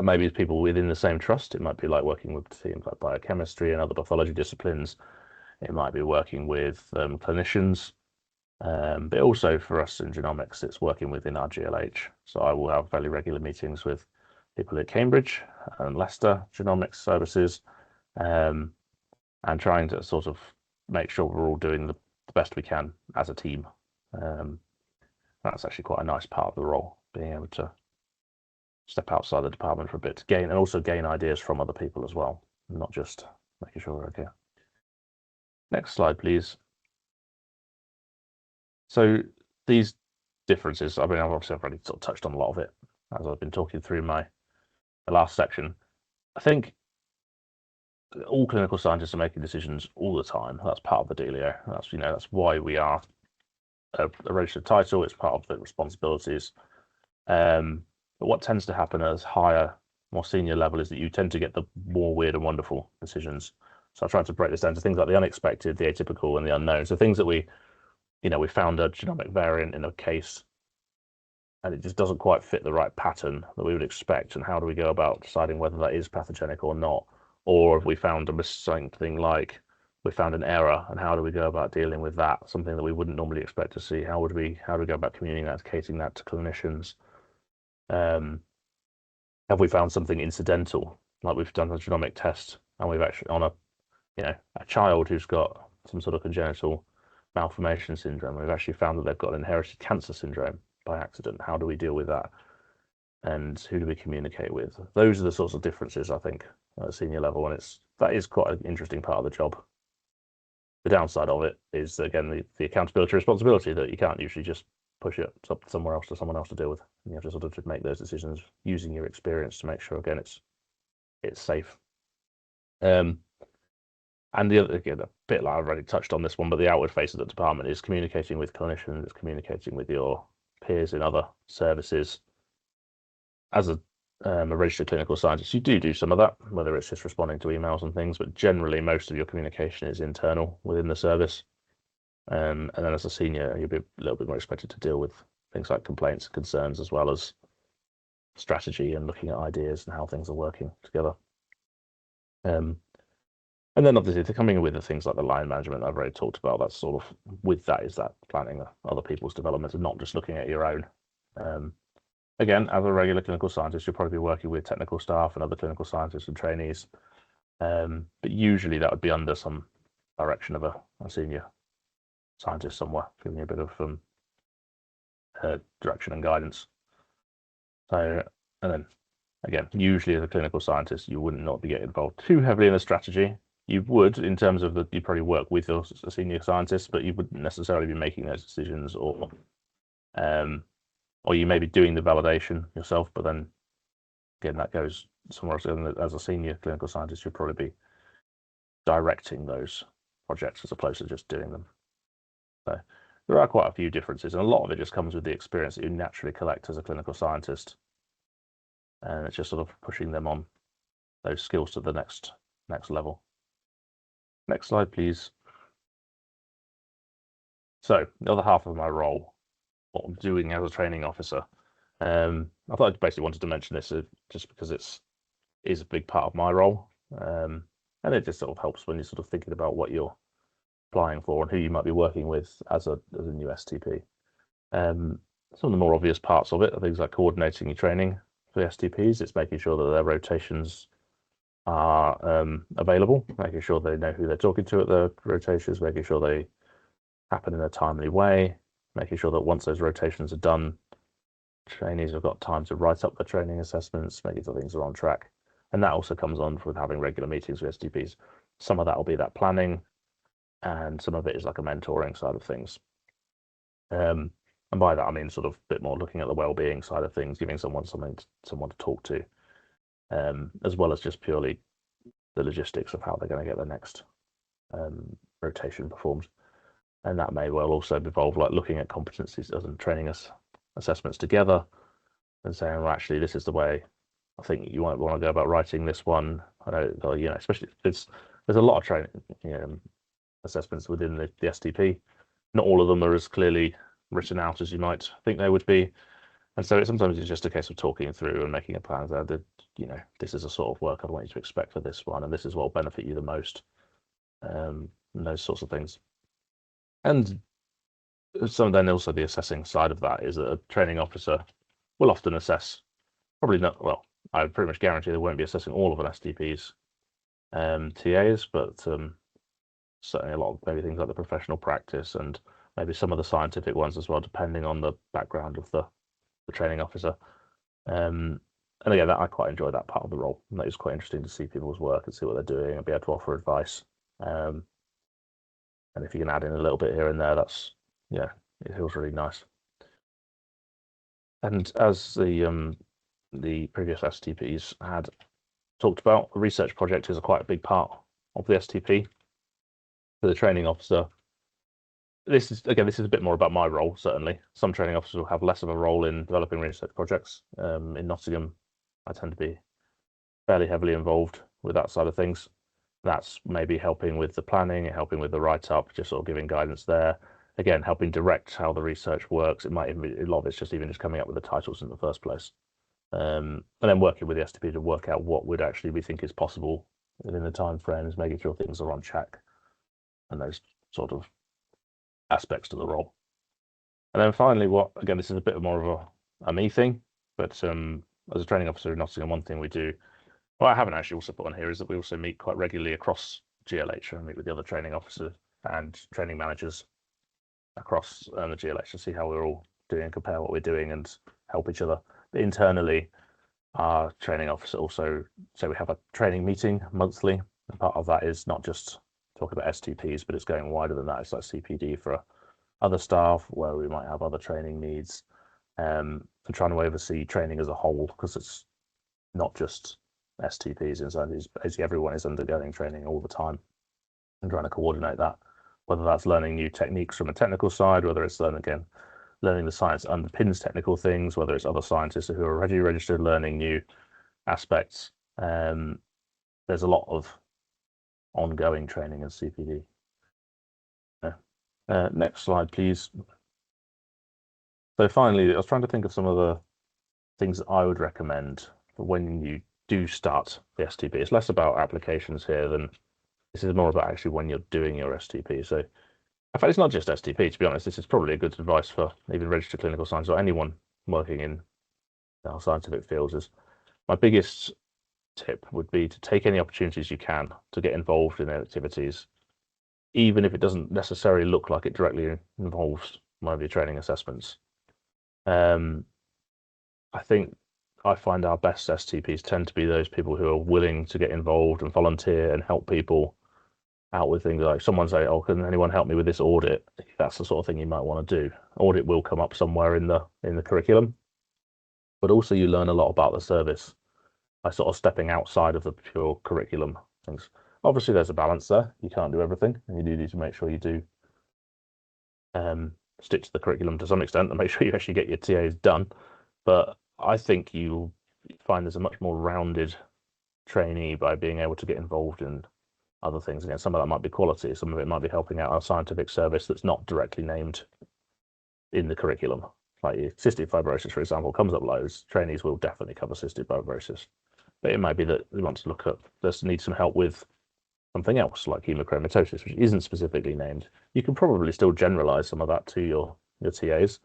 Maybe people within the same trust. It might be like working with teams like biochemistry and other pathology disciplines. It might be working with clinicians. But also for us in genomics, it's working within our GLH. So I will have fairly regular meetings with people at Cambridge and Leicester Genomics Services, and trying to sort of make sure we're all doing the best we can as a team. That's actually quite a nice part of the role, being able to step outside the department for a bit to gain, and also gain ideas from other people as well, not just making sure we're okay. Next slide, please. So these differences, I mean, I've already sort of touched on a lot of it as I've been talking through the last section. I think all clinical scientists are making decisions all the time. That's part of the dealio. That's, you know, that's why we are a registered title. It's part of the responsibilities. But what tends to happen at a higher, more senior level is that you tend to get the more weird and wonderful decisions. So I tried to break this down to things like the unexpected, the atypical, and the unknown. So things that we found a genomic variant in a case, and it just doesn't quite fit the right pattern that we would expect. And how do we go about deciding whether that is pathogenic or not? Or if we found something like we found an error, and how do we go about dealing with that? Something that we wouldn't normally expect to see. How do we go about communicating that to clinicians? Have we found something incidental, like we've done a genomic test and we've actually on a child who's got some sort of congenital malformation syndrome, we've actually found that they've got an inherited cancer syndrome by accident. How do we deal with that? And who do we communicate with? Those are the sorts of differences, I think, at a senior level, and that is quite an interesting part of the job. The downside of it is, again, the accountability responsibility that you can't usually just push it up somewhere else to someone else to deal with. You have to sort of just make those decisions using your experience to make sure, again, it's safe. And the other, again, a bit like I've already touched on this one, but the outward face of the department is communicating with clinicians, it's communicating with your peers in other services. As a registered clinical scientist, you do some of that, whether it's just responding to emails and things, but generally most of your communication is internal within the service. And then as a senior, you'll be a little bit more expected to deal with things like complaints and concerns, as well as strategy and looking at ideas and how things are working together. And then obviously they're coming in with the things like the line management I've already talked about. That's sort of, with that is that planning other people's development and not just looking at your own. Again, as a regular clinical scientist, you'll probably be working with technical staff and other clinical scientists and trainees. But usually that would be under some direction of a senior scientist somewhere, giving you a bit of direction and guidance. So, and then again, usually as a clinical scientist, you wouldn't not be getting involved too heavily in the strategy. You would, in terms of you probably work with a senior scientist, but you wouldn't necessarily be making those decisions, or you may be doing the validation yourself, but then again, that goes somewhere else. And as a senior clinical scientist, you'll probably be directing those projects as opposed to just doing them. So there are quite a few differences, and a lot of it just comes with the experience that you naturally collect as a clinical scientist, and it's just sort of pushing them on those skills to the next level. Next slide, please. So the other half of my role, what I'm doing as a training officer, I thought I basically wanted to mention this just because it is a big part of my role, and it just sort of helps when you're sort of thinking about what you're applying for and who you might be working with as a new STP. Some of the more obvious parts of it are things like coordinating your training for the STPs. It's making sure that their rotations are available, making sure they know who they're talking to at the rotations, making sure they happen in a timely way, making sure that once those rotations are done, trainees have got time to write up their training assessments, making sure things are on track. And that also comes on with having regular meetings with STPs. Some of that will be that planning, and some of it is like a mentoring side of things. And by that, I mean sort of a bit more looking at the well-being side of things, giving someone to talk to, as well as just purely the logistics of how they're going to get their next rotation performed. And that may well also involve like looking at competencies and training assessments together and saying, well, actually, this is the way I think you might want to go about writing this one. I know, you know, especially there's a lot of training assessments within the STP. Not all of them are as clearly written out as you might think they would be. And so sometimes it's just a case of talking through and making a plan that, you know, this is a sort of work I want you to expect for this one, and this is what will benefit you the most, and those sorts of things. And then also the assessing side of that is that a training officer will often assess, probably not, well, I would pretty much guarantee they won't be assessing all of an STP's TAs, but certainly a lot of maybe things like the professional practice and maybe some of the scientific ones as well, depending on the background of the training officer. And again, I quite enjoy that part of the role. And it's quite interesting to see people's work and see what they're doing and be able to offer advice. And if you can add in a little bit here and there, that's, yeah, it feels really nice. And as the previous STPs had talked about, a research project is quite a big part of the STP. For the training officer, this is a bit more about my role, certainly. Some training officers will have less of a role in developing research projects. In Nottingham, I tend to be fairly heavily involved with that side of things. That's maybe helping with the planning, helping with the write-up, just sort of giving guidance there. Again, helping direct how the research works. It might even be, a lot of it's just coming up with the titles in the first place. And then working with the STP to work out what would actually we think is possible within the time frames, making sure things are on track, and those sort of aspects to the role. And then finally, again, this is a bit more of a me thing, but as a training officer in Nottingham, one thing we do, well, I haven't actually also put on here, is that we also meet quite regularly across GLH and meet with the other training officers and training managers across the GLH to see how we're all doing, compare what we're doing, and help each other. But internally, our training officer also, so we have a training meeting monthly, and part of that is not just talking about STPs, but it's going wider than that. It's like CPD for other staff where we might have other training needs, and trying to oversee training as a whole, because it's not just STPs inside these. Basically, everyone is undergoing training all the time, and trying to coordinate that, whether that's learning new techniques from a technical side, whether it's learning the science that underpins technical things, whether it's other scientists who are already registered learning new aspects. There's a lot of ongoing training in CPD. Next slide, please. So finally, I was trying to think of some of the things that I would recommend for when you do start the STP. It's less about applications here than this is more about actually when you're doing your STP. So in fact, it's not just STP, to be honest. This is probably a good advice for even registered clinical science or anyone working in our scientific fields. Is my biggest tip would be to take any opportunities you can to get involved in their activities, even if it doesn't necessarily look like it directly involves one of your training assessments. I think I find our best STPs tend to be those people who are willing to get involved and volunteer and help people out with things. Like someone say, oh, can anyone help me with this audit? That's the sort of thing you might want to do. Audit will come up somewhere in the curriculum, but also you learn a lot about the service by sort of stepping outside of the pure curriculum things. Obviously, there's a balance there. You can't do everything, and you do need to make sure you do stick to the curriculum to some extent and make sure you actually get your TAs done. But I think you'll find there's a much more rounded trainee by being able to get involved in other things. Again, some of that might be quality, some of it might be helping out our scientific service that's not directly named in the curriculum. Like cystic fibrosis, for example, comes up loads. Trainees will definitely cover cystic fibrosis. But it might be that we want to look at, need some help with something else like hemochromatosis, which isn't specifically named. You can probably still generalize some of that to your TAs,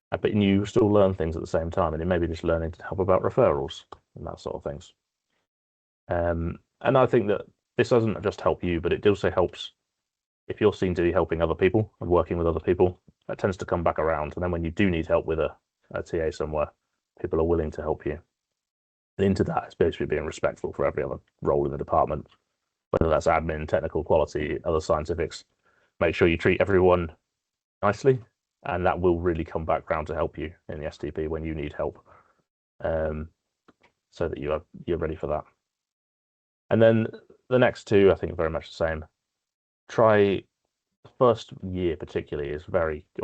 but you still learn things at the same time, and it may be just learning to help about referrals and that sort of things. And I think that this doesn't just help you, but it also helps if you're seen to be helping other people and working with other people. that tends to come back around. And then when you do need help with a TA somewhere, people are willing to help you. And into that, it's basically being respectful for every other role in the department, whether that's admin, technical, quality, other scientifics. Make sure you treat everyone nicely, and that will really come back round to help you in the STP when you need help, so that you're ready for that. And then the next two, I think, are very much the same. Try the first year particularly is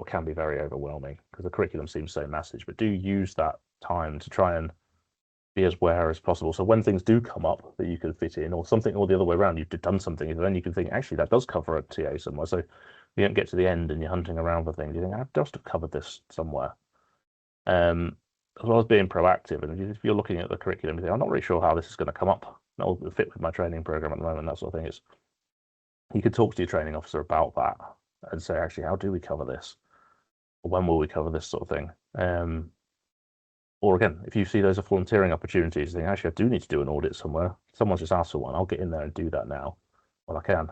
can be very overwhelming because the curriculum seems so massive, but do use that time to try and be as aware as possible. So when things do come up that you could fit in, or something, or the other way around, you've done something, and then you can think, actually, that does cover a TA somewhere. So you don't get to the end and you're hunting around for things. You think, I've just covered this somewhere. As well as being proactive. And if you're looking at the curriculum, you think, I'm not really sure how this is going to come up. It'll fit with my training program at the moment, that sort of thing. You could talk to your training officer about that and say, actually, how do we cover this? Or when will we cover this sort of thing? Or again, if you see those are volunteering opportunities, you think, actually, I do need to do an audit somewhere. Someone's just asked for one. I'll get in there and do that now. Well, I can.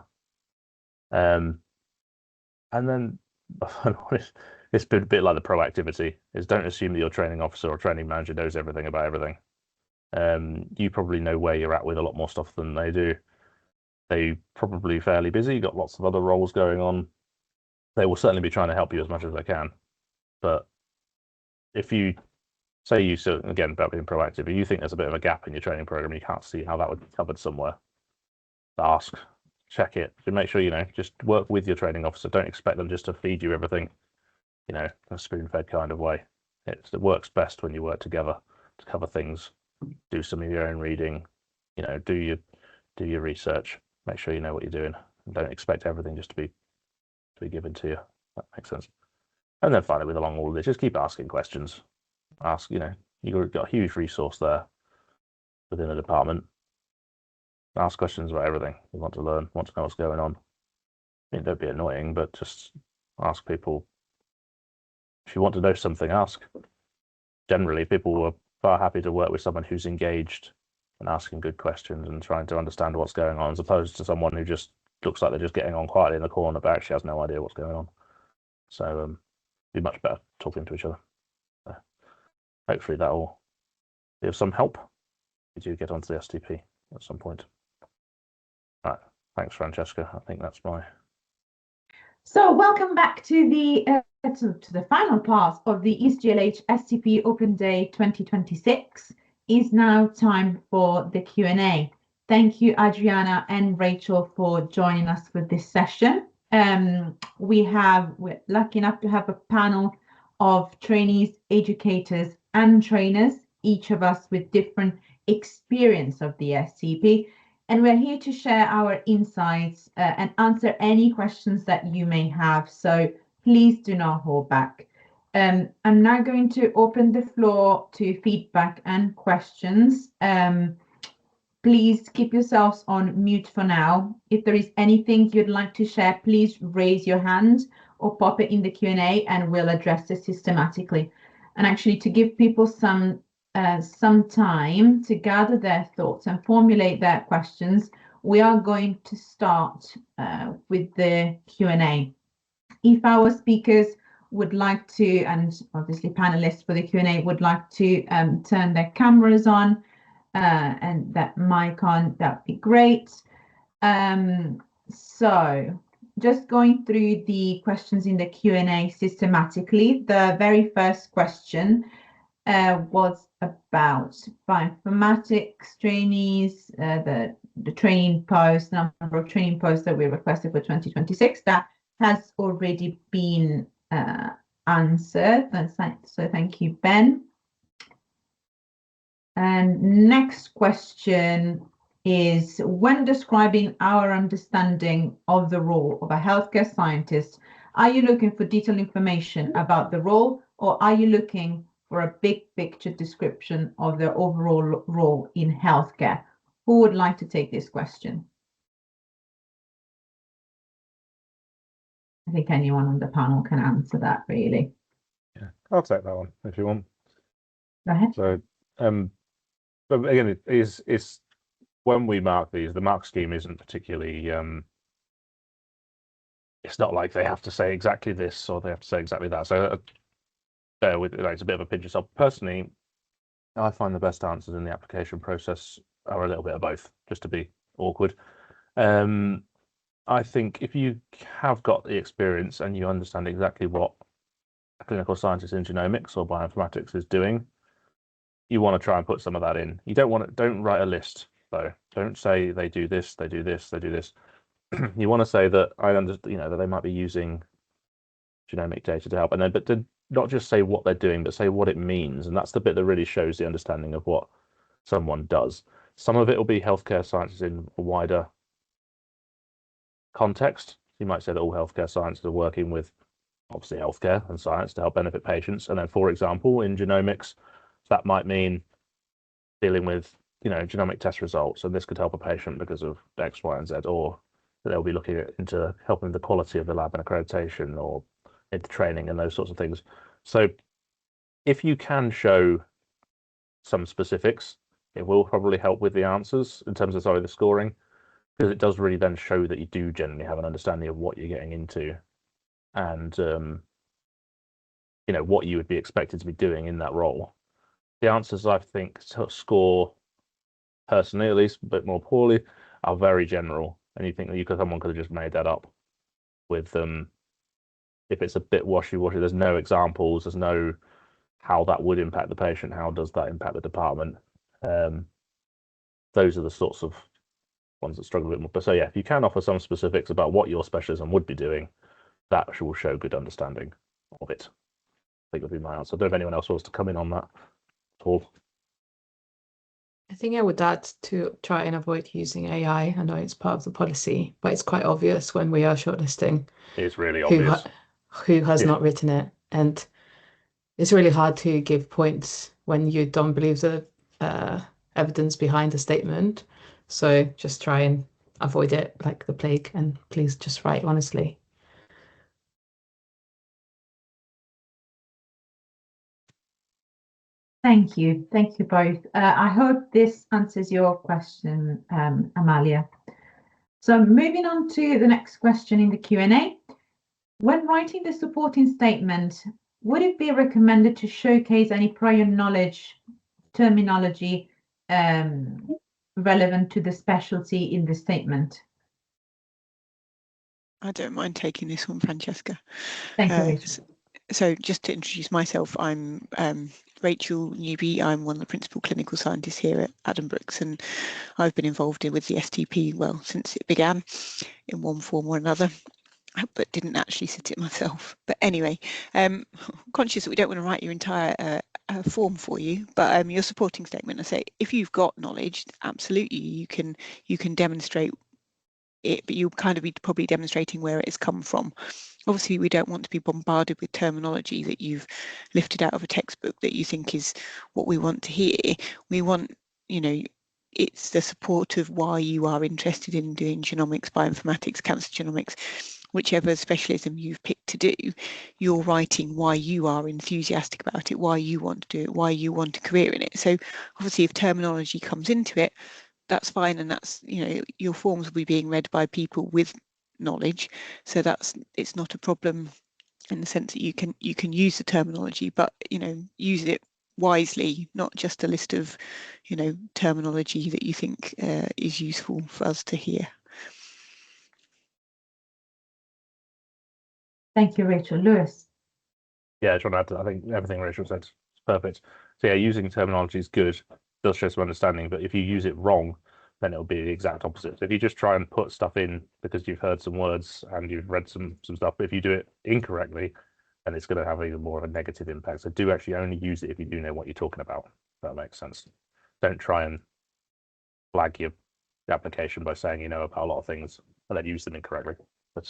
And then it's been a bit like the proactivity, is don't assume that your training officer or training manager knows everything about everything. You probably know where you're at with a lot more stuff than they do. They're probably fairly busy, got lots of other roles going on. They will certainly be trying to help you as much as they can. But if you say so again, about being proactive, if you think there's a bit of a gap in your training program, you can't see how that would be covered somewhere, ask, check it, to make sure, just work with your training officer. Don't expect them just to feed you everything, a spoon-fed kind of way. It works best when you work together to cover things, do some of your own reading, do your research, make sure you know what you're doing, and don't expect everything just to be given to you. That makes sense. And then finally, with along all of this, just keep asking questions. Ask, you've got a huge resource there within the department. Ask questions about everything. You want to learn, want to know what's going on. Don't be annoying, but just ask people. If you want to know something, ask. Generally, people are far happy to work with someone who's engaged and asking good questions and trying to understand what's going on, as opposed to someone who just looks like they're just getting on quietly in the corner, but actually has no idea what's going on. So, be much better talking to each other. Hopefully that will be of some help if you do get onto the STP at some point. Right, thanks, Francesca. I think that's my. So welcome back to the final part of the East GLH STP Open Day 2026. Is now time for the Q&A. Thank you, Adriana and Rachel, for joining us for this session. We're lucky enough to have a panel of trainees, educators, and trainers, each of us with different experience of the STP. And we're here to share our insights and answer any questions that you may have. So please do not hold back. I'm now going to open the floor to feedback and questions. Please keep yourselves on mute for now. If there is anything you'd like to share, please raise your hand or pop it in the Q&A and we'll address it systematically. And actually, to give people some time to gather their thoughts and formulate their questions, we are going to start with the Q&A. If our speakers would like to, and obviously panelists for the Q&A would like to turn their cameras on and that mic on, that'd be great. So just going through the questions in the Q&A systematically. The very first question was about bioinformatics trainees, the training post, number of training posts that we requested for 2026. That has already been answered. So thank you, Ben. And next question is, when describing our understanding of the role of a healthcare scientist, are you looking for detailed information about the role, or are you looking for a big picture description of their overall role in healthcare? Who would like to take this question? I think anyone on the panel can answer that, really. Yeah, I'll take that one if you want. Go ahead. So, but again, it's when we mark these, the mark scheme isn't particularly it's not like they have to say exactly this or they have to say exactly that. So it's a bit of a pinch of salt. Personally, I find the best answers in the application process are a little bit of both, just to be awkward. I think if you have got the experience and you understand exactly what a clinical scientist in genomics or bioinformatics is doing, you want to try and put some of that in. You don't write a list though. Don't say they do this, they do this, they do this. You want to say that that they might be using genomic data to help, but to not just say what they're doing, but say what it means. And that's the bit that really shows the understanding of what someone does. Some of it will be healthcare sciences in a wider context. You might say that all healthcare sciences are working with obviously healthcare and science to help benefit patients. And then, for example, in genomics, that might mean dealing with genomic test results, and this could help a patient because of X, Y, and Z, or they'll be looking into helping the quality of the lab and accreditation, or into training and those sorts of things. So if you can show some specifics, it will probably help with the answers in terms of the scoring, because it does really then show that you do generally have an understanding of what you're getting into, and what you would be expected to be doing in that role. The answers, I think, score personally, at least a bit more poorly, are very general, and you think that someone could have just made that up with if it's a bit washy-washy, there's no examples, there's no how that would impact the patient, how does that impact the department. Those are the sorts of ones that struggle a bit more. But so yeah, if you can offer some specifics about what your specialism would be doing, that will show good understanding of it. I think would be my answer. I don't know if anyone else wants to come in on that at all. I think I would add to try and avoid using AI. I know it's part of the policy, but it's quite obvious when we are shortlisting. It's really obvious. Who has not written it. And it's really hard to give points when you don't believe the evidence behind the statement. So just try and avoid it like the plague, and please just write honestly. Thank you both. I hope this answers your question, Amalia. So moving on to the next question in the Q&A. When writing the supporting statement, would it be recommended to showcase any prior knowledge, terminology relevant to the specialty in the statement? I don't mind taking this one, Francesca. Thank you, Rachel. So just to introduce myself, I'm Rachel Newby. I'm one of the principal clinical scientists here at Addenbrooke's, and I've been involved with the STP, since it began in one form or another, but didn't actually sit it myself. But anyway, conscious that we don't want to write your entire form for you, but your supporting statement, I say, if you've got knowledge, absolutely, you can demonstrate it, but you'll kind of be probably demonstrating where it has come from. Obviously, we don't want to be bombarded with terminology that you've lifted out of a textbook that you think is what we want to hear. We want, it's the support of why you are interested in doing genomics, bioinformatics, cancer genomics, whichever specialism you've picked to do. You're writing why you are enthusiastic about it, why you want to do it, why you want a career in it. So obviously, if terminology comes into it, that's fine, and that's your forms will be being read by people with knowledge, so it's not a problem in the sense that you can use the terminology, but use it wisely, not just a list of terminology that you think is useful for us to hear. Thank you, Rachel. Lewis. Yeah, trying to add to that, I think everything Rachel said is perfect. So yeah, using terminology is good, does show some understanding, but if you use it wrong, then it'll be the exact opposite. So if you just try and put stuff in because you've heard some words and you've read some stuff, but if you do it incorrectly, then it's going to have even more of a negative impact. So do actually only use it if you do know what you're talking about. If that makes sense. Don't try and flag your application by saying you know about a lot of things and then use them incorrectly. But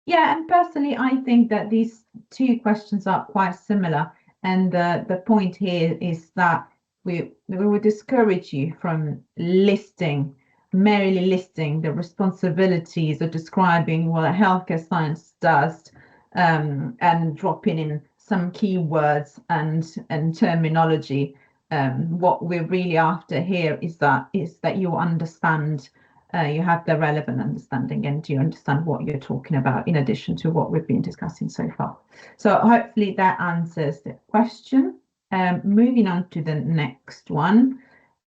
Yeah, and personally, I think that these two questions are quite similar. And the point here is that we would discourage you from merely listing the responsibilities of describing what a healthcare science does, and dropping in some keywords and terminology. What we're really after here is that you understand you have the relevant understanding and you understand what you're talking about in addition to what we've been discussing so far. So hopefully that answers the question. Moving on to the next one.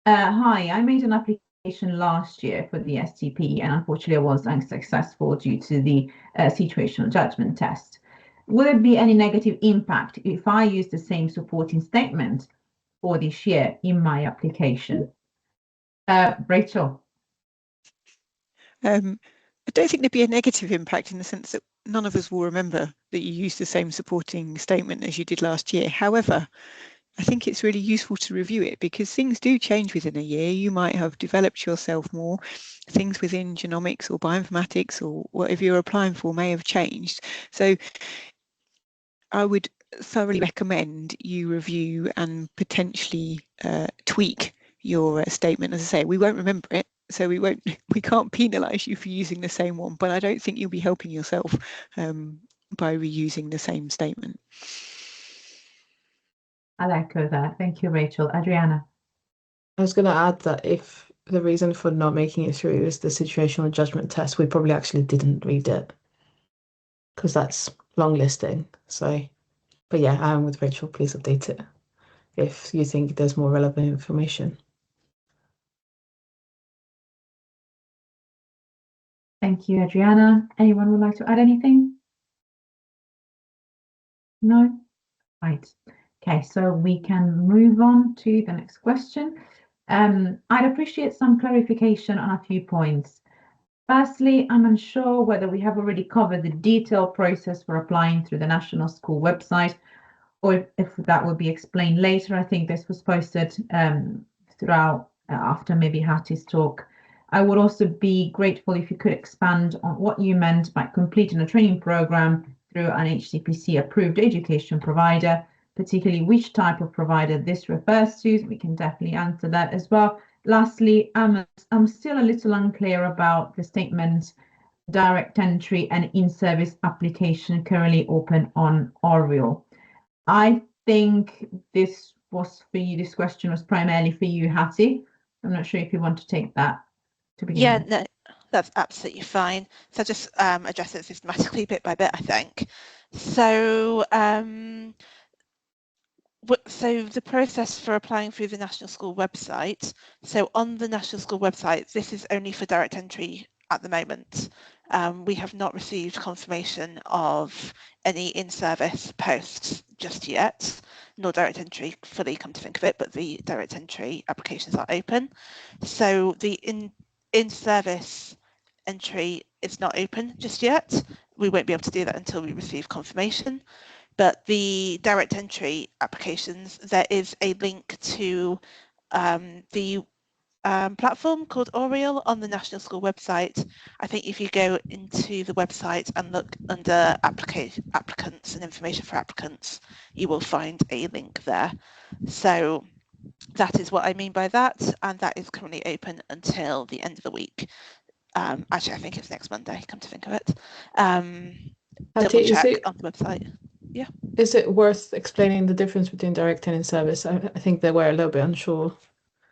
Hi, I made an application last year for the STP and unfortunately I was unsuccessful due to the situational judgment test. Will there be any negative impact if I use the same supporting statement for this year in my application? Rachel. I don't think there'd be a negative impact in the sense that none of us will remember that you used the same supporting statement as you did last year. However, I think it's really useful to review it because things do change within a year. You might have developed yourself more. Things within genomics or bioinformatics or whatever you're applying for may have changed. So I would thoroughly recommend you review and potentially tweak your statement. As I say, we won't remember it, so we can't penalise you for using the same one, but I don't think you'll be helping yourself by reusing the same statement. I'll echo that. Thank you, Rachel. Adriana. I was going to add that if the reason for not making it through is the situational judgment test, we probably actually didn't read it because that's long listing. So, but yeah, I am with Rachel. Please update it if you think there's more relevant information. Thank you, Adriana. Anyone would like to add anything? No? Right. Okay, so we can move on to the next question. I'd appreciate some clarification on a few points. Firstly, I'm unsure whether we have already covered the detailed process for applying through the National School website, or if that will be explained later. I think this was posted throughout after maybe Hattie's talk. I would also be grateful if you could expand on what you meant by completing a training program through an HCPC approved education provider, particularly which type of provider this refers to. We can definitely answer that as well. Lastly, I'm still a little unclear about the statement direct entry and in-service application currently open on Oriel. I think this was for you. This question was primarily for you, Hattie. I'm not sure if you want to take that to begin with. No, that's absolutely fine. So I'll just address it systematically bit by bit, I think. So, so the process for applying through the National School website. So on the National School website, this is only for direct entry at the moment. We have not received confirmation of any in-service posts just yet, nor direct entry fully, come to think of it, but the direct entry applications are open. So the in-service entry is not open just yet. We won't be able to do that until we receive confirmation. But the direct entry applications, there is a link to the platform called Oriel on the National School website. I think if you go into the website and look under applicants and information for applicants, you will find a link there. So that is what I mean by that, and that is currently open until the end of the week. Actually, I think it's next Monday, come to think of it. Double check on the website. Yeah. Is it worth explaining the difference between direct and in-service? I think they were a little bit unsure.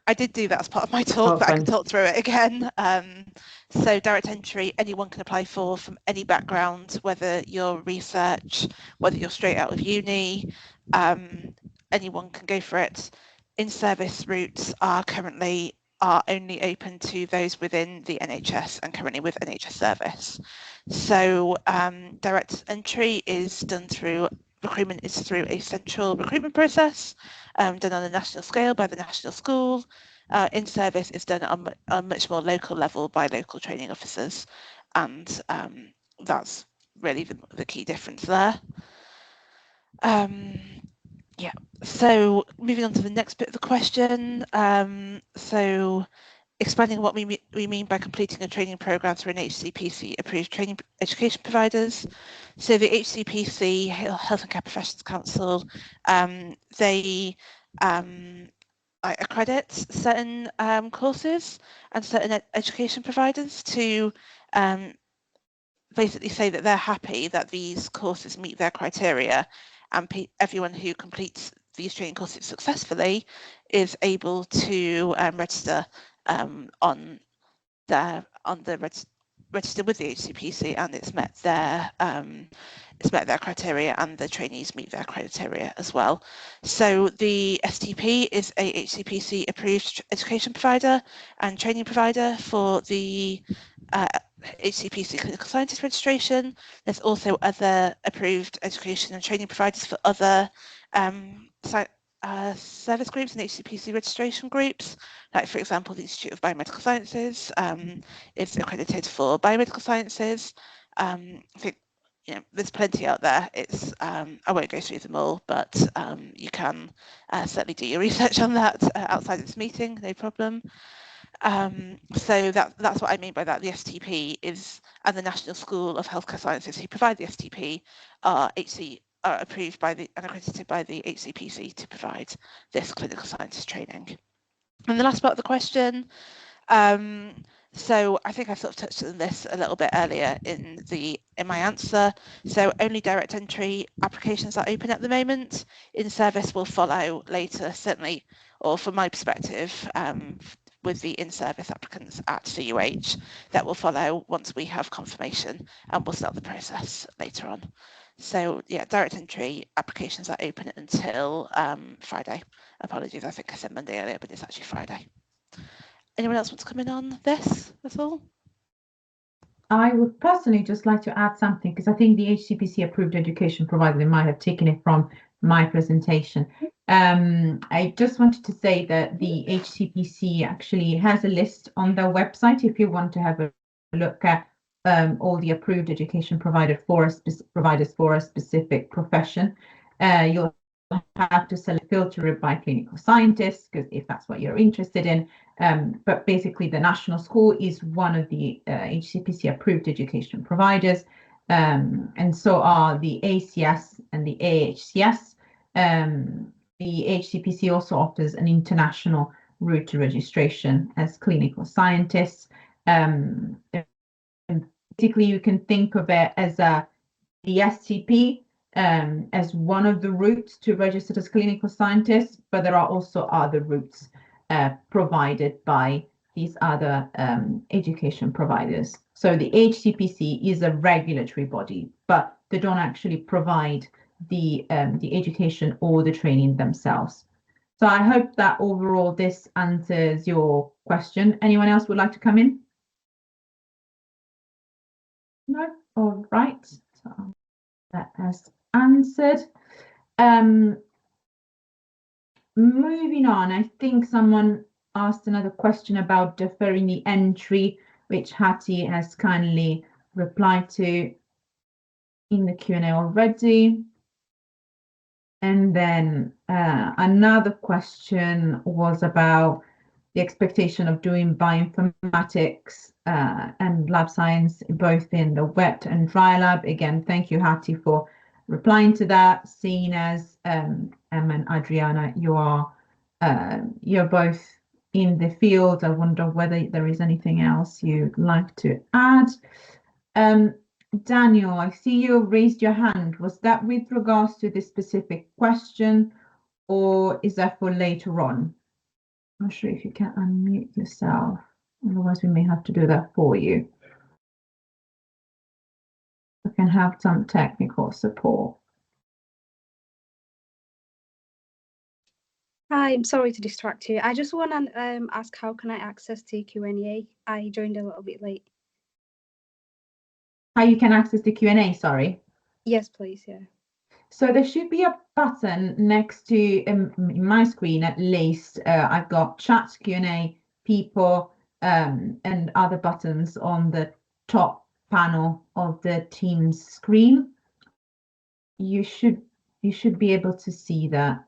I did do that as part of my talk, but I can talk through it again. So direct entry, anyone can apply for from any background, whether you're research, whether you're straight out of uni, anyone can go for it. In-service routes are only open to those within the NHS and currently with NHS service. So direct entry is done through recruitment is through a central recruitment process done on a national scale by the National School. In-service is done on a much more local level by local training officers, and that's really the key difference there. Yeah, so moving on to the next bit of the question. So explaining what we mean by completing a training program through an HCPC approved training education providers. So the HCPC, Health and Care Professions Council, they accredit certain courses and certain education providers to basically say that they're happy that these courses meet their criteria, and everyone who completes these training courses successfully is able to register on their registered with the HCPC and it's met their criteria, and the trainees meet their criteria as well. So the STP is a HCPC approved education provider and training provider for the HCPC clinical scientist registration. There's also other approved education and training providers for other service groups and HCPC registration groups, like for example the Institute of Biomedical Sciences is accredited for biomedical sciences. I think there's plenty out there. It's I won't go through them all, but you can certainly do your research on that outside this meeting, no problem. So that's what I mean by that. The STP is, and the National School of Healthcare Sciences who provide the STP are approved by and accredited by the HCPC to provide this clinical scientist training. And the last part of the question, so I think I sort of touched on this a little bit earlier in my answer. So only direct entry applications are open at the moment. In-service will follow later, certainly, or from my perspective, with the in-service applicants at CUH, that will follow once we have confirmation, and we'll start the process later on. So yeah, direct entry applications are open until Friday. Apologies, I think I said Monday earlier, but it's actually Friday. Anyone else want to come in on this at all? I would personally just like to add something, because I think the HCPC approved education provider, they might have taken it from my presentation. I just wanted to say that the HCPC actually has a list on their website if you want to have a look at all the approved education providers for a specific profession. You'll have to filter it by clinical scientists, because if that's what you're interested in. But basically, the National School is one of the HCPC approved education providers, and so are the ACS and the AHCS. The HCPC also offers an international route to registration as clinical scientists. Basically, you can think of it as the STP as one of the routes to register as clinical scientists, but there are also other routes provided by these other education providers. So the HCPC is a regulatory body, but they don't actually provide the education or the training themselves. So I hope that overall this answers your question. Anyone else would like to come in? No? All right. So that has answered. Moving on, I think someone asked another question about deferring the entry, which Hattie has kindly replied to in the Q&A already. And then another question was about the expectation of doing bioinformatics and lab science, both in the wet and dry lab. Again, thank you, Hattie, for replying to that. Seeing as Emma and Adriana, you're both in the field, I wonder whether there is anything else you'd like to add. Daniel, I see you raised your hand. Was that with regards to this specific question, or is that for later on? I'm not sure if you can unmute yourself. Otherwise, we may have to do that for you. We can have some technical support. Hi, I'm sorry to distract you. I just want to ask, how can I access the Q&A? I joined a little bit late. How you can access the Q&A, sorry? Yes, please, yeah. So there should be a button next to, in my screen at least, I've got chat, Q&A, people, and other buttons on the top panel of the Teams screen. You should be able to see that.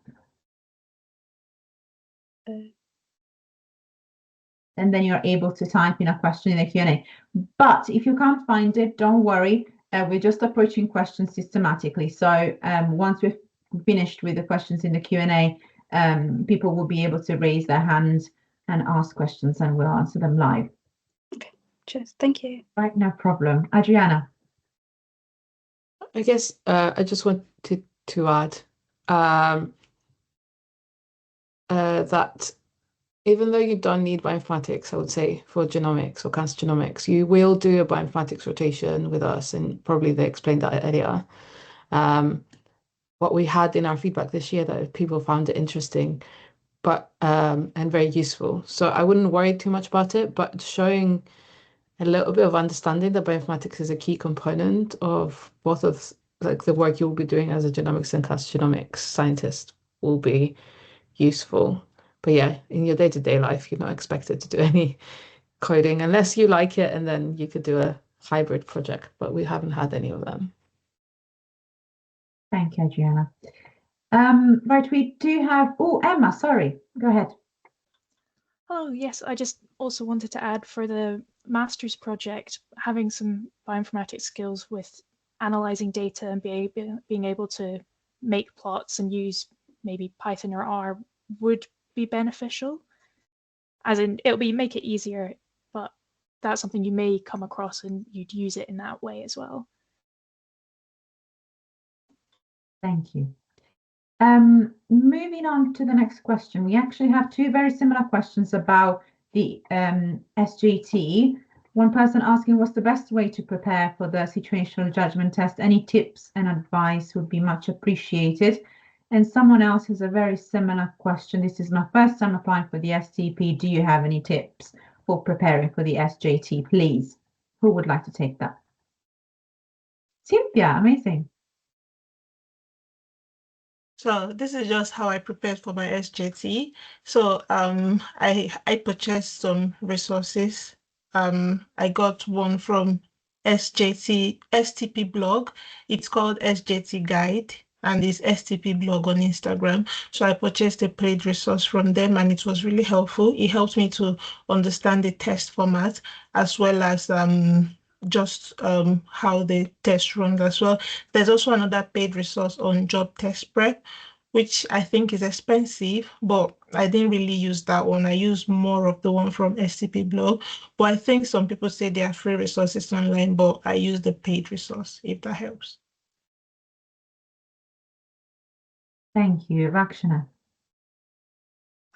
And then you're able to type in a question in the Q&A. But if you can't find it, don't worry. We're just approaching questions systematically. So once we've finished with the questions in the Q&A, people will be able to raise their hands and ask questions, and we'll answer them live. Okay, cheers. Thank you. Right, no problem. Adriana. I guess I just wanted to add that even though you don't need bioinformatics, I would say, for genomics or cancer genomics, you will do a bioinformatics rotation with us, and probably they explained that earlier. What we had in our feedback this year that people found it interesting, but and very useful. So I wouldn't worry too much about it, but showing a little bit of understanding that bioinformatics is a key component of both of like the work you'll be doing as a genomics and cancer genomics scientist will be useful. But yeah, in your day-to-day life, you're not expected to do any coding unless you like it, and then you could do a hybrid project, but we haven't had any of them. Thank you, Adriana. Right, we do have, oh, Emma, sorry, go ahead. Oh, yes, I just also wanted to add for the master's project, having some bioinformatics skills with analyzing data and being able to make plots and use maybe Python or R would be beneficial. As in, make it easier, but that's something you may come across and you'd use it in that way as well. Thank you. Moving on to the next question, we actually have two very similar questions about the SJT. One person asking what's the best way to prepare for the situational judgment test. Any tips and advice would be much appreciated. And someone else has a very similar question. This is my first time applying for the STP. Do you have any tips for preparing for the SJT, please? Who would like to take that? Cynthia, amazing. So this is just how I prepared for my SJT. So I purchased some resources. I got one from STP blog. It's called SJT Guide, and it's STP blog on Instagram. So I purchased a paid resource from them, and it was really helpful. It helped me to understand the test format as well as just how the test runs as well. There's also another paid resource on job test prep, which I think is expensive, but I didn't really use that one. I used more of the one from STP blog, but I think some people say they are free resources online, but I use the paid resource, if that helps. Thank you, Rakshana.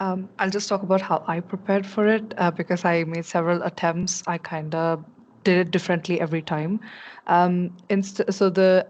I'll just talk about how I prepared for it because I made several attempts. I kind of did it differently every time. So the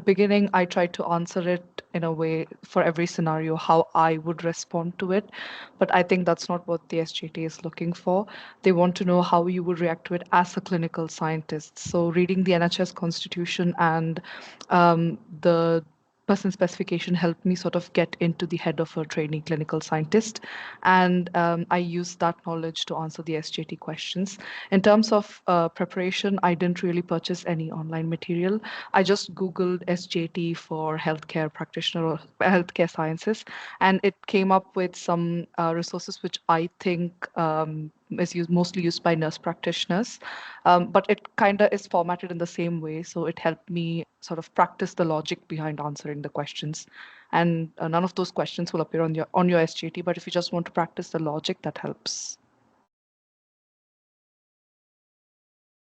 beginning, I tried to answer it in a way for every scenario how I would respond to it, but I think that's not what the SJT is looking for. They want to know how you would react to it as a clinical scientist. So reading the NHS Constitution and the person specification helped me sort of get into the head of a trainee clinical scientist. And I used that knowledge to answer the SJT questions. In terms of preparation, I didn't really purchase any online material. I just Googled SJT for healthcare practitioner or healthcare sciences, and it came up with some resources which I think is mostly used by nurse practitioners, but it kind of is formatted in the same way. So it helped me sort of practice the logic behind answering the questions. And none of those questions will appear on your SJT, but if you just want to practice the logic, that helps.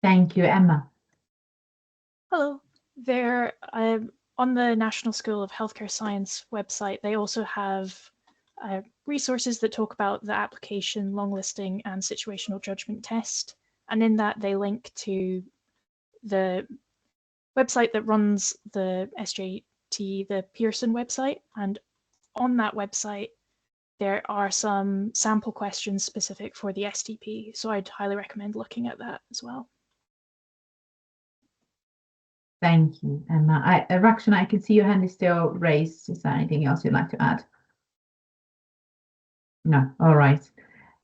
Thank you, Emma. Hello. There, on the National School of Healthcare Science website, they also have resources that talk about the application, long listing, and situational judgment test. And in that, they link to the website that runs the SJT, the Pearson website. And on that website, there are some sample questions specific for the STP. So I'd highly recommend looking at that as well. Thank you, Emma. Rakshana, I can see your hand is still raised. Is there anything else you'd like to add? No, all right.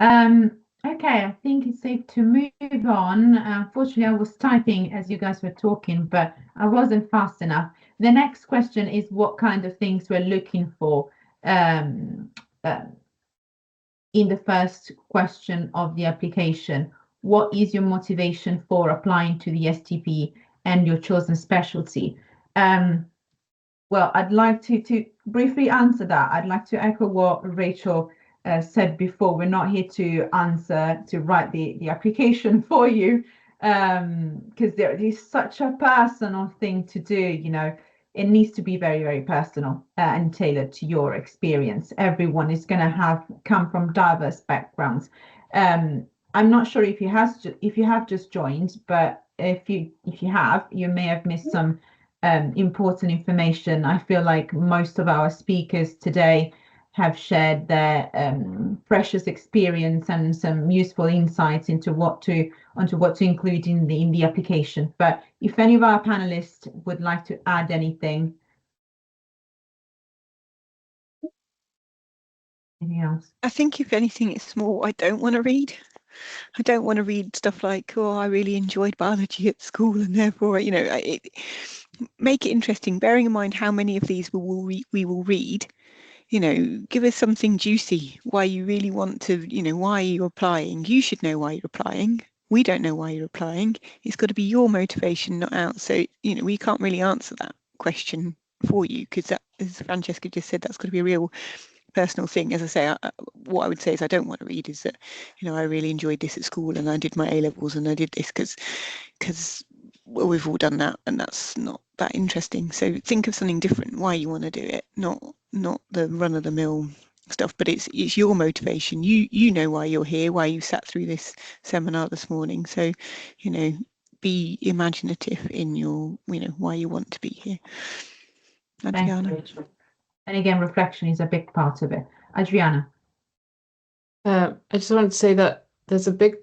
Okay, I think it's safe to move on. Unfortunately, I was typing as you guys were talking, but I wasn't fast enough. The next question is what kind of things we're looking for in the first question of the application. What is your motivation for applying to the STP and your chosen specialty? Well, I'd like to briefly answer that. I'd like to echo what Rachel said before. We're not here to write the application for you, because there is such a personal thing to do. You know, it needs to be very, very personal and tailored to your experience. Everyone is going to have come from diverse backgrounds. I'm not sure if you have just joined, but if you have, you may have missed some important information. I feel like most of our speakers today have shared their precious experience and some useful insights into what to include in the application. But if any of our panelists would like to add anything else? I think if anything, it's more I don't want to read. I don't want to read stuff like, oh, I really enjoyed biology at school and therefore, make it interesting, bearing in mind how many of these we will read. Give us something juicy, why you really want to, why you're applying. You should know why you're applying. We don't know why you're applying. It's got to be your motivation, not ours. So, we can't really answer that question for you because that, as Francesca just said, that's got to be a real personal thing. As I say, what I would say is I don't want to read is that, I really enjoyed this at school and I did my A-levels and I did this because well, we've all done that and that's not that interesting. So think of something different, why you want to do it, not the run-of-the-mill stuff, but it's your motivation. You know why you're here, why you sat through this seminar this morning. So, be imaginative in your, why you want to be here. Adriana. Thank you. And again, reflection is a big part of it. Adriana. I just wanted to say that there's a big,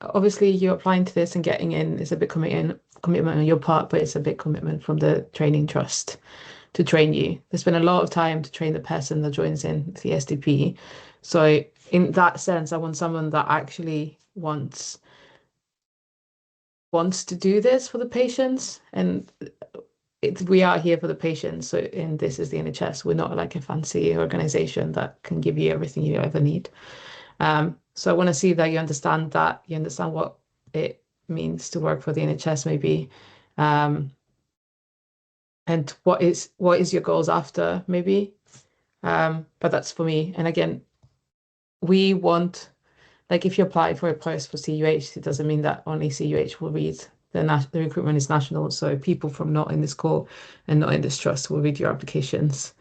obviously you're applying to this and getting in is a big commitment on your part, but it's a big commitment from the training trust to train you. There's been a lot of time to train the person that joins in the STP. So in that sense, I want someone that actually wants to do this for the patients, and we are here for the patients. So, and this is the NHS. We're not like a fancy organization that can give you everything you ever need. So I want to see that you understand what it means to work for the NHS, maybe, and what is your goals after, maybe. But that's for me. And again, we want, like, if you apply for a post for CUH, it doesn't mean that only CUH will read. The recruitment is national, so people from not in this core and not in this trust will read your applications,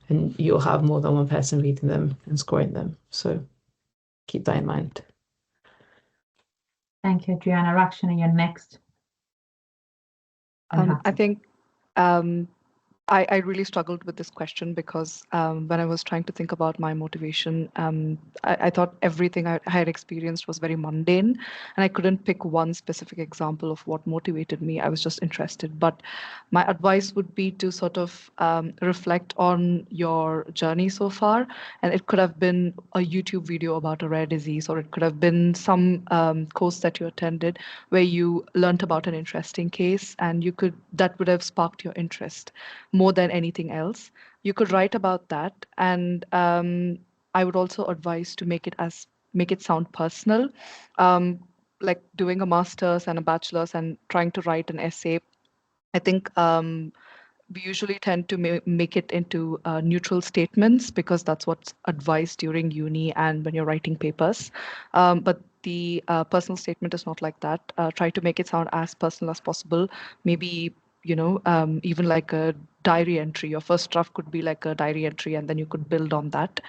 and you'll have more than one person reading them and scoring them. So keep that in mind. Thank you, Adriana. Rakshana, you're next. I think I really struggled with this question because when I was trying to think about my motivation, I thought everything I had experienced was very mundane, and I couldn't pick one specific example of what motivated me. I was just interested. But my advice would be to sort of reflect on your journey so far, and it could have been a YouTube video about a rare disease, or it could have been some course that you attended where you learned about an interesting case, and that would have sparked your interest more than anything else. You could write about that, and I would also advise to make it sound personal, like doing a master's and a bachelor's and trying to write an essay. I think we usually tend to make it into neutral statements because that's what's advised during uni and when you're writing papers. But the personal statement is not like that. Try to make it sound as personal as possible. Maybe, even like a diary entry. Your first draft could be like a diary entry, and then you could build on that.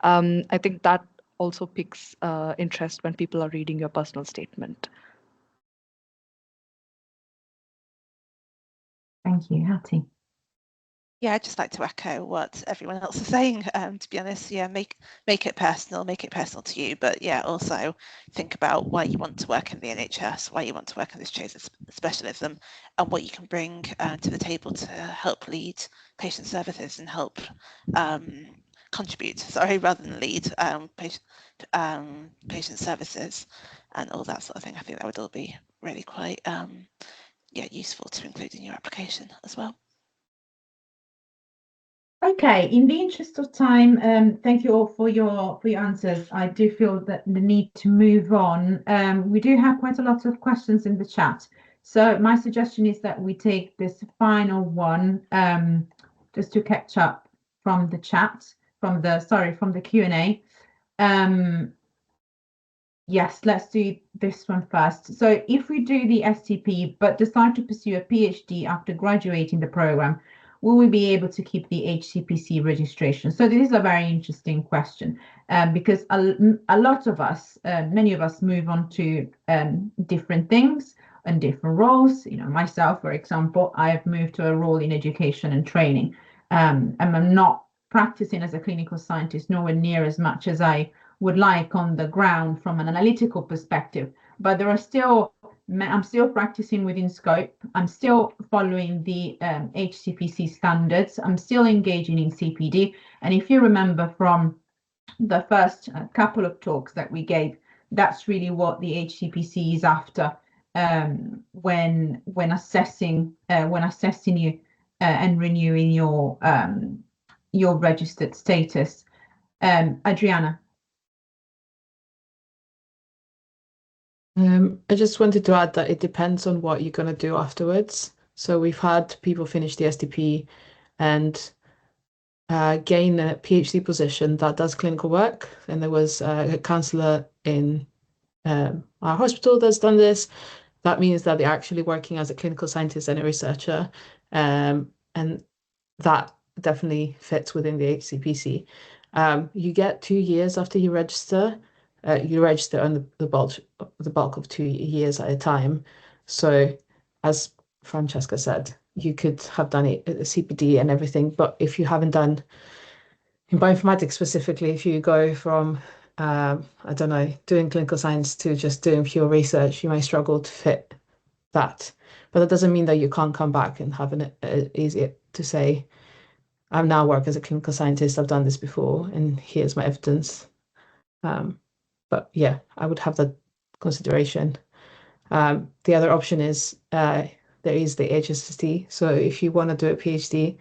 I think that also piques interest when people are reading your personal statement. Thank you, Hattie. Yeah, I'd just like to echo what everyone else is saying. To be honest, yeah, make it personal to you. But yeah, also think about why you want to work in the NHS, why you want to work in this chosen specialism, and what you can bring to the table to help lead patient services and help contribute. Sorry, rather than lead patient services and all that sort of thing. I think that would all be really quite useful to include in your application as well. Okay, in the interest of time, thank you all for your answers. I do feel that the need to move on. We do have quite a lot of questions in the chat. So my suggestion is that we take this final one just to catch up from the chat, from the Q&A. Yes, let's do this one first. So if we do the STP but decide to pursue a PhD after graduating the program, will we be able to keep the HCPC registration? So this is a very interesting question, because a lot of us, many of us move on to different things and different roles. You know, myself, for example, I have moved to a role in education and training, and I'm not practicing as a clinical scientist nowhere near as much as I would like on the ground from an analytical perspective, but there are still, I'm still practicing within scope. I'm still following the HCPC standards. I'm still engaging in CPD. And if you remember from the first couple of talks that we gave, that's really what the HCPC is after when assessing you and renewing your registered status. Adriana. I just wanted to add that it depends on what you're going to do afterwards. So we've had people finish the STP and gain a PhD position that does clinical work. And there was a counsellor in our hospital that's done this. That means that they're actually working as a clinical scientist and a researcher. And that definitely fits within the HCPC. You get 2 years after you register. You register on the bulk of 2 years at a time. So as Francesca said, you could have done a CPD and everything, but if you haven't done, in bioinformatics specifically, if you go from, I don't know, doing clinical science to just doing pure research, you may struggle to fit that. But that doesn't mean that you can't come back and have it easier to say, I now work as a clinical scientist, I've done this before, and here's my evidence. But yeah, I would have that consideration. The other option is there is the HSST. So if you want to do a PhD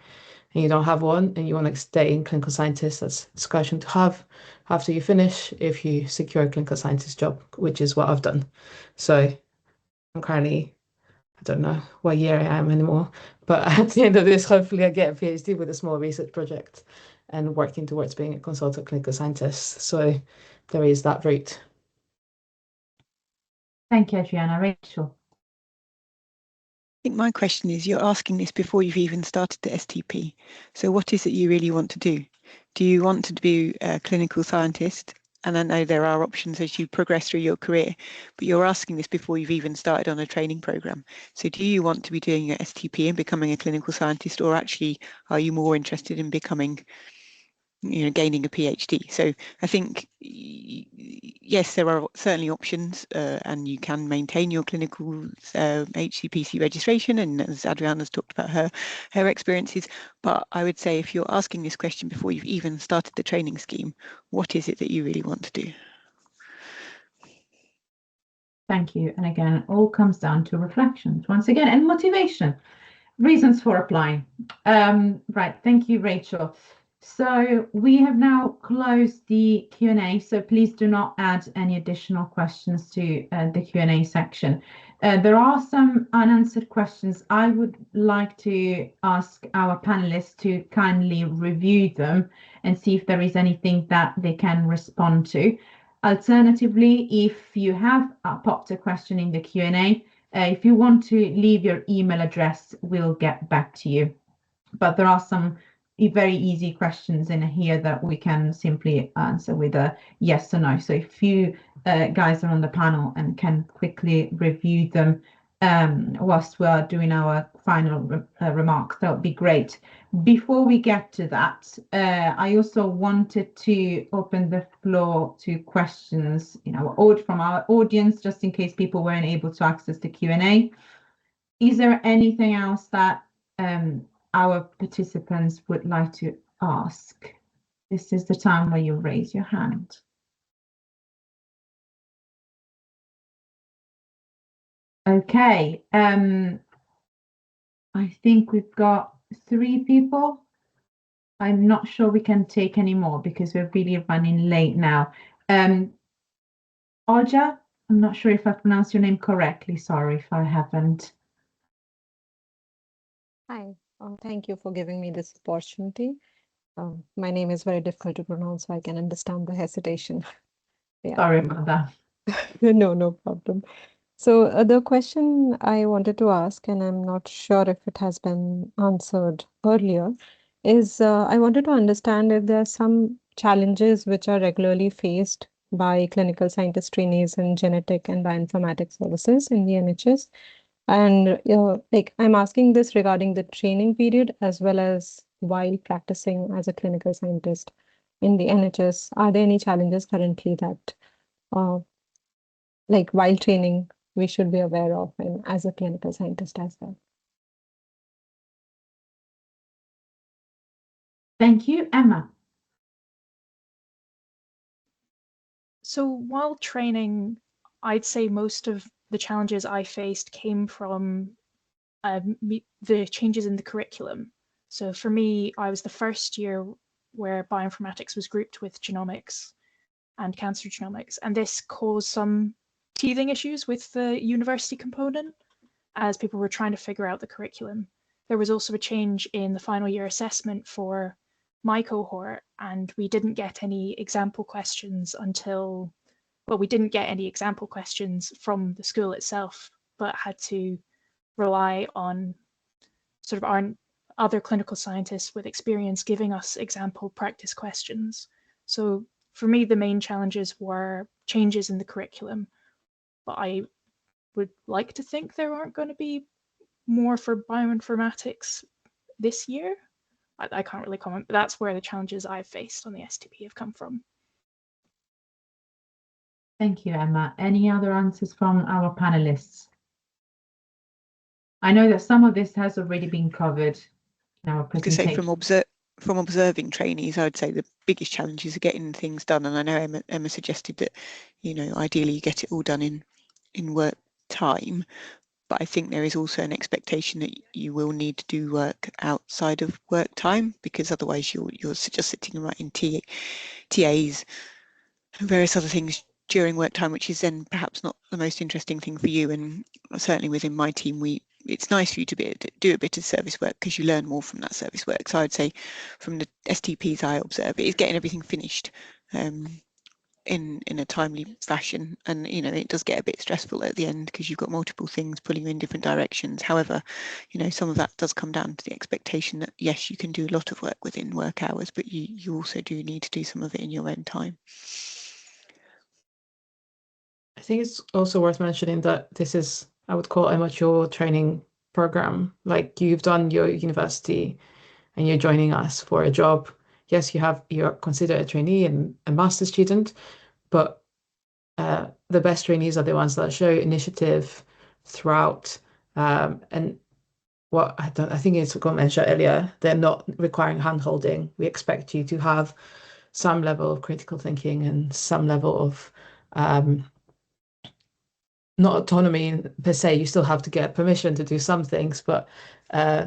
and you don't have one and you want to stay in clinical scientist, that's a discussion to have after you finish if you secure a clinical scientist job, which is what I've done. So I'm currently, I don't know what year I am anymore, but at the end of this, hopefully I get a PhD with a small research project and working towards being a consultant clinical scientist. So there is that route. Thank you, Adriana. Rachel. I think my question is, you're asking this before you've even started the STP. So what is it you really want to do? Do you want to be a clinical scientist? And I know there are options as you progress through your career, but you're asking this before you've even started on a training program. So do you want to be doing your STP and becoming a clinical scientist, or actually are you more interested in becoming, you know, gaining a PhD? So I think, yes, there are certainly options, and you can maintain your clinical HCPC registration, and as Adriana's talked about her experiences, but I would say if you're asking this question before you've even started the training scheme, what is it that you really want to do? Thank you. And again, it all comes down to reflections once again, and motivation, reasons for applying. Right, thank you, Rachel. So we have now closed the Q&A, so please do not add any additional questions to the Q&A section. There are some unanswered questions. I would like to ask our panelists to kindly review them and see if there is anything that they can respond to. Alternatively, if you have popped a question in the Q&A, if you want to leave your email address, we'll get back to you. But there are some very easy questions in here that we can simply answer with a yes or no. So if you guys are on the panel and can quickly review them whilst we are doing our final remarks, that would be great. Before we get to that, I also wanted to open the floor to questions, from our audience, just in case people weren't able to access the Q&A. Is there anything else that our participants would like to ask? This is the time where you raise your hand. Okay, I think we've got 3 people. I'm not sure we can take any more because we're really running late now. Olja, I'm not sure if I pronounced your name correctly. Sorry if I haven't. Hi, thank you for giving me this opportunity. My name is very difficult to pronounce, so I can understand the hesitation. Yeah. Sorry about that. No problem. So the question I wanted to ask, and I'm not sure if it has been answered earlier, is I wanted to understand if there are some challenges which are regularly faced by clinical scientist trainees in genetic and bioinformatics services in the NHS. And like I'm asking this regarding the training period as well as while practicing as a clinical scientist in the NHS. Are there any challenges currently that uh, like while training we should be aware of and as a clinical scientist as well? Thank you, Emma. So while training, I'd say most of the challenges I faced came from the changes in the curriculum. So for me, I was the first year where bioinformatics was grouped with genomics and cancer genomics, and this caused some teething issues with the university component as people were trying to figure out the curriculum. There was also a change in the final year assessment for my cohort, and we didn't get any example questions until, well, we didn't get any example questions from the school itself, but had to rely on sort of our other clinical scientists with experience giving us example practice questions. So for me, the main challenges were changes in the curriculum, but I would like to think there aren't going to be more for bioinformatics this year. I can't really comment, but that's where the challenges I've faced on the STP have come from. Thank you, Emma. Any other answers from our panelists? I know that some of this has already been covered in our I could say presentation. from observing trainees, I would say the biggest challenges are getting things done. And I know Emma suggested that, you know, ideally you get it all done in work time. But I think there is also an expectation that you will need to do work outside of work time, because otherwise you're just sitting and writing TAs and various other things during work time, which is then perhaps not the most interesting thing for you. And certainly within my team, it's nice for you to be able to do a bit of service work because you learn more from that service work. So I'd say from the STPs I observe, it is getting everything finished in a timely fashion. And you know, it does get a bit stressful at the end because you've got multiple things pulling you in different directions. However, you know, some of that does come down to the expectation that yes, you can do a lot of work within work hours, but you also do need to do some of it in your own time. I think it's also worth mentioning that this is, I would call, a mature training program. Like, you've done your university and you're joining us for a job. Yes, you're considered a trainee and a master's student, but the best trainees are the ones that show initiative throughout. And what I think it's got mentioned earlier, they're not requiring hand-holding. We expect you to have some level of critical thinking and some level of not autonomy per se. You still have to get permission to do some things, but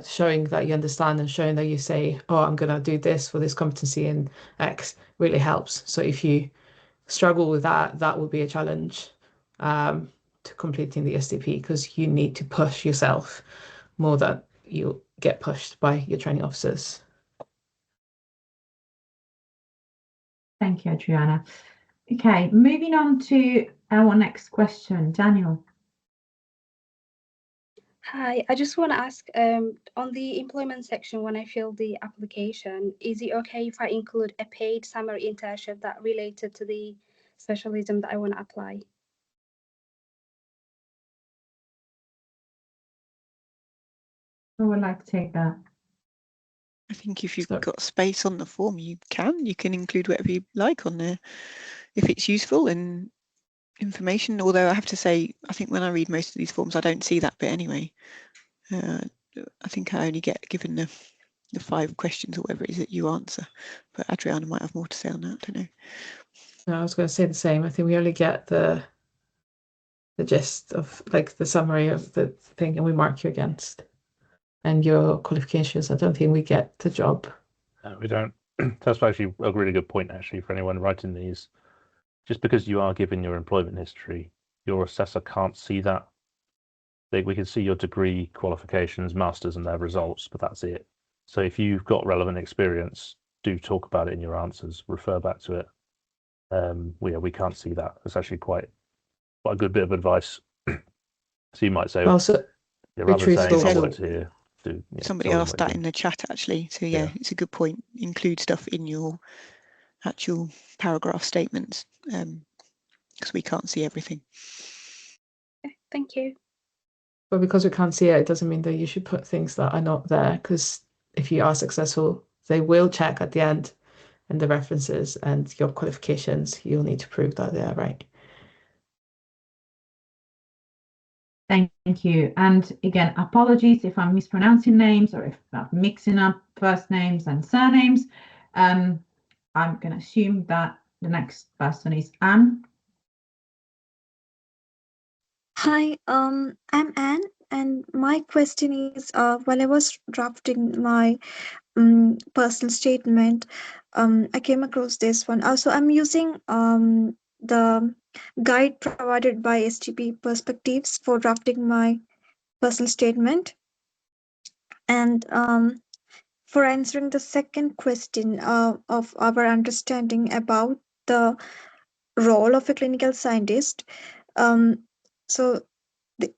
showing that you understand and showing that you say, oh, I'm going to do this for this competency in X really helps. So if you struggle with that, that will be a challenge to completing the STP, because you need to push yourself more than you get pushed by your training officers. Thank you, Adriana. Okay, moving on to our next question, Daniel. Hi, I just want to ask on the employment section, when I fill the application, is it okay if I include a paid summer internship that related to the specialism that I want to apply? Who would like to take that? I think if you've got space on the form, you can include whatever you like on there if it's useful and information. Although I have to say, I think when I read most of these forms, I don't see that bit anyway. I think I only get given the 5 questions or whatever it is that you answer. But Adriana might have more to say on that. I don't know. No, I was going to say the same. I think we only get the gist of, like, the summary of the thing, and we mark you against. And your qualifications, I don't think we get the job. No, we don't. That's actually a really good point, actually, for anyone writing these. Just because you are given your employment history, your assessor can't see that. We can see your degree, qualifications, masters, and their results, but that's it. So if you've got relevant experience, do talk about it in your answers. Refer back to it. We can't see that. It's actually quite a good bit of advice. So you might say, Well, so yeah, be rather than saying truthful. I So- worked here, Somebody tell them asked what you that do. in the chat actually. So yeah, Yeah. it's a good point. Include stuff in your actual paragraph statements, because we can't see everything. Thank you. But because we can't see it, it doesn't mean that you should put things that are not there, because if you are successful, they will check at the end and the references and your qualifications. You'll need to prove that they are right. Thank you. And again, apologies if I'm mispronouncing names or if I'm mixing up first names and surnames. I'm going to assume that the next person is Anne. Hi, I'm Anne, and my question is, while I was drafting my personal statement, I came across this one. Also, I'm using the guide provided by STP Perspectives for drafting my personal statement, and for answering the second question of our understanding about the role of a clinical scientist. So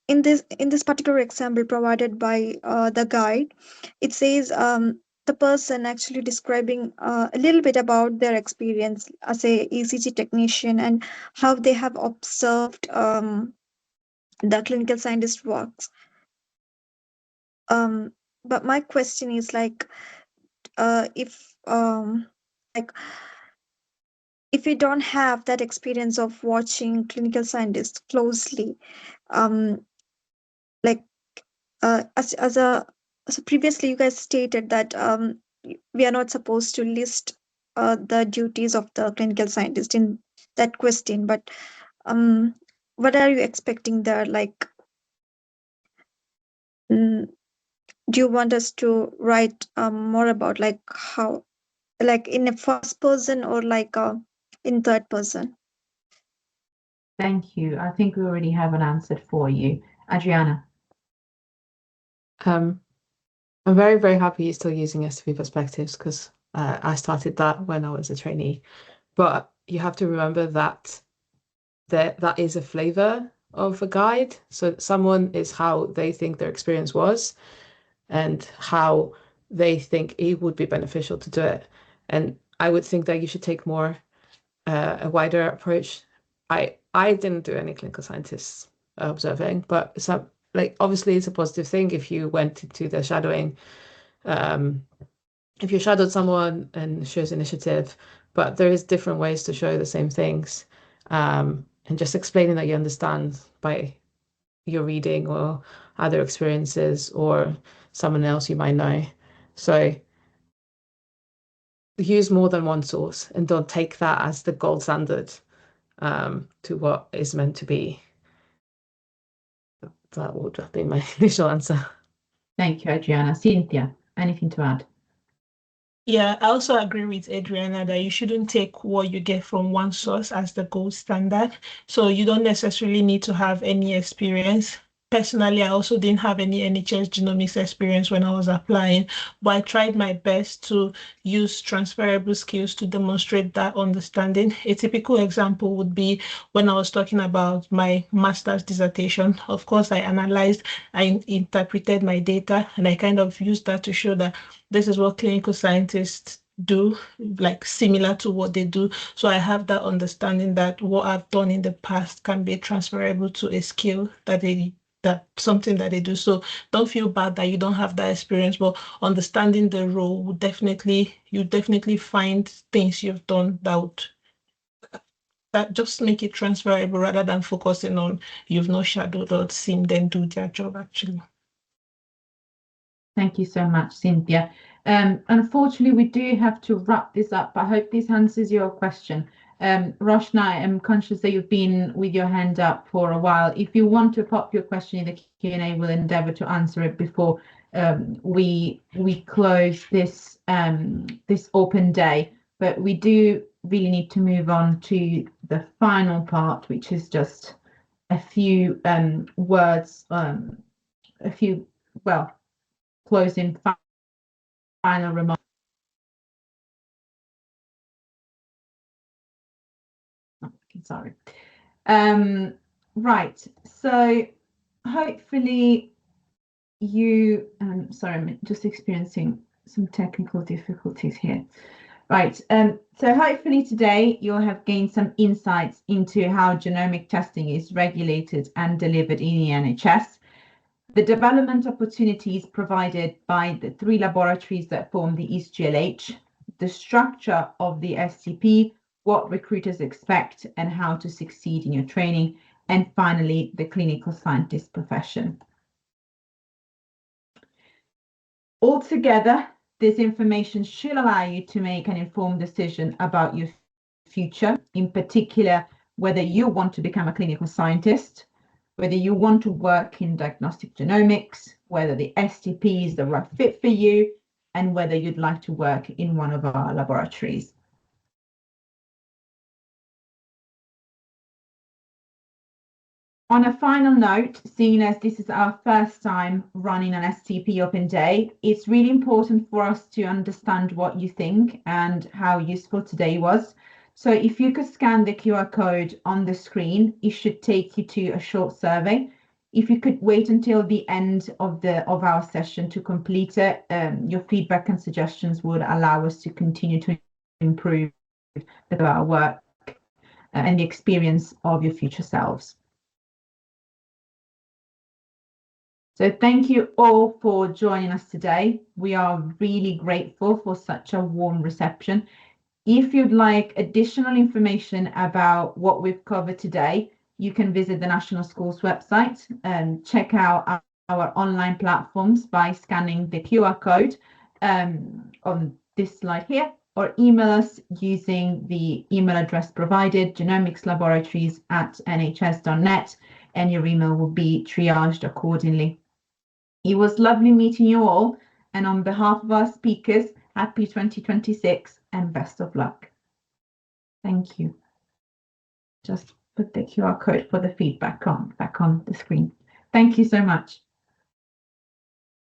in this particular example provided by the guide, it says the person actually describing a little bit about their experience as a ECG technician and how they have observed the clinical scientist works. But my question is like, if like if we don't have that experience of watching clinical scientists closely, like as previously you guys stated that we are not supposed to list the duties of the clinical scientist in that question, but what are you expecting there? Like, do you want us to write more about like how, like in a first person or like in third person? Thank you. I think we already have an answer for you. Adriana. I'm very, very happy you're still using STP Perspectives, because I started that when I was a trainee. But you have to remember that that is a flavor of a guide. So someone is how they think their experience was and how they think it would be beneficial to do it. And I would think that you should take more a wider approach. I didn't do any clinical scientists observing, but some, like, obviously it's a positive thing if you went to the shadowing, if you shadowed someone and shows initiative, but there is different ways to show the same things, and just explaining that you understand by your reading or other experiences or someone else you might know. So use more than one source and don't take that as the gold standard to what is meant to be. That would be my initial answer. Thank you, Adriana. Cynthia, anything to add? Yeah, I also agree with Adriana that you shouldn't take what you get from one source as the gold standard. So you don't necessarily need to have any experience. Personally, I also didn't have any NHS genomics experience when I was applying, but I tried my best to use transferable skills to demonstrate that understanding. A typical example would be when I was talking about my master's dissertation. Of course, I analyzed, I interpreted my data, and I kind of used that to show that this is what clinical scientists do, like similar to what they do. So I have that understanding that what I've done in the past can be transferable to a skill that something that they do. So don't feel bad that you don't have that experience, but understanding the role would you definitely find things you've done that just make it transferable rather than focusing on you've not shadowed or seen them do their job actually. Thank you so much, Cynthia. Unfortunately, we do have to wrap this up. I hope this answers your question. Roshna, I'm conscious that you've been with your hand up for a while. If you want to pop your question in the Q&A, we'll endeavour to answer it before we close this this open day. But we do really need to move on to the final part, which is just a few words, a few, well, closing final remarks. Sorry. Right. So hopefully you, sorry, I'm just experiencing some technical difficulties here. Right, so hopefully today you'll have gained some insights into how genomic testing is regulated and delivered in the NHS, the development opportunities provided by the 3 laboratories that form the East GLH, the structure of the STP, what recruiters expect and how to succeed in your training, and finally, the clinical scientist profession. Altogether, this information should allow you to make an informed decision about your future, in particular, whether you want to become a clinical scientist, whether you want to work in diagnostic genomics, whether the STP is the right fit for you, and whether you'd like to work in one of our laboratories. On a final note, seeing as this is our first time running an STP Open Day, it's really important for us to understand what you think and how useful today was. So if you could scan the QR code on the screen, it should take you to a short survey. If you could wait until the end of our session to complete it, your feedback and suggestions would allow us to continue to improve our work and the experience of your future selves. So thank you all for joining us today. We are really grateful for such a warm reception. If you'd like additional information about what we've covered today, you can visit the National Schools website and check out our online platforms by scanning the QR code on this slide here, or email us using the email address provided, genomicslaboratories@nhs.net, and your email will be triaged accordingly. It was lovely meeting you all, and on behalf of our speakers, happy 2026 and best of luck. Thank you. Just put the QR code for the feedback back on the screen. Thank you so much.